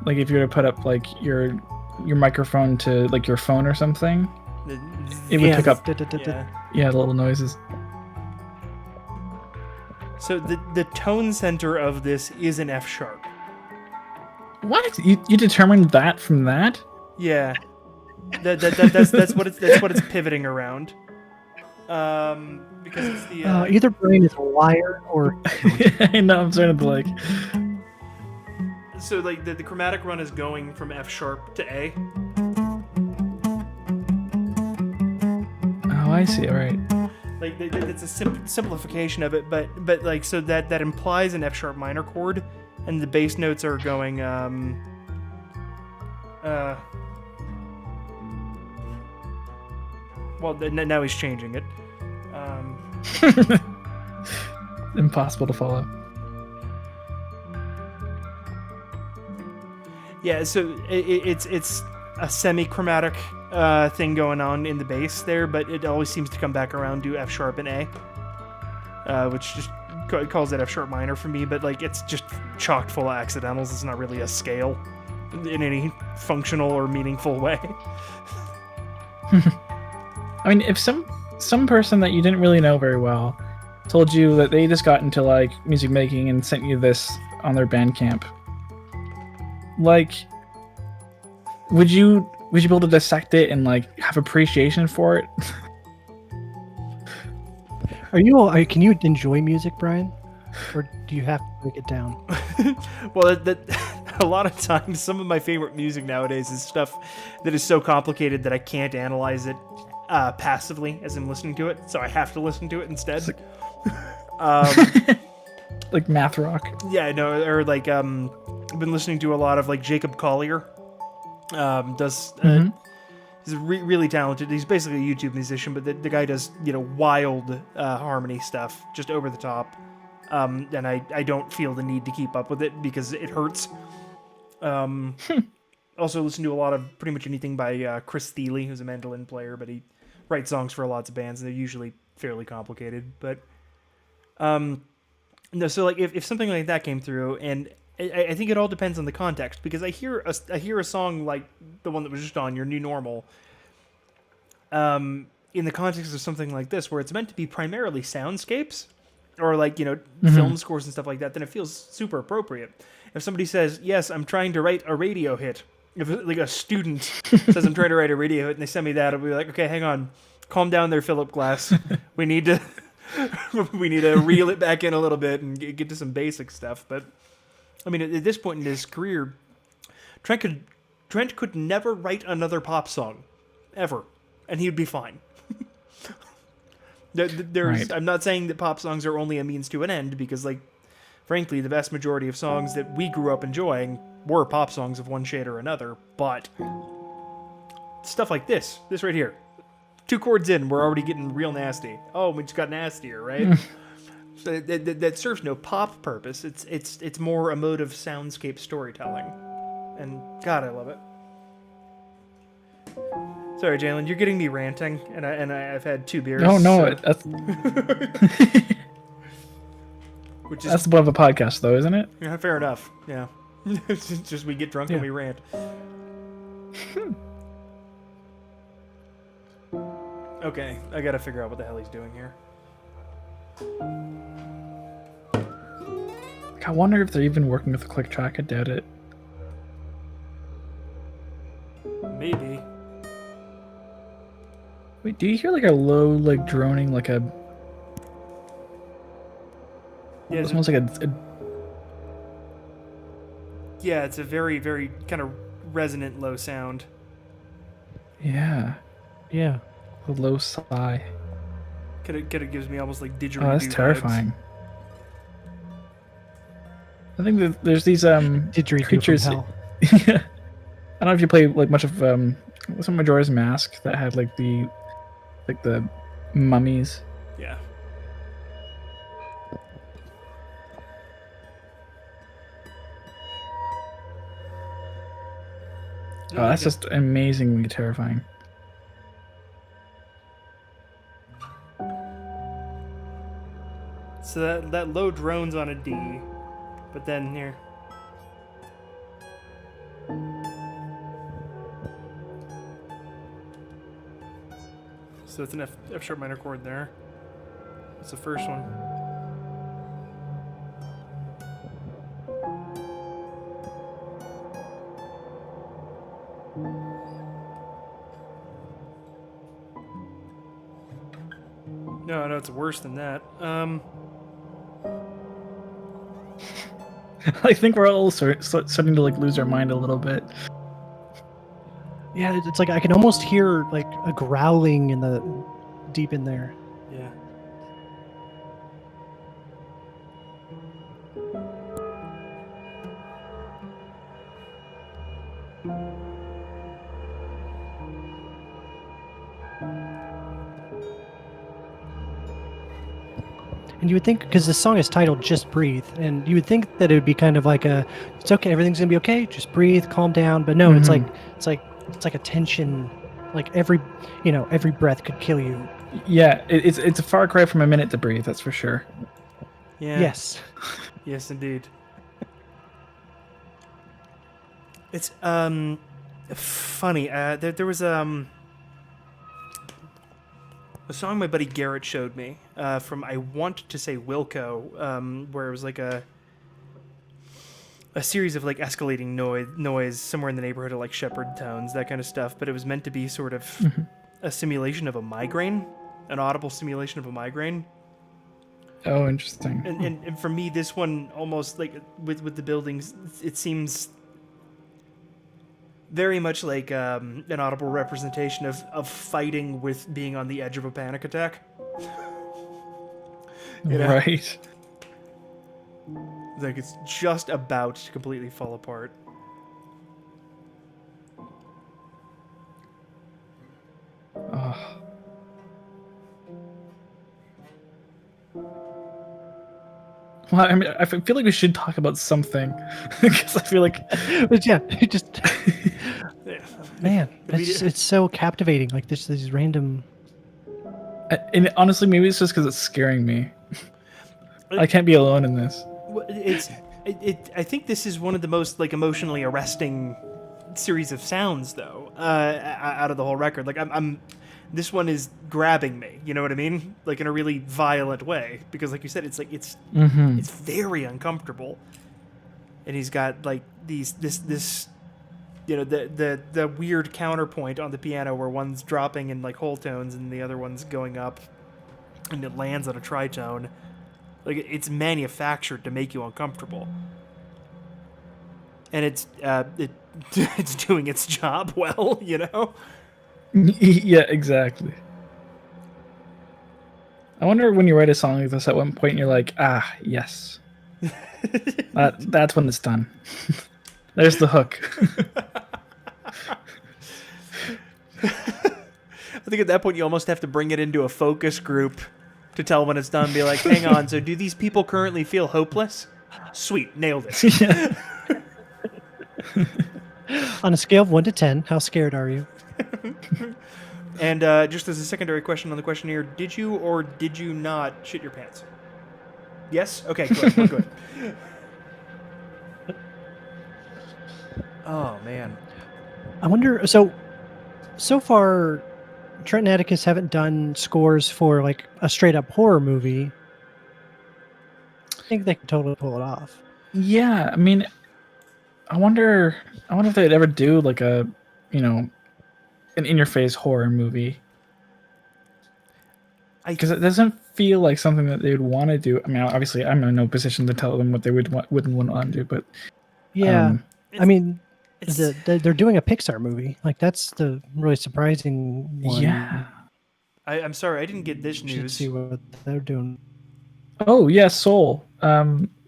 Like if you were to put up like your microphone to like your phone or something, it would pick up Yeah. the little noises. So the tone center of this is an F sharp. What? You determined that from that? Yeah. That's what it's pivoting around. Because it's the Either brain is a liar or I know, I'm starting to like. so like the chromatic run is going from F sharp to A. Oh, I see. All right. Like it's a simplification of it, but like so that implies an F sharp minor chord, and the bass notes are going well now he's changing it. Impossible to follow. Yeah, so it's a semi-chromatic thing going on in the bass there, but it always seems to come back around to F sharp and A, which just calls it F sharp minor for me. But like it's just chocked full of accidentals. It's not really a scale in any functional or meaningful way. I mean, if some person that you didn't really know very well told you that they just got into like music making and sent you this on their Bandcamp, like, would you be able to dissect it and like have appreciation for it? Can you enjoy music, Brian? Or do you have to break it down? Well, that a lot of times, some of my favorite music nowadays is stuff that is so complicated that I can't analyze it passively as I'm listening to it, so I have to listen to it instead. Like math rock. Yeah, no, or like I've been listening to a lot of like Jacob Collier. He's really talented. He's basically a YouTube musician, but the guy does wild harmony stuff, just over the top. And I don't feel the need to keep up with it because it hurts. Also listen to a lot of pretty much anything by Chris Thiele, who's a mandolin player, but he writes songs for lots of bands, and they're usually fairly complicated. But no, so like if something like that came through, and I think it all depends on the context, because I hear a song like the one that was just on Your New Normal, in the context of something like this, where it's meant to be primarily soundscapes, or like film scores and stuff like that, then it feels super appropriate. If somebody says, "Yes, I'm trying to write a radio hit," if like a student says, "I'm trying to write a radio hit," and they send me that, I'll be like, "Okay, hang on, calm down there, Philip Glass. We need to reel it back in a little bit and get to some basic stuff." But I mean, at this point in his career, Trent could never write another pop song, ever, and he'd be fine. Right. I'm not saying that pop songs are only a means to an end, because, like, frankly, the vast majority of songs that we grew up enjoying were pop songs of one shade or another. But stuff like this right here, 2 chords in, we're already getting real nasty. Oh, we just got nastier, right? So that serves no pop purpose. It's more emotive soundscape storytelling, and God, I love it. Sorry, Jaylin, you're getting me ranting, and I've had 2 beers. No, so- that's which is that's the point of a podcast, though, isn't it? yeah, fair enough. Yeah, it's just we get drunk and we rant. Okay, I gotta figure out what the hell he's doing here. I wonder if they're even working with a click track. I doubt it. Maybe. Wait, do you hear like a low, like droning, like a? Yeah, It's almost like a yeah, it's a very, very kind of resonant low sound. yeah, Yeah. a low sigh. Kind of gives me almost like didgeridoo. Oh, that's vibes. terrifying. I think that there's these Didgeridoo creatures. from hell. I don't know if you play like much of some Majora's Mask that had like the mummies. Yeah. Oh, that's just amazingly terrifying. So that low drones on a D, but then here. So it's an F sharp minor chord there. That's the first one. No, it's worse than that. I think we're all starting to like lose our mind a little bit. Yeah, it's like I can almost hear like a growling in the deep in there. Yeah. And you would think, because this song is titled "Just Breathe," and you would think that it would be kind of like it's okay, everything's gonna be okay, just breathe, calm down. But no, it's like a tension, like every breath could kill you. Yeah, it's a far cry from a minute to breathe. That's for sure. Yeah. Yes. Yes, indeed. It's funny. There was a song my buddy Garrett showed me from I want to say Wilco, where it was like a series of like escalating noise somewhere in the neighborhood of like shepherd tones, that kind of stuff. But it was meant to be sort of a simulation of a migraine, an audible simulation of a migraine. Oh, interesting. And for me, this one almost like with the buildings, it seems very much like an audible representation of fighting with being on the edge of a panic attack. You know? Right. Like it's just about to completely fall apart. Oh. Well, I mean, I feel like we should talk about something because I feel like, But yeah, it just Yeah. man, it's so captivating. Like these random. and honestly, maybe it's just because it's scaring me. I can't be alone in this. I think this is one of the most like emotionally arresting series of sounds, though, out of the whole record. Like this one is grabbing me. You know what I mean? Like in a really violent way, because like you said, it's like it's very uncomfortable, and he's got like this. You know, the weird counterpoint on the piano where one's dropping in like whole tones and the other one's going up, and it lands on a tritone. Like it's manufactured to make you uncomfortable, and it's doing its job well. You know. Yeah, exactly. I wonder when you write a song like this, at one point you're like, ah, yes, that's when it's done. There's the hook. I think at that point you almost have to bring it into a focus group to tell when it's done. Be like, hang on, so do these people currently feel hopeless? Sweet, nailed it. Yeah. On a scale of 1 to 10, how scared are you? And just as a secondary question on the questionnaire, did you or did you not shit your pants? Yes? Okay, good. We're good. Oh, man. I wonder. So far, Trent and Atticus haven't done scores for like a straight up horror movie. I think they could totally pull it off. Yeah, I mean, I wonder if they'd ever do like an in-your-face horror movie. Because it doesn't feel like something that they would want to do. I mean, obviously, I'm in no position to tell them what they wouldn't want to do, but yeah, I mean, It's- they're doing a Pixar movie. Like that's the really surprising one. yeah, I'm sorry, I didn't get this You should news. see what they're doing. Oh yeah, Soul.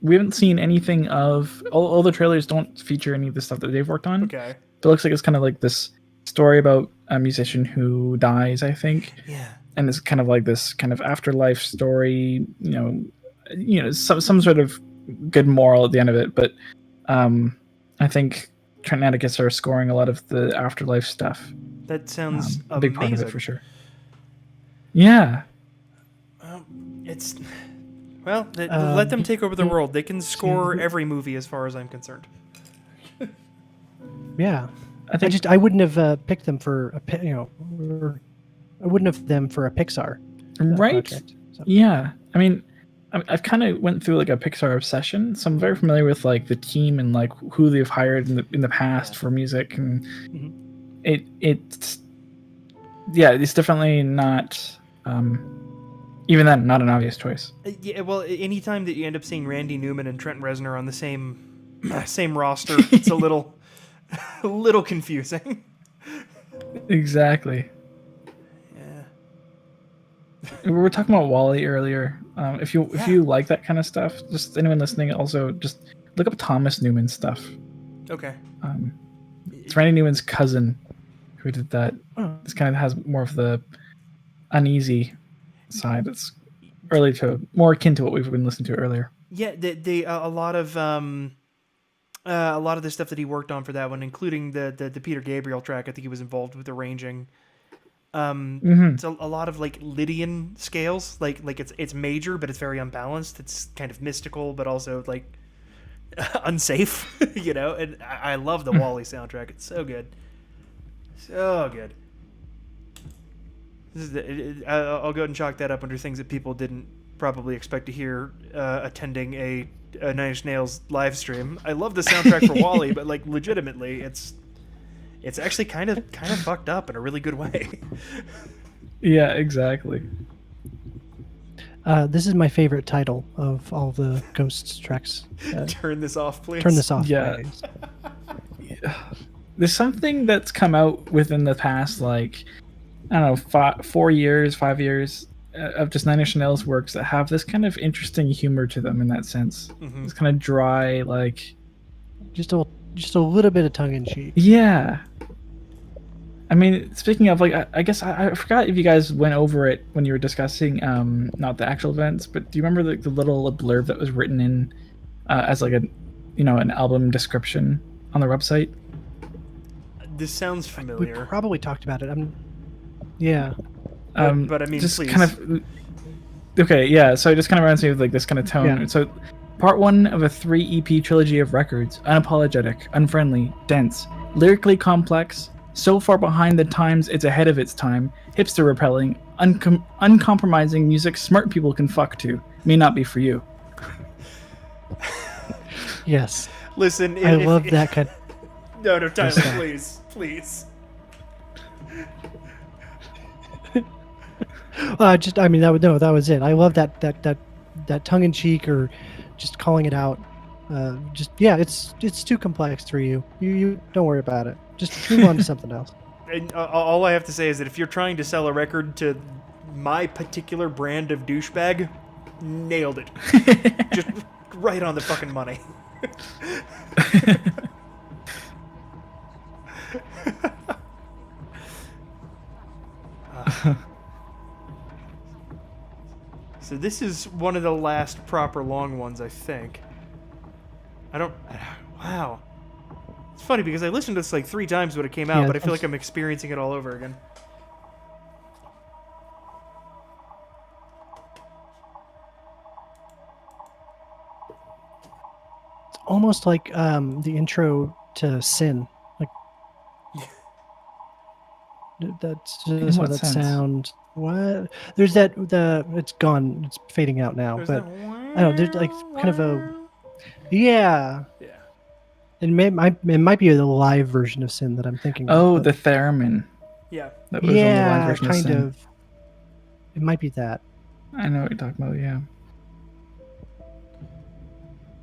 We haven't seen anything of all the trailers don't feature any of the stuff that they've worked on. Okay. But it looks like it's kind of like this story about a musician who dies, I think. Yeah. And it's kind of like this kind of afterlife story, some sort of good moral at the end of it. But I think Trent and Atticus are scoring a lot of the afterlife stuff. That sounds A big part of amazing. it for sure. Yeah. It's let them take over the world. They can score every movie, as far as I'm concerned. Yeah, I wouldn't have picked them for I wouldn't have them for a Pixar Right. project, so. Yeah. I mean, I've kind of went through like a Pixar obsession, so I'm very familiar with like the team and like who they've hired in the past for music, and it's definitely not even then not an obvious choice. Yeah, well, anytime that you end up seeing Randy Newman and Trent Reznor on the same roster, it's a little confusing. Exactly. Yeah. We were talking about Wall-E earlier. If you like that kind of stuff, just anyone listening, also just look up Thomas Newman stuff. Okay. It's Randy Newman's cousin who did that. This kind of has more of the uneasy side. It's more akin to what we've been listening to earlier. Yeah, a lot of the stuff that he worked on for that one, including the Peter Gabriel track, I think he was involved with arranging. It's a lot of like Lydian scales, like it's major, but it's very unbalanced. It's kind of mystical, but also like unsafe, And I love the Wall-E soundtrack. It's so good, so good. I'll go ahead and chalk that up under things that people didn't probably expect to hear attending a Nine Inch Nails live stream. I love the soundtrack for Wall-E, but like legitimately, it's actually kind of fucked up in a really good way. Yeah, exactly. This is my favorite title of all the Ghosts tracks. Turn this off, please. Turn this off. Yeah. Please. There's something that's come out within the past, like, I don't know, 4 years, 5 years of just Nine Inch Nails works that have this kind of interesting humor to them in that sense. Mm-hmm. It's kind of dry, like... Just a little bit of tongue-in-cheek. Yeah. I mean, speaking of, like, I guess I forgot if you guys went over it when you were discussing, not the actual events, but do you remember the little blurb that was written in as like an album description on the website? This sounds We familiar. probably talked about it. Yeah. But I mean, just please. kind of... Okay, yeah, so it just kind of reminds me of like this kind of tone. Yeah. So, part 1 of a 3 EP trilogy of records, unapologetic, unfriendly, dense, lyrically complex, so far behind the times it's ahead of its time, hipster repelling, uncompromising music smart people can fuck to. May not be for you. Yes. Listen, I love that kind. No, Tyler, stuff. please. That was it. I love that tongue in cheek or just calling it out. It's too complex for you. You don't worry about it. Just move on to something else. And all I have to say is that if you're trying to sell a record to my particular brand of douchebag, nailed it. Just right on the fucking money. So this is one of the last proper long ones, I think. Wow. It's funny because I listened to this like 3 times when it came out, Yeah, but I feel like I'm experiencing it all over again. It's almost like the intro to Sin. Like that's just what that sense? sound. What? There's it's gone. It's fading out now. There's but that- I don't know. There's like kind of a yeah. Yeah. It might be the live version of Sin that I'm thinking. Oh, of, the theremin. Yeah. That was on the live yeah, version kind Sin. of. It might be that. I know what you're talking about, yeah.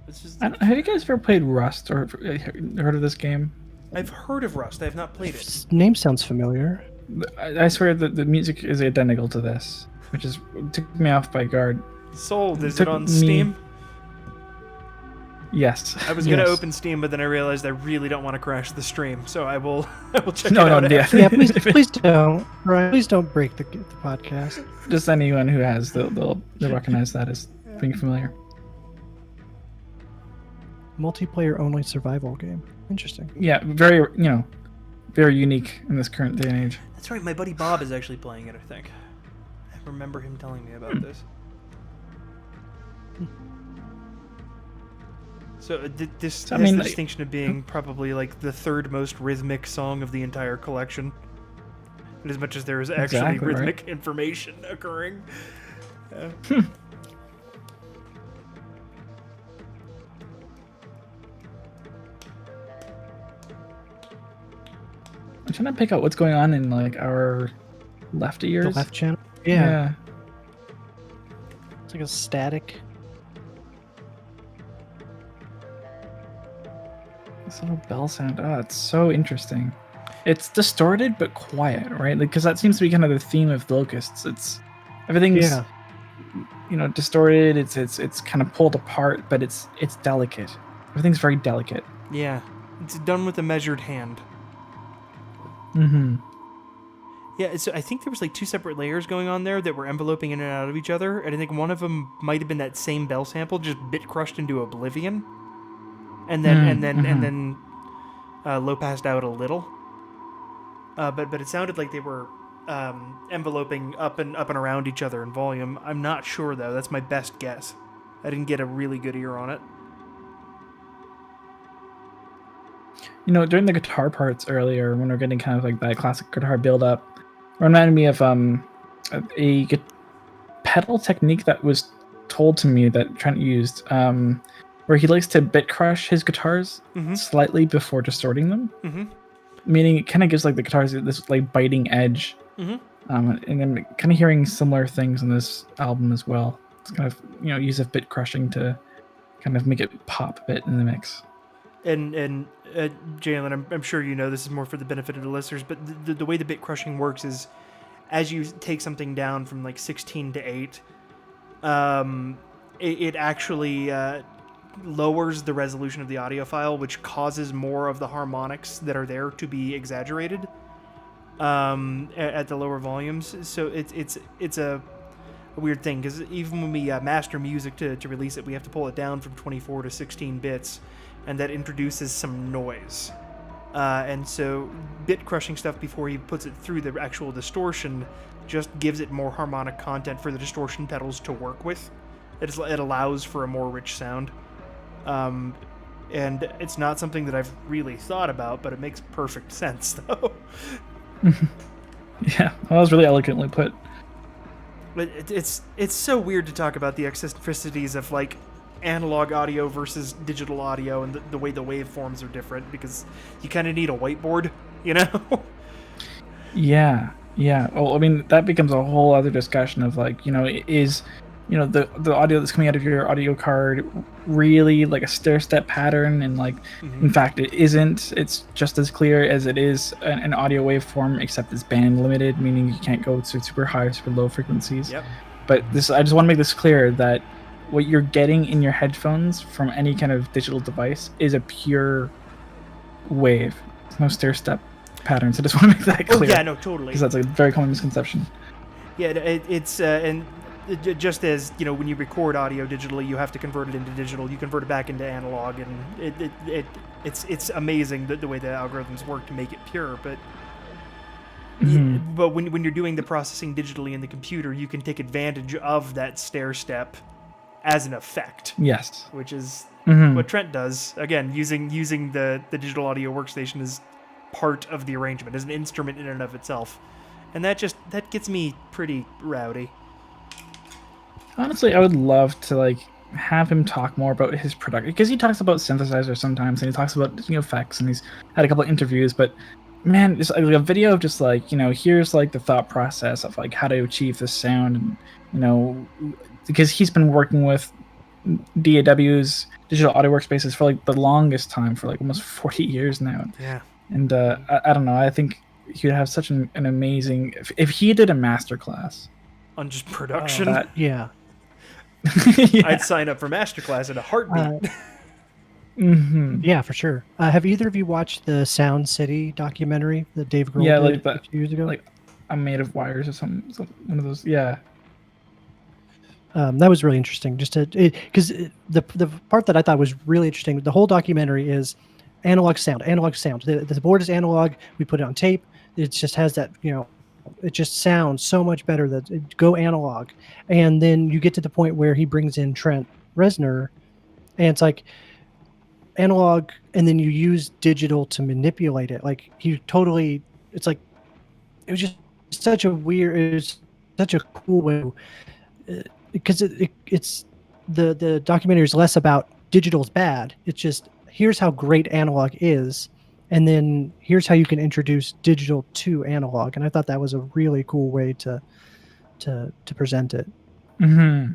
It's just, Have you guys ever played Rust or heard of this game? I've heard of Rust. I have not played it. Name sounds familiar. I swear that the music is identical to this, which took me off by guard. Sold. Is it Took on me- Steam? Yes. I was gonna yes. open Steam, but then I realized I really don't want to crash the stream, so I will check No, it out. yeah. after. Yeah, please don't. Right, please don't break the podcast. Just anyone who has, they'll recognize that as being familiar. Multiplayer only survival game. Interesting. Yeah, very very unique in this current day and age. That's right. My buddy Bob is actually playing it. I think. I remember him telling me about this. So this has the distinction of being probably like the third most rhythmic song of the entire collection. And as much as there is actually Exactly, rhythmic information occurring. I'm trying to pick out what's going on in like our left ears. The left channel. Yeah. It's like a static. This little bell sound. Oh, it's so interesting. It's distorted but quiet, right? Like, because that seems to be kind of the theme of the Locusts. It's everything's distorted. It's kind of pulled apart, but it's delicate. Everything's very delicate. Yeah, it's done with a measured hand. Mm-hmm. Yeah, so I think there was like two separate layers going on there that were enveloping in and out of each other, and I think one of them might have been that same bell sample, just bit crushed into oblivion, and then low passed out a little. But it sounded like they were enveloping up and around each other in volume. I'm not sure though. That's my best guess. I didn't get a really good ear on it. During the guitar parts earlier, when we're getting kind of like that classic guitar build-up, it reminded me of a pedal technique that was told to me that Trent used, where he likes to bit crush his guitars slightly before distorting them. Mm-hmm. Meaning it kind of gives like the guitars this like biting edge. Mm-hmm. And I'm kind of hearing similar things in this album as well. It's kind of use of bit crushing to kind of make it pop a bit in the mix. And Jaylin, I'm sure you know this is more for the benefit of the listeners, but the way the bit crushing works is as you take something down from like 16 to 8, it actually lowers the resolution of the audio file, which causes more of the harmonics that are there to be exaggerated at the lower volumes. So it's a weird thing, because even when we master music to release it, we have to pull it down from 24 to 16 bits, and that introduces some noise. And so bit crushing stuff before he puts it through the actual distortion just gives it more harmonic content for the distortion pedals to work with. It allows for a more rich sound. And it's not something that I've really thought about, but it makes perfect sense, though. Yeah, that was really elegantly put. But it's so weird to talk about the eccentricities of like analog audio versus digital audio and the way the waveforms are different, because you kind of need a whiteboard, Yeah. Well, I mean, that becomes a whole other discussion of like, is the audio that's coming out of your audio card really like a stair-step pattern, and like in fact it isn't. It's just as clear as it is an audio waveform, except it's band limited, meaning you can't go to super high or super low frequencies. Yep. But I just want to make this clear that what you're getting in your headphones from any kind of digital device is a pure wave. There's no stair-step patterns. I just want to make that clear. Oh yeah, no, totally. Because that's a very common misconception. Yeah, it's and just as when you record audio digitally, you have to convert it into digital. You convert it back into analog, and it's amazing the way the algorithms work to make it pure. But but when you're doing the processing digitally in the computer, you can take advantage of that stair step as an effect. Yes, which is what Trent does. Again, using the digital audio workstation as part of the arrangement, as an instrument in and of itself, and that gets me pretty rowdy. Honestly, I would love to like have him talk more about his production, because he talks about synthesizers sometimes, and he talks about effects, and he's had a couple of interviews. But man, it's like a video of just like here's like the thought process of like how to achieve this sound, and because he's been working with DAWs, digital audio workspaces, for like the longest time, for like almost 40 years now. Yeah. And I don't know, I think he would have such an amazing. If he did a masterclass, On just production, Yeah. I'd sign up for masterclass in a heartbeat. Yeah, for sure. Have either of you watched the Sound City documentary that Dave Grohl Yeah, did like that. a few years ago? Like I'm made of wires or something. One of those. Yeah. That was really interesting. Just because the part that I thought was really interesting, the whole documentary is analog sound, analog sound. The board is analog. We put it on tape. It just has that, it just sounds so much better that go analog. And then you get to the point where he brings in Trent Reznor, and it's like analog, and then you use digital to manipulate it. Like it's like it was just it was such a cool way. Because it's the documentary is less about digital's bad. It's just here's how great analog is, and then here's how you can introduce digital to analog. And I thought that was a really cool way to present it. Well,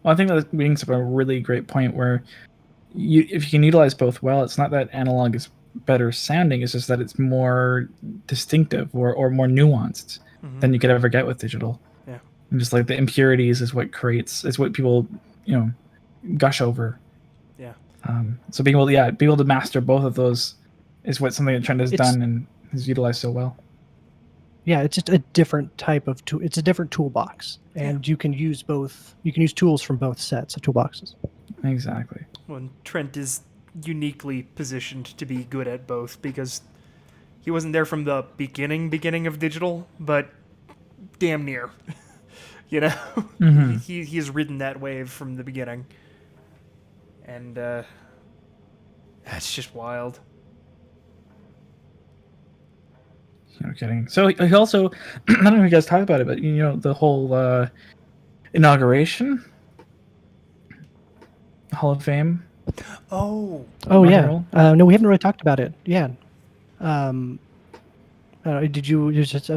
I think that brings up a really great point where if you can utilize both well, it's not that analog is better sounding. It's just that it's more distinctive or more nuanced than you could ever get with digital. And just like the impurities is what people, gush over. Yeah. So being able to master both of those is what something that Trent has done and has utilized so well. Yeah, it's just a different type of tool. It's a different toolbox, and you can use both. You can use tools from both sets of toolboxes. Exactly. Well, Trent is uniquely positioned to be good at both because he wasn't there from the beginning of digital, but damn near. He has ridden that wave from the beginning, and that's just wild. No kidding. So he also, I don't know if you guys talked about it, but the whole inauguration, Hall of Fame. Oh yeah. No, we haven't really talked about it. Yeah. Did you just?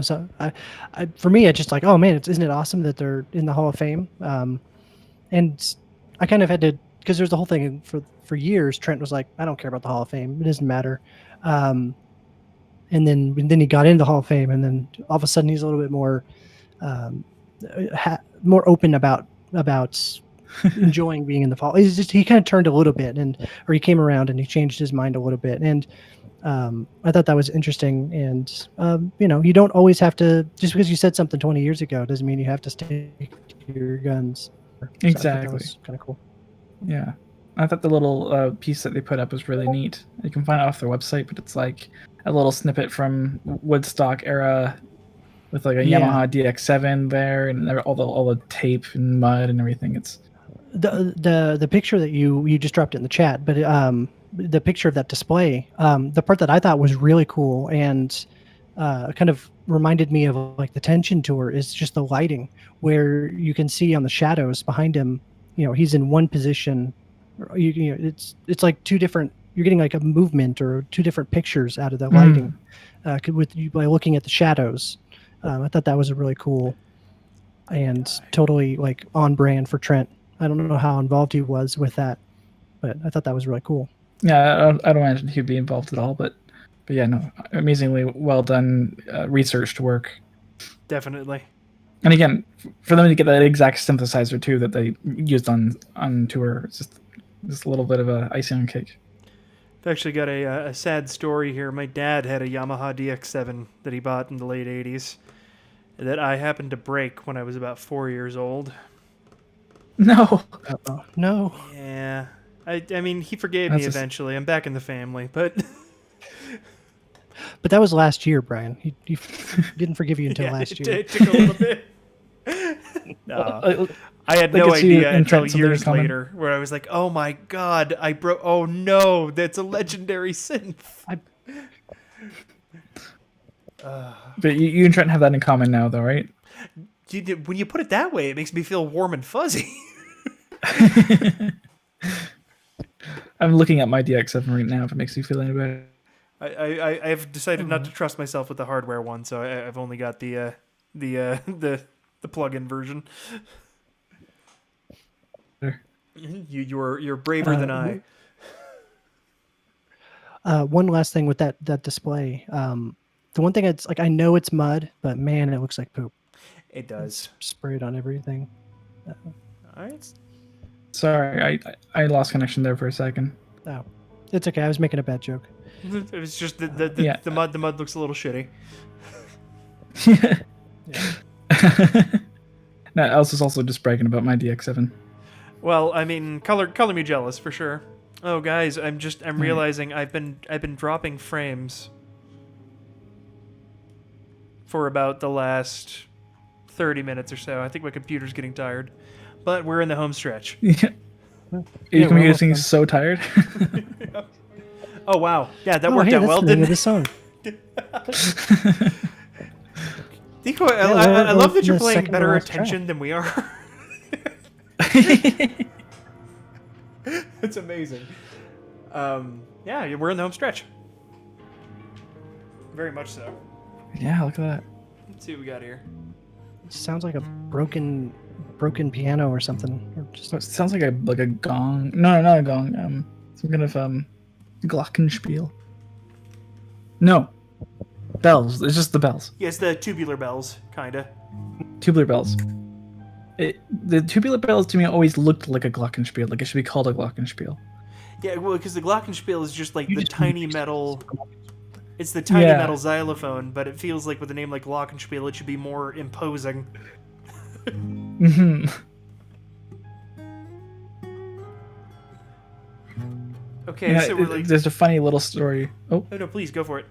For me, it's just like, oh man, isn't it awesome that they're in the Hall of Fame? And I kind of had to, because there's the whole thing for years. Trent was like, I don't care about the Hall of Fame. It doesn't matter. And then he got into the Hall of Fame, and then all of a sudden he's a little bit more more open about enjoying being in the Hall. He kind of turned a little bit, or he came around and he changed his mind a little bit, and I thought that was interesting. And you don't always have to, just because you said something 20 years ago doesn't mean you have to stick to your guns. Exactly. That was kind of cool. Yeah, I thought the little piece that they put up was really neat. You can find it off their website, but it's like a little snippet from Woodstock era with like a Yamaha DX7 there, and all the tape and mud and everything. It's the picture that you just dropped it in the chat, but the picture of that display, the part that I thought was really cool and kind of reminded me of like the Tension Tour is just the lighting, where you can see on the shadows behind him, he's in one position. It's like two different. You're getting like a movement or two different pictures out of the lighting by looking at the shadows. I thought that was a really cool and totally like on brand for Trent. I don't know how involved he was with that, but I thought that was really cool. Yeah, I don't imagine he'd be involved at all, but yeah, no, amazingly well done researched work. Definitely. And again, for them to get that exact synthesizer too that they used on tour, it's just a little bit of a icing on cake. I've actually got a sad story here. My dad had a Yamaha DX7 that he bought in the late 80s that I happened to break when I was about 4 years old. No. No. Yeah. I mean, he forgave me eventually. I'm back in the family, but... But that was last year, Brian. He didn't forgive you until last year. It took a little bit. No. I had no idea until years later, where I was like, oh my god, I broke... Oh no, that's a legendary synth. But you and Trent have that in common now, though, right? When you put it that way, it makes me feel warm and fuzzy. I'm looking at my DX7 right now, if it makes you feel any better. I've decided not to trust myself with the hardware one, so I've only got the plug-in version. You're braver than I. One last thing with that display. The one thing it's like I know it's mud, but man, it looks like poop. It does. It's sprayed on everything. All right. Sorry, I lost connection there for a second. Oh, it's okay. I was making a bad joke. It was just Yeah. the mud. The mud looks a little shitty. No, Elsa's is also just bragging about my DX7. Well, I mean, color me jealous for sure. Oh, guys, I'm realizing I've been dropping frames for about the last 30 minutes or so. I think my computer's getting tired, but we're in the home stretch. Yeah. Yeah, You're we're getting almost so tired. Oh wow, yeah, that Oh, worked hey, out that's well, the name didn't of the song. Decoy, I we're love that you're the paying second to better last attention than we are. It's amazing. Yeah, we're in the home stretch. Very much so. Yeah, look at that. Let's see what we got here. Sounds like a broken piano or something. Or just It sounds like a gong. No, not a gong. Some kind of glockenspiel. No, bells. It's just the bells. Yes, the tubular bells, kinda. Tubular bells. The tubular bells to me always looked like a glockenspiel. Like it should be called a glockenspiel. Yeah, well, because the glockenspiel is just like You the just tiny mixed metal. It's the tiny Yeah. metal xylophone, but it feels like with a name like glockenspiel, it should be more imposing. Hmm. Okay, Yeah, so we're like. there's a funny little story. Oh, Oh no, please go for it.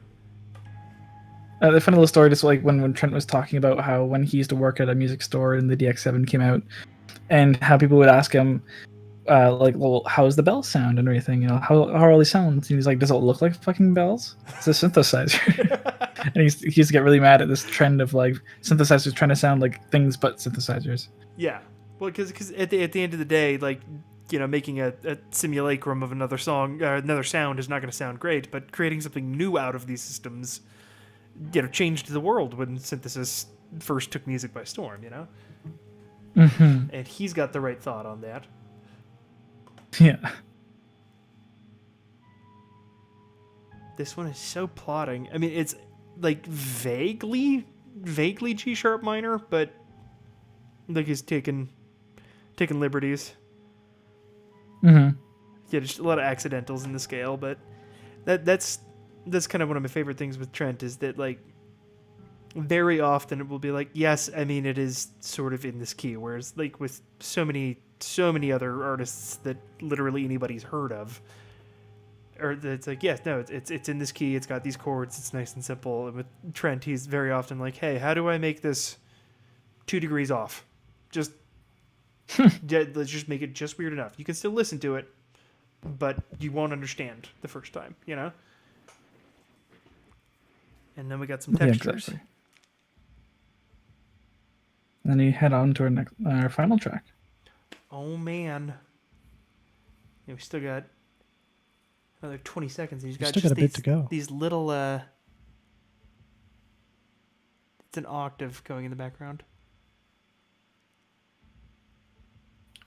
the funny little story just like when Trent was talking about how when he used to work at a music store and the DX7 came out, and how people would ask him, like, well, how's the bell sound and everything? You know, how are all these sounds? And he's like, does it look like fucking bells? It's a synthesizer. And he used to get really mad at this trend of like synthesizers trying to sound like things but synthesizers. Yeah, well, because at the end of the day, like, you know, making a simulacrum of another song, another sound is not going to sound great, but creating something new out of these systems, you know, changed the world when synthesis first took music by storm, you know? Mm-hmm. And he's got the right thought on that. Yeah. This one is so plotting. I mean, it's like vaguely G sharp minor, but like he's taking liberties. Mm-hmm. Yeah, just a lot of accidentals in the scale, but that's kind of one of my favorite things with Trent is that, like, very often it will be like, yes, I mean, it is sort of in this key, whereas like with so many other artists that literally anybody's heard of, or it's like, yes, no, it's in this key, it's got these chords, it's nice and simple. And with Trent, he's very often like, hey, how do I make this 2 degrees off? Just let's just make it just weird enough. You can still listen to it, but you won't understand the first time, you know? And then we got some textures. Yeah, exactly. And then you head on to our final track. Oh, man. Yeah, we still got another 20 seconds. He's got still just got a bit to go. These little, it's an octave going in the background.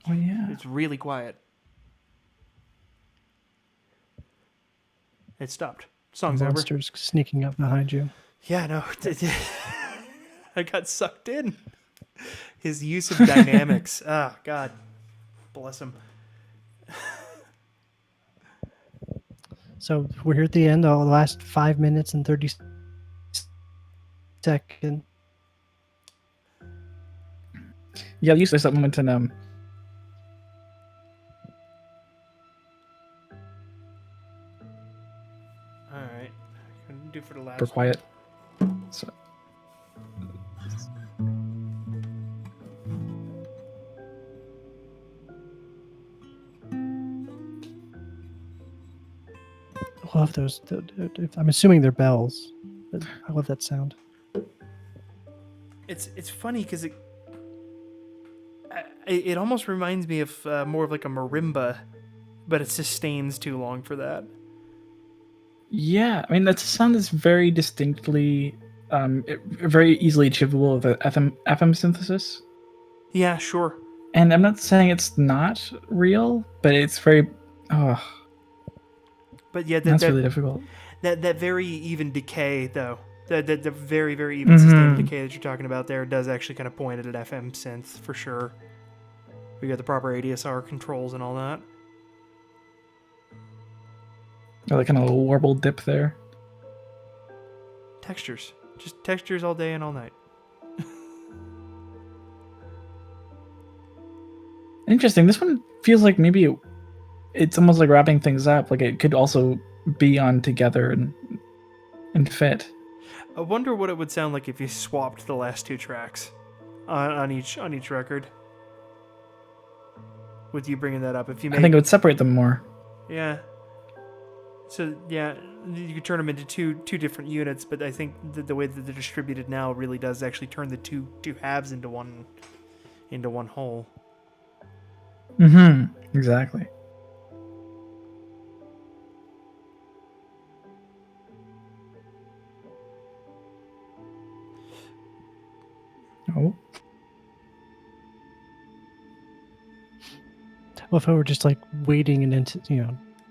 Oh, yeah. It's really quiet. It stopped. Song's over. Monsters sneaking up behind you. Yeah, no. I got sucked in. His use of dynamics. Ah, God. Bless him. So we're here at the end, the last 5 minutes and 30 seconds. Yeah, usually that moment in All right. Can do for the last for quiet. So I love those. I'm assuming they're bells. But I love that sound. It's funny because it almost reminds me of more of like a marimba, but it sustains too long for that. yeah, I mean that's a sound that's very distinctly, very easily achievable with FM synthesis. Yeah, sure. And I'm not saying it's not real, but it's very. But yeah, That's really difficult. that very even decay though, The very, very even sustained decay that you're talking about there does actually kind of point at an FM synth for sure. We got the proper ADSR controls and all that. Or like kind of a little warble dip there. Textures. Just textures all day and all night. Interesting. This one feels like maybe it's almost like wrapping things up. Like it could also be on together and fit. I wonder what it would sound like if you swapped the last two tracks on each record. With you bringing that up, if you I think it would separate them more. Yeah. So yeah, you could turn them into two different units, but I think the way that they're distributed now really does actually turn the two halves into one whole. Exactly. Oh. Well, if I were just like waiting and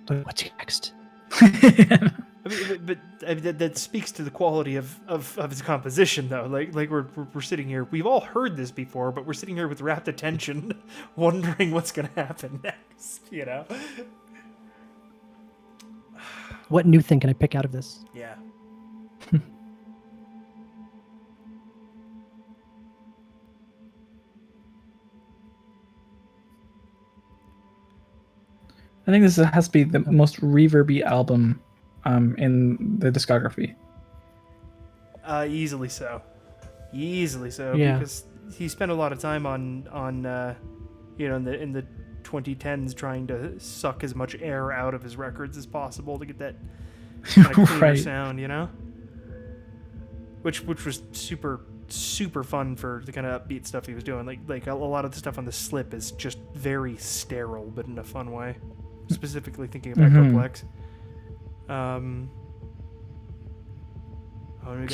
like, what's next? I mean, but that speaks to the quality of his composition, though. Like we're sitting here, we've all heard this before, but we're sitting here with rapt attention, wondering what's gonna happen next. You know? What new thing can I pick out of this? Yeah. I think this has to be the most reverby album in the discography. Easily so. Yeah. Because he spent a lot of time on in the 2010s trying to suck as much air out of his records as possible to get that kind of cleaner Right. sound, you know? Which was super fun for the kind of upbeat stuff he was doing. Like a lot of the stuff on the Slip is just very sterile, but in a fun way. Specifically thinking of Echoplex.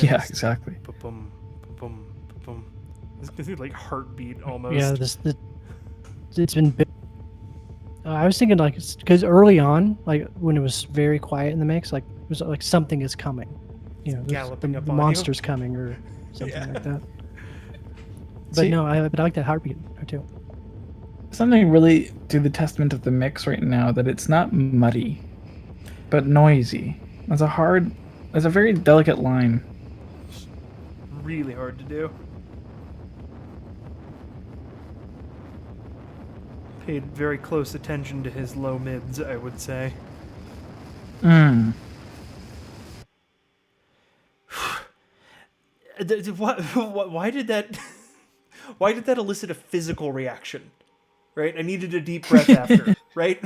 Yeah, exactly. Boom, boom, boom. It's like heartbeat almost. Yeah, it's been. I was thinking like because early on, like when it was very quiet in the mix, like it was like something is coming. You know, Galloping the up on monster's coming or something Yeah. like that. But See- no, I like that heartbeat too. Something really to the testament of the mix right now that it's not muddy, but noisy. That's a very delicate line. Really hard to do. Paid very close attention to his low mids, I would say. Why did that? Why did that elicit a physical reaction? Right, I needed a deep breath after. Right.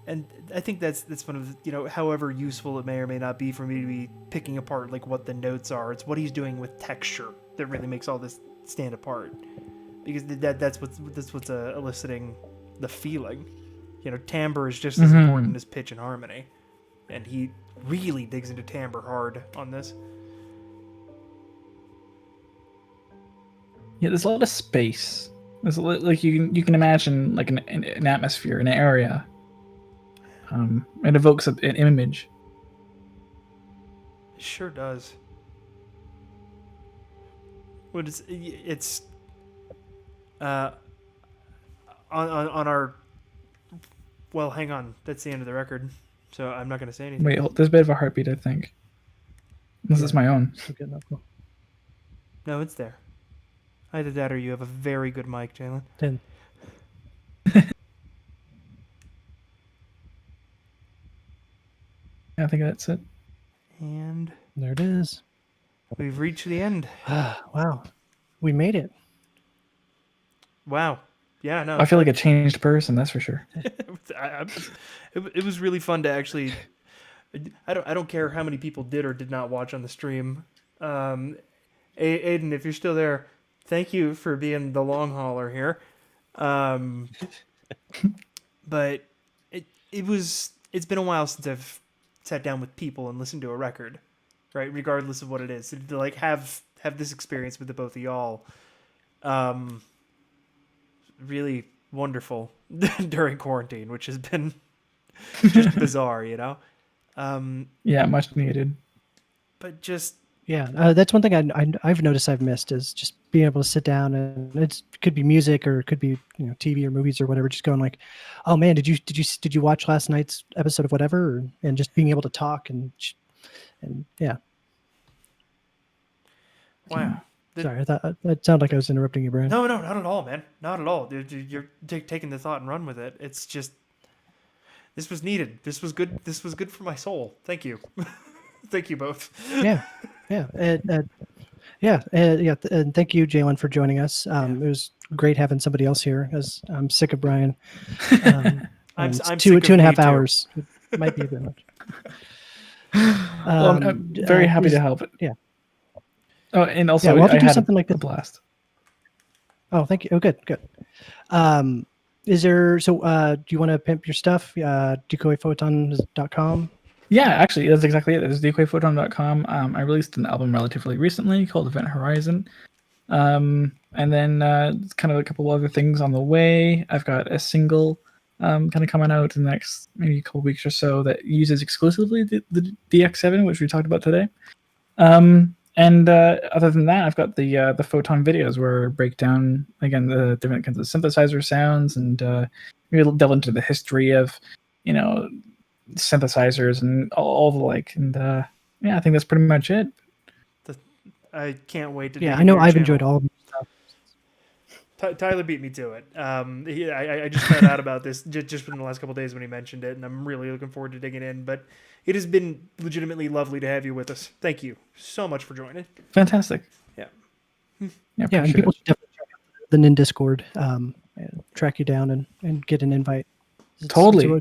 And I think that's one of the, however useful it may or may not be for me to be picking apart like what the notes are. It's what he's doing with texture that really makes all this stand apart. Because that's what's eliciting the feeling. Timbre is just as important as pitch and harmony, and he really digs into timbre hard on this. Yeah, there's a lot of space. There's like you can imagine like an atmosphere, an area. It evokes an image. It sure does. What is it's on our. Well, hang on. That's the end of the record, so I'm not going to say anything. Wait, there's a bit of a heartbeat, I think. This is my own. Okay, no, cool. No, it's there. Either that or you have a very good mic, Jaylin. 10. I think that's it. And There it is. we've reached the end. Wow, we made it. Wow. Yeah, no. I feel like a changed person, that's for sure. It was really fun to actually. I don't care how many people did or did not watch on the stream. Aiden, if you're still there, thank you for being the long hauler here. But it's been a while since I've sat down with people and listened to a record, right? Regardless of what it is, to like have this experience with the both of y'all. Really wonderful during quarantine, which has been just bizarre, you know. Yeah, much needed. But just Yeah, that's one thing I've noticed I've missed is just being able to sit down and it could be music or it could be TV or movies or whatever. Just going like, oh man, did you watch last night's episode of whatever? And just being able to talk and yeah. wow. Sorry, I thought that sounded like I was interrupting you, Brian. No, not at all, man. Not at all. You're taking the thought and run with it. It's just this was needed. This was good. This was good for my soul. Thank you. Thank you both. Yeah, yeah, and thank you, Jaylin, for joining us. It was great having somebody else here, as I'm sick of Brian. I'm two sick of and a half me too. hours. It might be a bit much. Well, I'm very happy to help. Yeah. Oh, and also We'll have to I do had something like a this. blast. Oh, thank you. Oh, good. Is there? So, do you want to pimp your stuff? Decoyphoton.com. Yeah, actually, that's exactly it. It's decoyphoton.com. I released an album relatively recently called Event Horizon. And then it's kind of a couple other things on the way. I've got a single kind of coming out in the next maybe a couple weeks or so that uses exclusively the DX7, which we talked about today. And other than that, I've got the Photon videos where I break down, again, the different kinds of synthesizer sounds and we'll delve into the history of, synthesizers and all the like. And yeah, I think that's pretty much it. I can't wait to. Yeah, dig I know into your I've channel. enjoyed all of it. Tyler beat me to it. I just found out about this just within the last couple of days when he mentioned it, and I'm really looking forward to digging in. But it has been legitimately lovely to have you with us. Thank you so much for joining. Fantastic. Yeah. Yeah, and appreciate people it. should definitely check out the NIN Discord, and track you down and get an invite. Totally.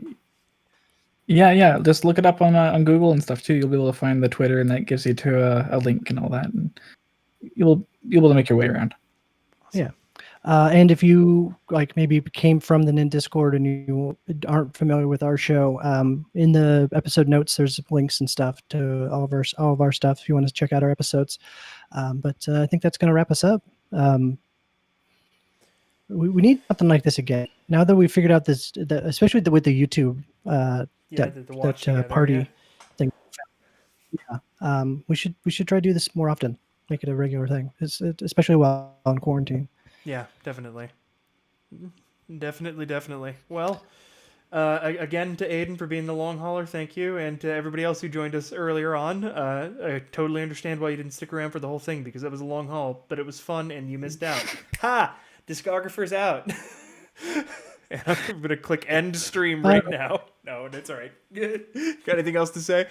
Yeah. Just look it up on Google and stuff too. You'll be able to find the Twitter, and that gives you to a link and all that, and you'll be able to make your way around. Yeah. And if you maybe came from the NIN Discord and you aren't familiar with our show, in the episode notes there's links and stuff to all of our stuff if you want to check out our episodes. But I think that's going to wrap us up. We need something like this again. Now that we figured out this, especially with the YouTube party thing. Yeah. We should try to do this more often. Make it a regular thing, especially while on quarantine. Yeah, definitely. Definitely. Well, again, to Aiden for being the long hauler, thank you. And to everybody else who joined us earlier on, I totally understand why you didn't stick around for the whole thing, because it was a long haul, but it was fun and you missed out. Ha! Discographers out. And I'm going to click end stream right now. No, that's all right. Got anything else to say?